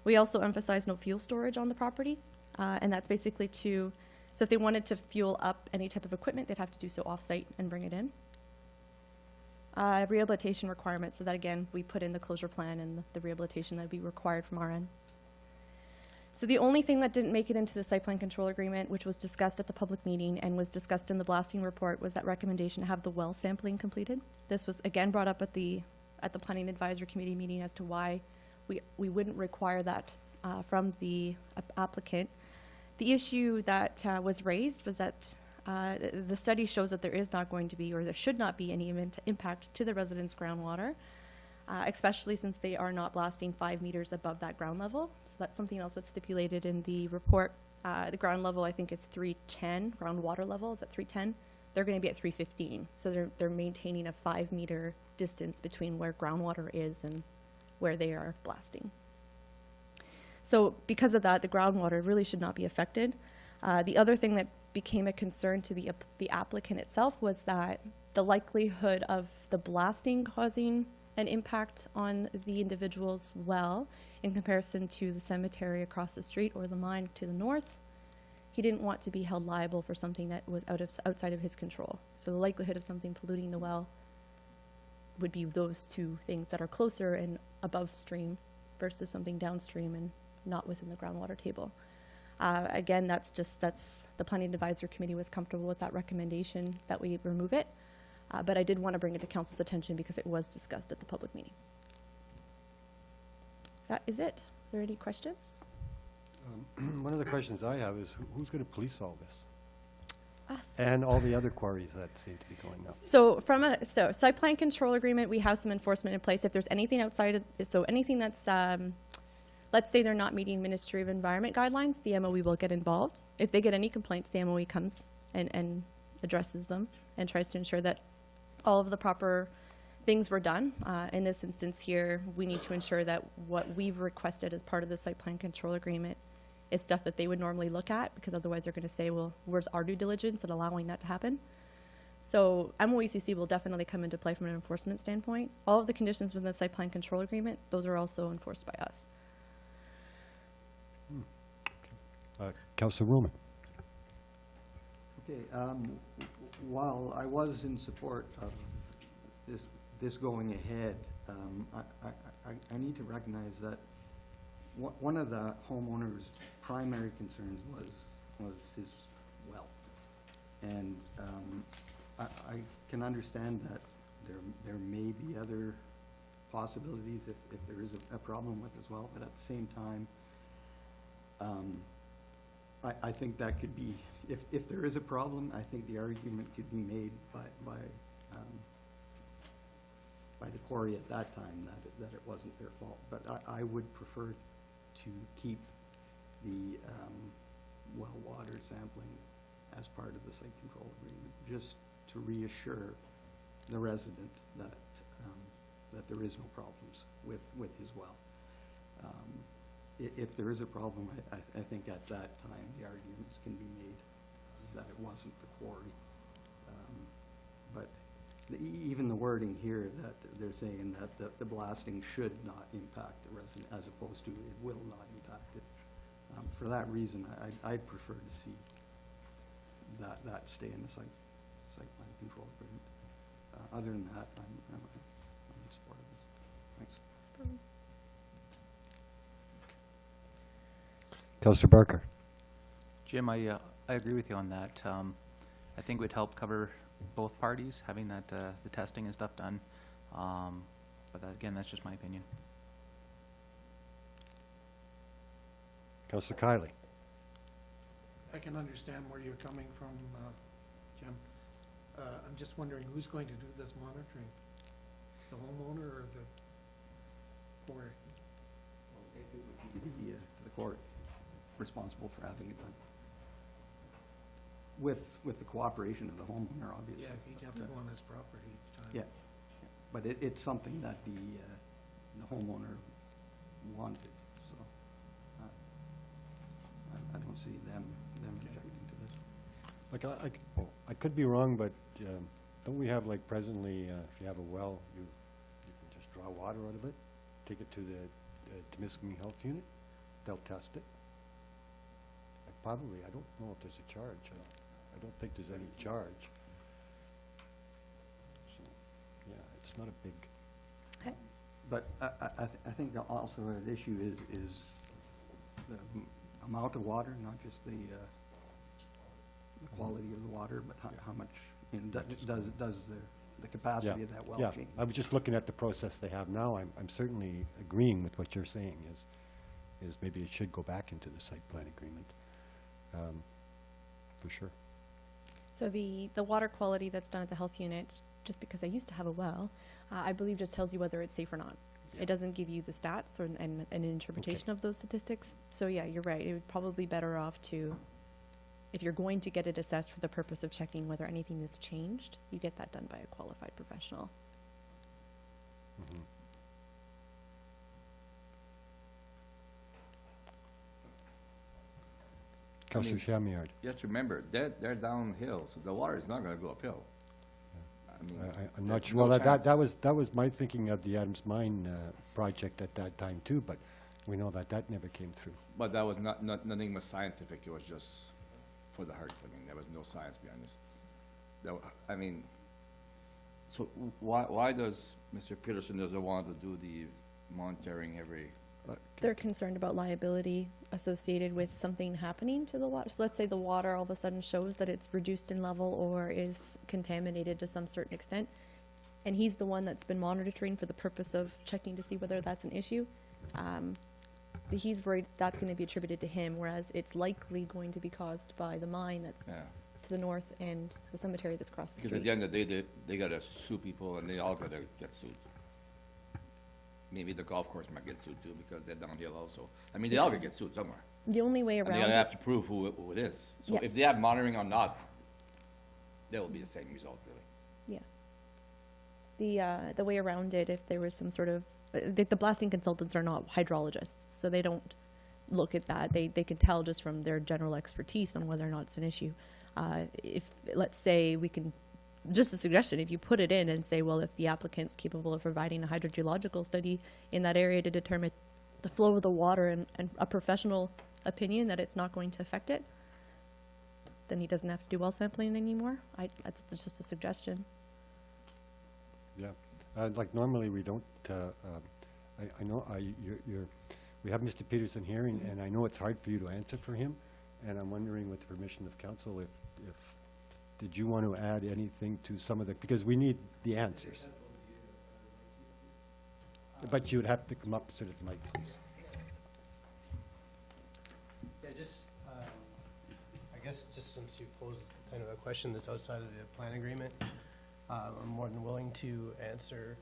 We also emphasized no fuel storage on the property, and that's basically so if they wanted to fuel up any type of equipment, they'd have to do so off-site and bring it in. Rehabilitation requirements, so that again, we put in the closure plan and the rehabilitation that would be required from our end. So the only thing that didn't make it into the site plan control agreement, which was discussed at the public meeting and was discussed in the blasting report, was that recommendation to have the well sampling completed. This was again brought up at the Planning Advisory Committee meeting as to why we wouldn't require that from the applicant. The issue that was raised was that the study shows that there is not going to be, or there should not be, any impact to the residents' groundwater. Especially since they are not blasting 5 meters above that ground level. So that's something else that's stipulated in the report. The ground level, I think, is 310. Groundwater level is at 310. They're going to be at 315. So they're maintaining a 5-meter distance between where groundwater is and where they are blasting. So because of that, the groundwater really should not be affected. The other thing that became a concern to the applicant itself was that the likelihood of the blasting causing an impact on the individual's well in comparison to the cemetery across the street or the mine to the north, he didn't want to be held liable for something that was outside of his control. So the likelihood of something polluting the well would be those two things that are closer and above stream versus something downstream and not within the groundwater table. Again, that's the Planning Advisory Committee was comfortable with that recommendation that we remove it. But I did want to bring it to council's attention because it was discussed at the public meeting. That is it. Is there any questions? One of the questions I have is who's going to police all this? Us. And all the other quarries that seem to be going up. So so site plan control agreement, we have some enforcement in place. If there's anything outside of, so anything that's, let's say they're not meeting Ministry of Environment guidelines, the MOE will get involved. If they get any complaints, the MOE comes and addresses them and tries to ensure that all of the proper things were done. In this instance here, we need to ensure that what we've requested as part of the site plan control agreement is stuff that they would normally look at, because otherwise they're going to say, well, where's our due diligence in allowing that to happen? So MOECC will definitely come into play from an enforcement standpoint. All of the conditions within the site plan control agreement, those are also enforced by us. Councillor Ruhlman. Okay, while I was in support of this going ahead, I need to recognize that one of the homeowner's primary concerns was his well. And I can understand that there may be other possibilities if there is a problem with his well, but at the same time, I think that could be, if there is a problem, I think the argument could be made by the quarry at that time that it wasn't their fault. But I would prefer to keep the well water sampling as part of the site control agreement, just to reassure the resident that there is no problems with his well. If there is a problem, I think at that time the arguments can be made that it wasn't the quarry. But even the wording here that they're saying that the blasting should not impact the resident as opposed to it will not impact it. For that reason, I'd prefer to see that stay in the site plan control agreement. Other than that, I'm in support of this. Thanks. Councillor Barker. Jim, I agree with you on that. I think it would help cover both parties, having that, the testing and stuff done. But again, that's just my opinion. Councillor Kiley. I can understand where you're coming from, Jim. I'm just wondering who's going to do this monitoring? The homeowner or the quarry? It would be the quarry responsible for having it done. With the cooperation of the homeowner, obviously. Yeah, he'd have to go on his property each time. Yeah, but it's something that the homeowner wanted, so I don't see them objecting to this. Like I could be wrong, but don't we have, like, presently, if you have a well, you can just draw water out of it, take it to the Temiskaming Health Unit, they'll test it. Probably, I don't know if there's a charge. I don't think there's any charge. So, yeah, it's not a big. But I think also an issue is the amount of water, not just the quality of the water, but how much, does the capacity of that well change? I was just looking at the process they have now. I'm certainly agreeing with what you're saying is maybe it should go back into the site plan agreement. For sure. So the water quality that's done at the health unit, just because I used to have a well, I believe just tells you whether it's safe or not. Yeah. It doesn't give you the stats or an interpretation of those statistics. So yeah, you're right. It would probably be better off to, if you're going to get it assessed for the purpose of checking whether anything has changed, you get that done by a qualified professional. Councillor Chamillard. Just remember, they're downhill, so the water is not gonna go uphill. I mean, I'm not there's sure, well, no that chance. was my thinking of the Adams Mine project at that time too, but we know that never came through. But that was nothing was scientific, it was just for the heart, I mean, there was no science behind this. I mean, so why does Mr. Peterson doesn't want to do the monitoring every, They're concerned about liability associated with something happening to the water. So let's say the water all of a sudden shows that it's reduced in level or is contaminated to some certain extent. And he's the one that's been monitoring for the purpose of checking to see whether that's an issue. He's worried that's going to be attributed to him, whereas it's likely going to be caused by the mine that's yeah. to the north and the cemetery that's across the Because at street. the end of the day, they gotta sue people and they all gotta get sued. Maybe the golf course might get sued too because they're downhill also. I mean, they all gonna get sued somewhere. The only way And they around gotta it, have to prove who it is. So if Yes. they have monitoring or not, that will be the same result, really. the way around it, if there was some sort of, the blasting consultants are not hydrologists, so they don't look at that. They can tell just from their general expertise on whether or not it's an issue. If, let's say, we can, just a suggestion, if you put it in and say, well, if the applicant's capable of providing a hydrogeological study in that area to determine the flow of the water and a professional opinion that it's not going to affect it, then he doesn't have to do well sampling anymore. That's just a suggestion. Yeah, like normally we don't, I know, we have Mr. Peterson here, and I know it's hard for you to answer for him, and I'm wondering with the permission of council, if did you want to add anything to some of the, because we need the answers. But you'd have to come up to the mic, please. Yeah, just, I guess just since you posed kind of a question that's outside of the plan agreement, I'm more than willing to answer.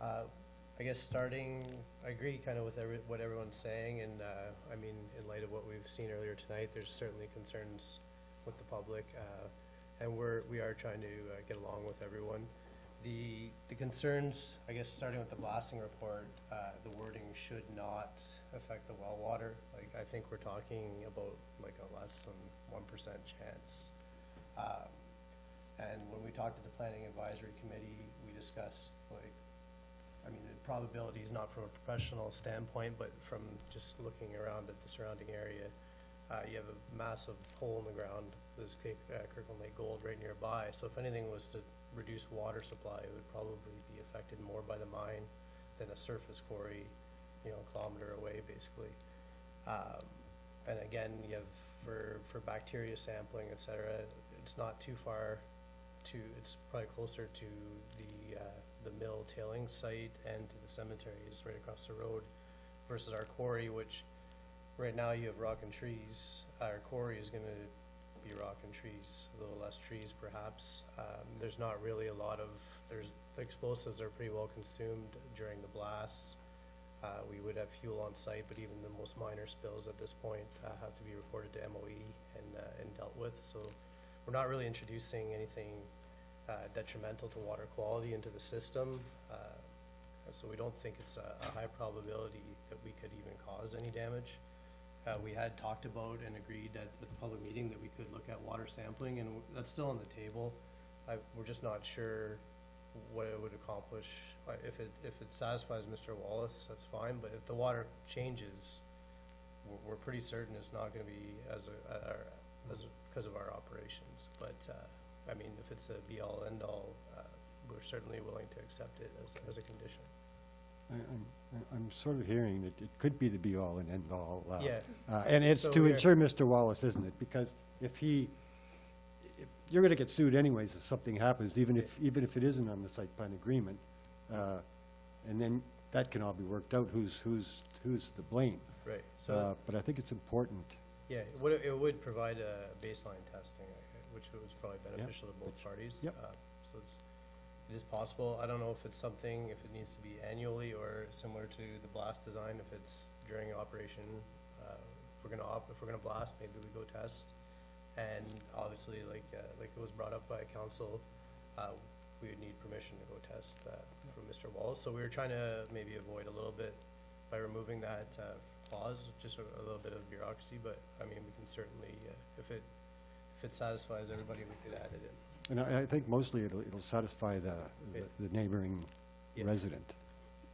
I guess starting, I agree kind of with what everyone's saying, and I mean, in light of what we've seen earlier tonight, there's certainly concerns with the public, and we are trying to get along with everyone. The concerns, I guess, starting with the blasting report, the wording should not affect the well water. Like, I think we're talking about like a less than 1% chance. And when we talked to the Planning Advisory Committee, we discussed, like, I mean, the probabilities, not from a professional standpoint, but from just looking around at the surrounding area. You have a massive hole in the ground, this Kirkland Lake Gold right nearby. So if anything was to reduce water supply, it would probably be affected more by the mine than a surface quarry, a kilometer away, basically. And again, you have for bacteria sampling, et cetera, it's not too far it's probably closer to the mill tailing site and to the cemetery is right across the road versus our quarry, which right now you have rock and trees. Our quarry is going to be rock and trees, a little less trees perhaps. There's not really a lot of, the explosives are pretty well consumed during the blast. We would have fuel on site, but even the most minor spills at this point have to be reported to MOE and dealt with. So we're not really introducing anything detrimental to water quality into the system. So we don't think it's a high probability that we could even cause any damage. We had talked about and agreed at the public meeting that we could look at water sampling, and that's still on the table. We're just not sure what it would accomplish. If it satisfies Mr. Wallace, that's fine, but if the water changes, we're pretty certain it's not going to be because of our operations. But I mean, if it's a be-all, end-all, we're certainly willing to accept it as a condition. I'm sort of hearing that it could be the be-all and end-all. Yeah. And it's So to we're- ensure Mr. Wallace, isn't it? Because if you're gonna get sued anyways if something happens, even if it isn't on the site plan agreement, and then that can all be worked out, who's to blame. Right. So But I think it's important. yeah, it would provide a baseline testing, which was probably beneficial to both parties. Yep. So it is possible. I don't know if it's something, if it needs to be annually or similar to the blast design, if it's during operation. If we're gonna blast, maybe we go test. And obviously, like it was brought up by council, we would need permission to go test from Mr. Wallace. So we were trying to maybe avoid a little bit by removing that clause, just a little bit of bureaucracy, but, I mean, we can certainly, if it satisfies everybody, we could add it in. And I think mostly it'll satisfy the neighboring Yeah. resident.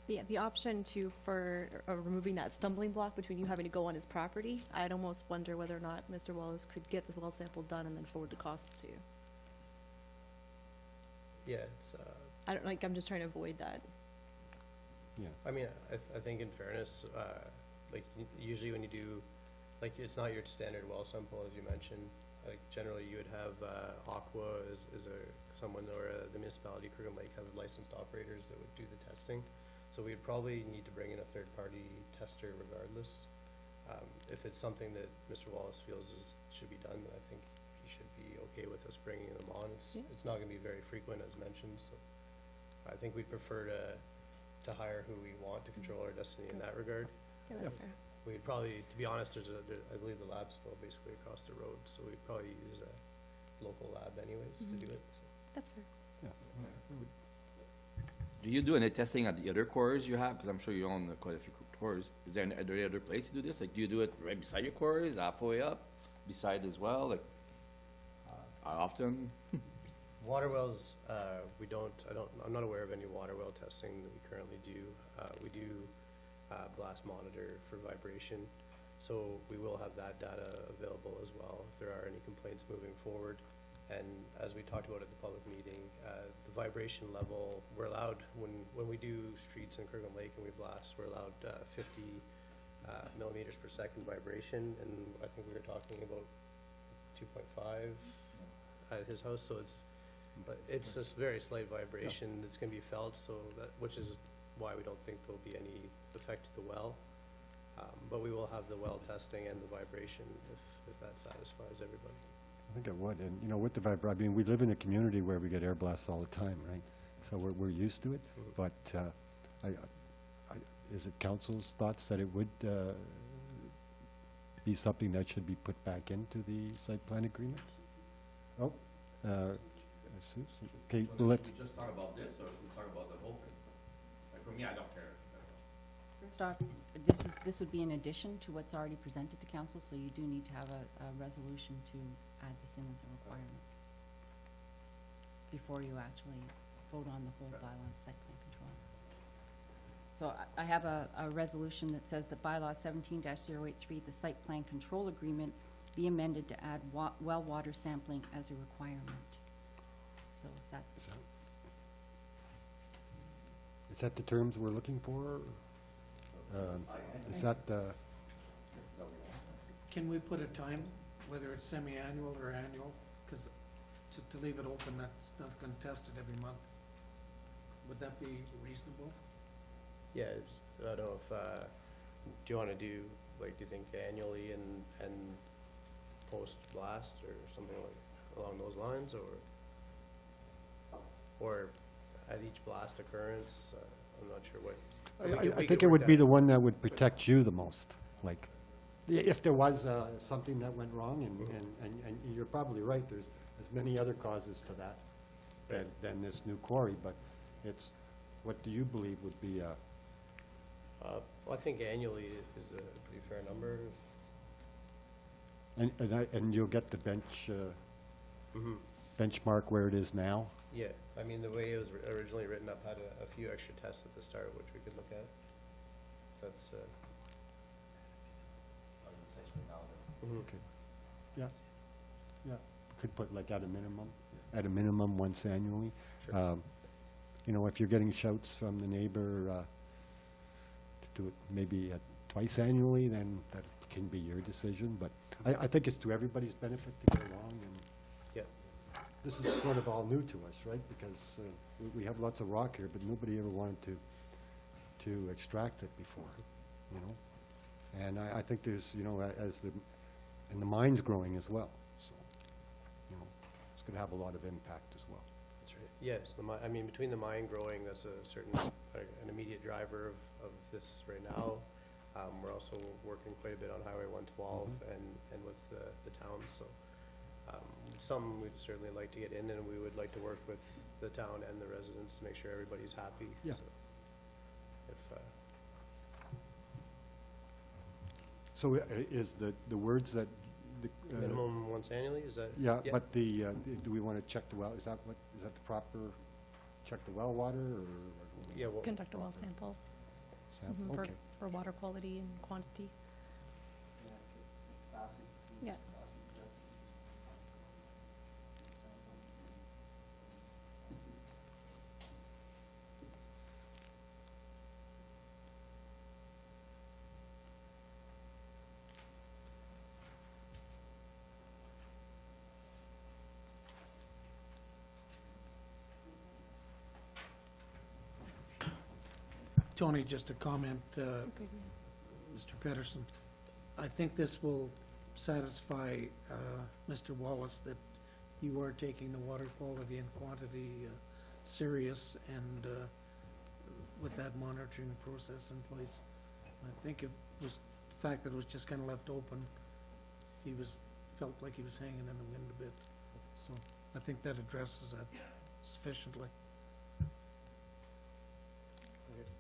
The option for removing that stumbling block between you having to go on his property, I'd almost wonder whether or not Mr. Wallace could get the well sample done and then forward the costs to you. Yeah, it's, I'm just trying to avoid that. I mean, I think in fairness, like, usually when you do, like, it's not your standard well sample, as you mentioned. Like, generally, you would have, Aqua is someone, or the municipality, Kirkland Lake, have licensed operators that would do the testing. So we'd probably need to bring in a third-party tester regardless. If it's something that Mr. Wallace feels should be done, then I think he should be okay with us bringing them on. It's not gonna be very frequent, as mentioned, so I think we'd prefer to hire who we want to control our destiny in that regard. Yeah, that's fair. We'd probably, to be honest, I believe the lab's still basically across the road, so we'd probably use a local lab anyways to do it, so. That's fair. Do you do any testing at the other quarries you have? Because I'm sure you own quite a few quarries. Is there any other place to do this? Like, do you do it right beside your quarries, halfway up, beside as well? Like, how often? Water wells, I'm not aware of any water well testing that we currently do. We do blast monitor for vibration, so we will have that data available as well if there are any complaints moving forward. And as we talked about at the public meeting, the vibration level, we're allowed, when we do streets in Kirkland Lake and we blast, we're allowed 50 millimeters per second vibration, and I think we were talking about 2.5 at his house, so it's this very slight vibration that's gonna be felt, so which is why we don't think there'll be any effect to the well. But we will have the well testing and the vibration if that satisfies everybody. I think it would, and with the we live in a community where we get air blasts all the time, right? So we're used to it, but is it council's thoughts that it would be something that should be put back into the site plan agreement? Oh, okay, let's, Should we just talk about this, or should we talk about the whole thing? Like, for me, I don't care. First off, this would be in addition to what's already presented to council, so you do need to have a resolution to add this in as a requirement before you actually vote on the whole bylaw and site plan control. So I have a resolution that says that bylaw 17-083, the site plan control agreement, be amended to add well water sampling as a requirement. So that's, is that the terms we're looking for? Is that the, Can we put a time, whether it's semi-annual or annual? Because to leave it open, that's not gonna test it every month. Would that be reasonable? Yes, I don't know if, do you wanna do, like, do you think annually and post-blast or something like along those lines, or at each blast occurrence? I'm not sure what. I think it would be the one that would protect you the most, like, if there was something that went wrong, and you're probably right, there's many other causes to that than this new quarry, but it's, what do you believe would be Well, I think annually is a pretty fair number. and you'll get the benchmark where it is now? Yeah, I mean, the way it was originally written up had a few extra tests at the start, which we could look at. That's, Okay. Yeah, yeah, could put like at a minimum once annually. Sure. If you're getting shouts from the neighbor, to do it maybe twice annually, then that can be your decision, but I think it's to everybody's benefit to get along, and yeah, this is sort of all new to us, right? Because we have lots of rock here, but nobody ever wanted to extract it before, And I think there's, and the mine's growing as well, so, it's gonna have a lot of impact as well. that's right. Yes, I mean, between the mine growing, that's a certain, an immediate driver of this right now. We're also working quite a bit on Highway 112 and with the town, so some we'd certainly like to get in, and we would like to work with the town and the residents to make sure everybody's happy. Yeah. So if, So is the words that, Minimum once annually, is that? yeah, but do we want to check the well, is that the proper, check the well water or? Yeah, well, Conduct a well sample Sample? for, Okay. for water quality and quantity. Yeah. Tony, just a comment, Mr. Pedersen. I think this will satisfy Mr. Wallace that you are taking the water quality and quantity serious and with that monitoring process in place. I think it was, the fact that it was just kind of left open, felt like he was hanging in the wind a bit. So I think that addresses that sufficiently.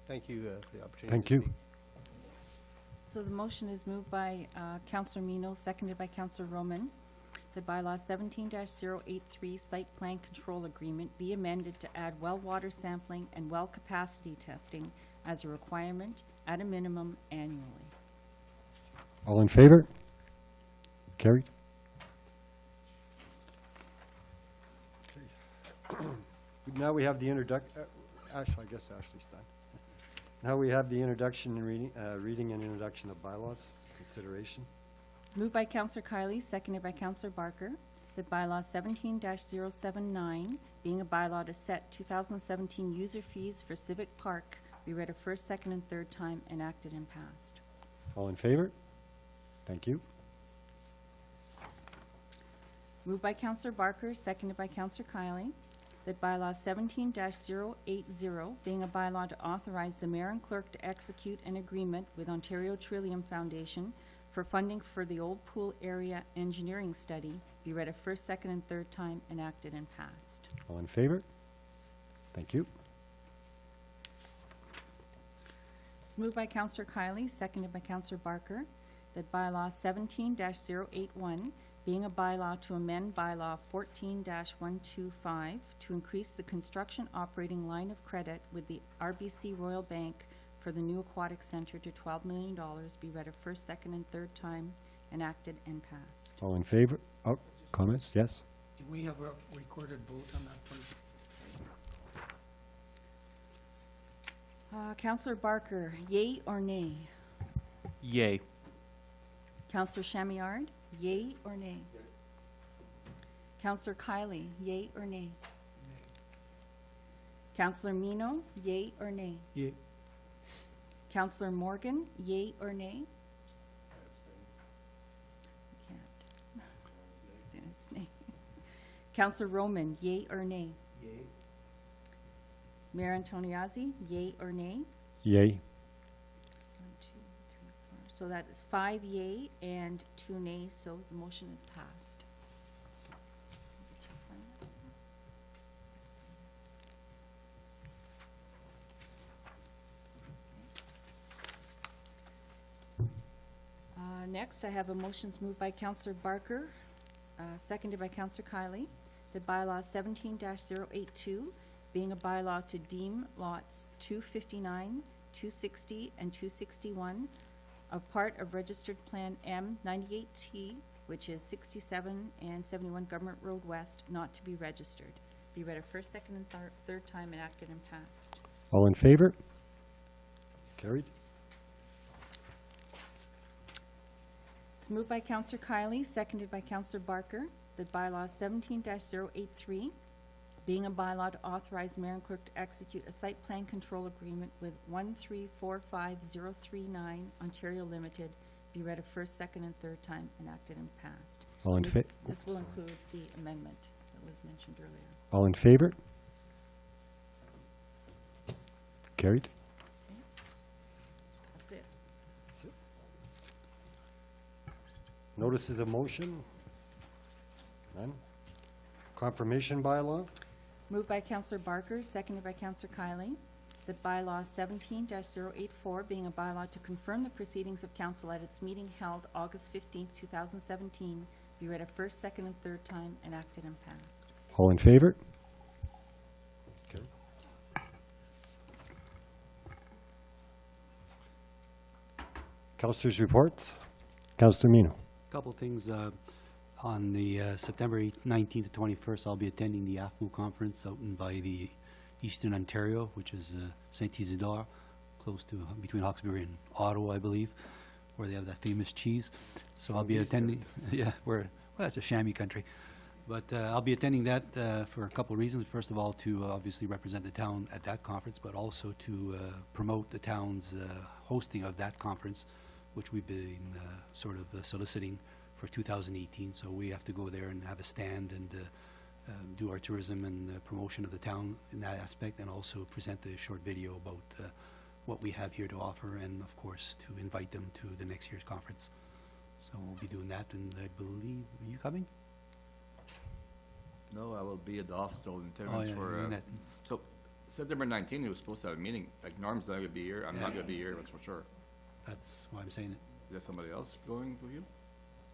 thank you for the opportunity Thank to you. speak. So the motion is moved by Counselor Mino, seconded by Counselor Roman. The bylaw 17-083 Site Plan Control Agreement be amended to add well water sampling and well capacity testing as a requirement at a minimum annually. All in favor? Carried. Now we have the Ashley, I guess Ashley's done. Now we have the introduction and reading and introduction of bylaws consideration. Moved by Counselor Kylie, seconded by Counselor Barker, that bylaw 17-079, being a bylaw to set 2017 user fees for Civic Park, be read a first, second, and third time, enacted and passed. All in favor? Thank you. Moved by Counselor Barker, seconded by Counselor Kylie, that bylaw 17-080, being a bylaw to authorize the mayor and clerk to execute an agreement with Ontario Trillium Foundation for funding for the Old Pool Area Engineering Study, be read a first, second, and third time, enacted and passed. All in favor? Thank you. It's moved by Counselor Kylie, seconded by Counselor Barker, that bylaw 17-081, being a bylaw to amend bylaw 14-125 to increase the construction operating line of credit with the RBC Royal Bank for the new aquatic center to $12 million, be read a first, second, and third time, enacted and passed. All in favor? Oh, comments? Yes? Can we have a recorded vote on that, please? Counselor Barker, yea or nay? Yay. Counselor Chamillard, yea or nay? Counselor Kylie, yea or nay? Counselor Mino, yea or nay? Yea. Counselor Morgan, yea or nay? Can't. Then it's nay. Counselor Roman, yea or nay? Yay. Mayor Antoniazzi, yea or nay? Yay. 1, 2, 3, 4. So that is 5 yea and 2 nay, so the motion is passed. Next, I have a motions moved by Counselor Barker, seconded by Counselor Kylie, that bylaw 17-082, being a bylaw to deem lots 259, 260, and 261 of part of registered plan M98T, which is 67 and 71 Government Road West, not to be registered. Be read a first, second, and third time, enacted and passed. All in favor? Carried. It's moved by Counselor Kylie, seconded by Counselor Barker, that bylaw 17-083, being a bylaw to authorize mayor and clerk to execute a site plan control agreement with 1345039 Ontario Limited, be read a first, second, and third time, enacted and passed. All in This- fa- This will include the amendment that was mentioned earlier. All in favor? Carried. That's it. Notices of motion? None. Confirmation bylaw? Moved by Counselor Barker, seconded by Counselor Kylie, that bylaw 17-084, being a bylaw to confirm the proceedings of council at its meeting held August 15th, 2017, be read a first, second, and third time, enacted and passed. All in favor? Okay. Councilors' reports. Councilor Mino. Couple things, on the September 19th to 21st, I'll be attending the AFMO conference out in by the Eastern Ontario, which is Saint Isidore, close to, between Hawkesbury and Ottawa, I believe, where they have that famous cheese. So I'll be attending, yeah, well, that's a chamois country. But I'll be attending that for a couple of reasons. First of all, to obviously represent the town at that conference, but also to promote the town's hosting of that conference, which we've been sort of soliciting for 2018. So we have to go there and have a stand and do our tourism and promotion of the town in that aspect, and also present a short video about what we have here to offer, and of course to invite them to the next year's conference. So we'll be doing that, and I believe, are you coming? No, I will be at the hospital in Oh, Terrence yeah, for, you're in that. so September 19th, we were supposed to have a meeting. Like Norm's not gonna be here, I'm not Yeah. gonna be here, that's for sure. That's why I'm saying it. Is there somebody else going with you?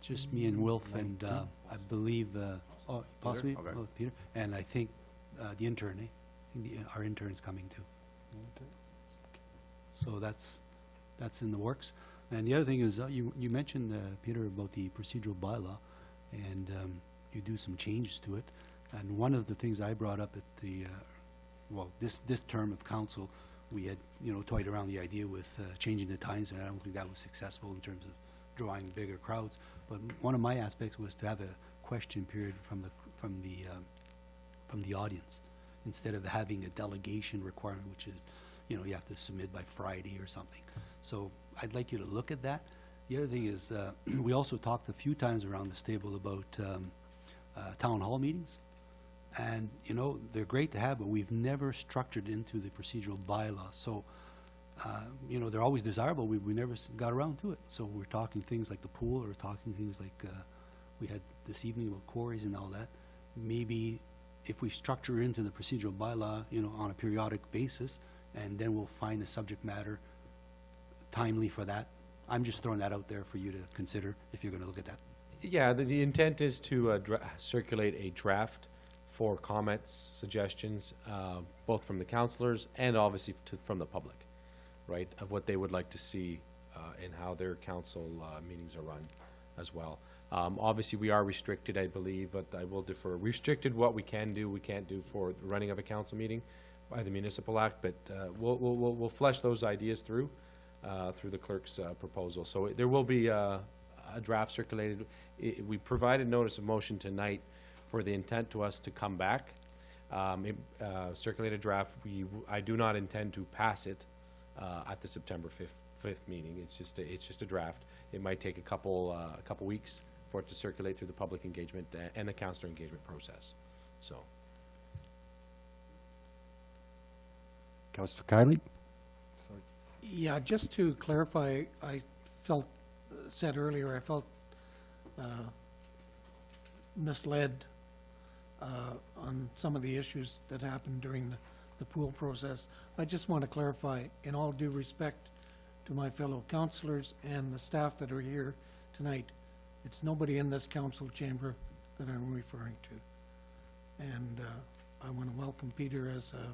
Just me and Wilf and I believe, possibly Okay. Peter, and I think the intern, I think our intern's coming too. So that's in the works. And the other thing is, you mentioned, Peter, about the procedural bylaw, and you do some changes to it. And one of the things I brought up at the, this term of council, we had, toyed around the idea with changing the times, and I don't think that was successful in terms of drawing bigger crowds. But one of my aspects was to have a question period from the audience, instead of having a delegation requirement, which is, you have to submit by Friday or something. So I'd like you to look at that. The other thing is, we also talked a few times around this table about town hall meetings. And, they're great to have, but we've never structured into the procedural bylaw. So, they're always desirable. We never got around to it. So we're talking things like the pool, or talking things like we had this evening about quarries and all that. Maybe if we structure into the procedural bylaw, on a periodic basis, and then we'll find a subject matter timely for that. I'm just throwing that out there for you to consider if you're going to look at that. Yeah, the intent is to circulate a draft for comments, suggestions, both from the councilors and obviously from the public, right, of what they would like to see in how their council meetings are run as well. Obviously, we are restricted, I believe, but I will defer. Restricted what we can do, we can't do for the running of a council meeting by the Municipal Act, but we'll flesh those ideas through the clerk's proposal. So there will be a draft circulated. We provided notice of motion tonight for the intent to us to come back, circulate a draft. I do not intend to pass it at the September 5th meeting. It's just a draft. It might take a couple weeks for it to circulate through the public engagement and the councilor engagement process. So. Councilor Kiley? Yeah, just to clarify, I said earlier, I felt misled on some of the issues that happened during the pool process. I just want to clarify, in all due respect to my fellow councillors and the staff that are here tonight, it's nobody in this council chamber that I'm referring to. And I want to welcome Peter as a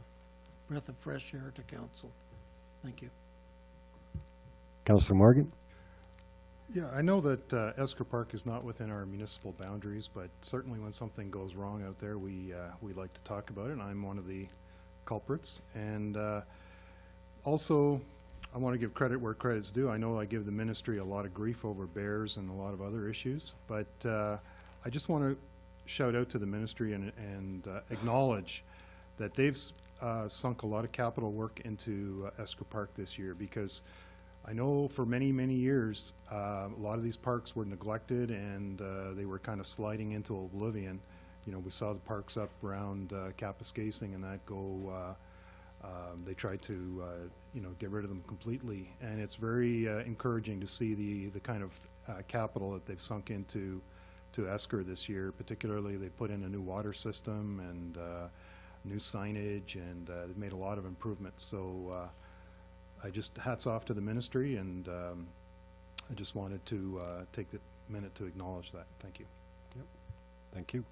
breath of fresh air to council. Thank you. Councilor Morgan? Yeah, I know that Esker Park is not within our municipal boundaries, but certainly when something goes wrong out there, we like to talk about it, and I'm one of the culprits. And also, I want to give credit where credit's due. I know I give the ministry a lot of grief over bears and a lot of other issues, but I just want to shout out to the ministry and acknowledge that they've sunk a lot of capital work into Esker Park this year, because I know for many, many years, a lot of these parks were neglected, and they were kind of sliding into oblivion. We saw the parks up around Kapuskasing and that go, they tried to, get rid of them completely. And it's very encouraging to see the kind of capital that they've sunk into Esker this year. Particularly, they put in a new water system, and new signage, and they've made a lot of improvements. So I just, hats off to the ministry, and I just wanted to take the minute to acknowledge that. Thank you. Thank you.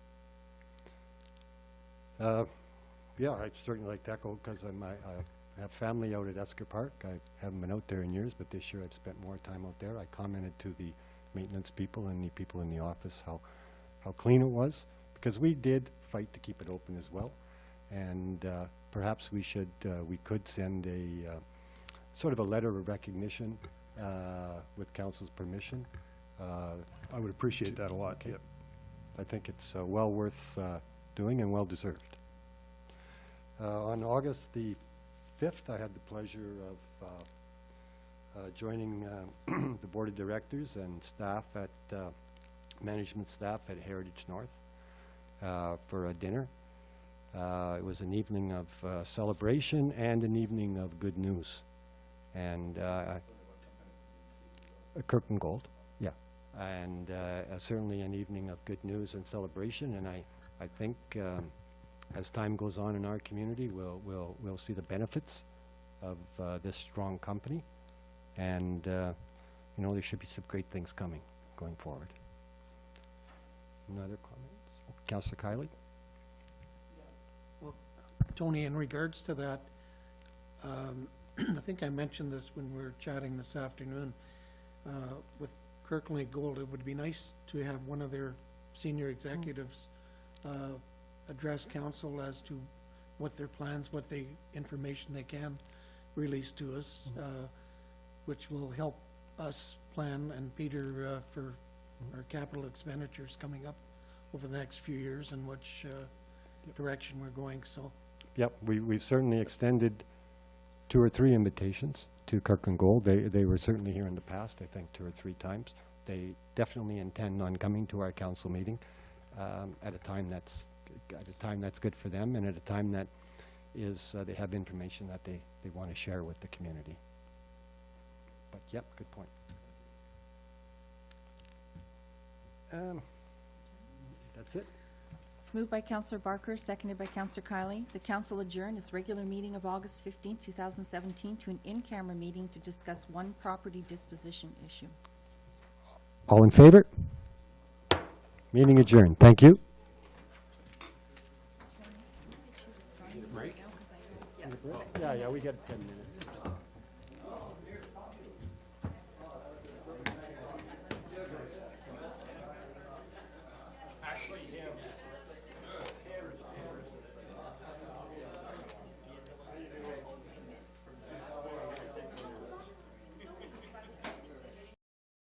Yeah, I'd certainly like to echo, because I have family out at Esker Park. I haven't been out there in years, but this year I've spent more time out there. I commented to the maintenance people and the people in the office how clean it was, because we did fight to keep it open as well. And perhaps we could send a sort of a letter of recognition with council's permission. I would appreciate that a lot. Okay. Yep. I think it's well worth doing and well deserved. On August the 5th, I had the pleasure of joining the board of directors and staff at management staff at Heritage North for a dinner. It was an evening of celebration and an evening of good news. And Kirkland Gold, yeah. And certainly an evening of good news and celebration. And I think as time goes on in our community, we'll see the benefits of this strong company. And you know, there should be some great things going forward. Another comments? Councillor Kiley? Tony, in regards to that, I think I mentioned this when we were chatting this afternoon. With Kirkland Gold, it would be nice to have one of their senior executives address council as to what their plans, what information they can release to us, which will help us plan, and Peter, for our capital expenditures coming up over the next few years and which direction we're going. So, Yep, we've certainly extended 2 or 3 invitations to Kirkland Gold. They were certainly here in the past, I think 2 or 3 times. They definitely intend on coming to our council meeting at a time that's good for them, and at a time that is they have information that they want to share with the community. But yep, good point. That's it. It's moved by Councillor Barker, seconded by Councillor Kiley. The council adjourned its regular meeting of August 15, 2017 to an in-camera meeting to discuss one property disposition issue. All in favor? Meeting adjourned. Thank you. Yeah, we got 10 minutes.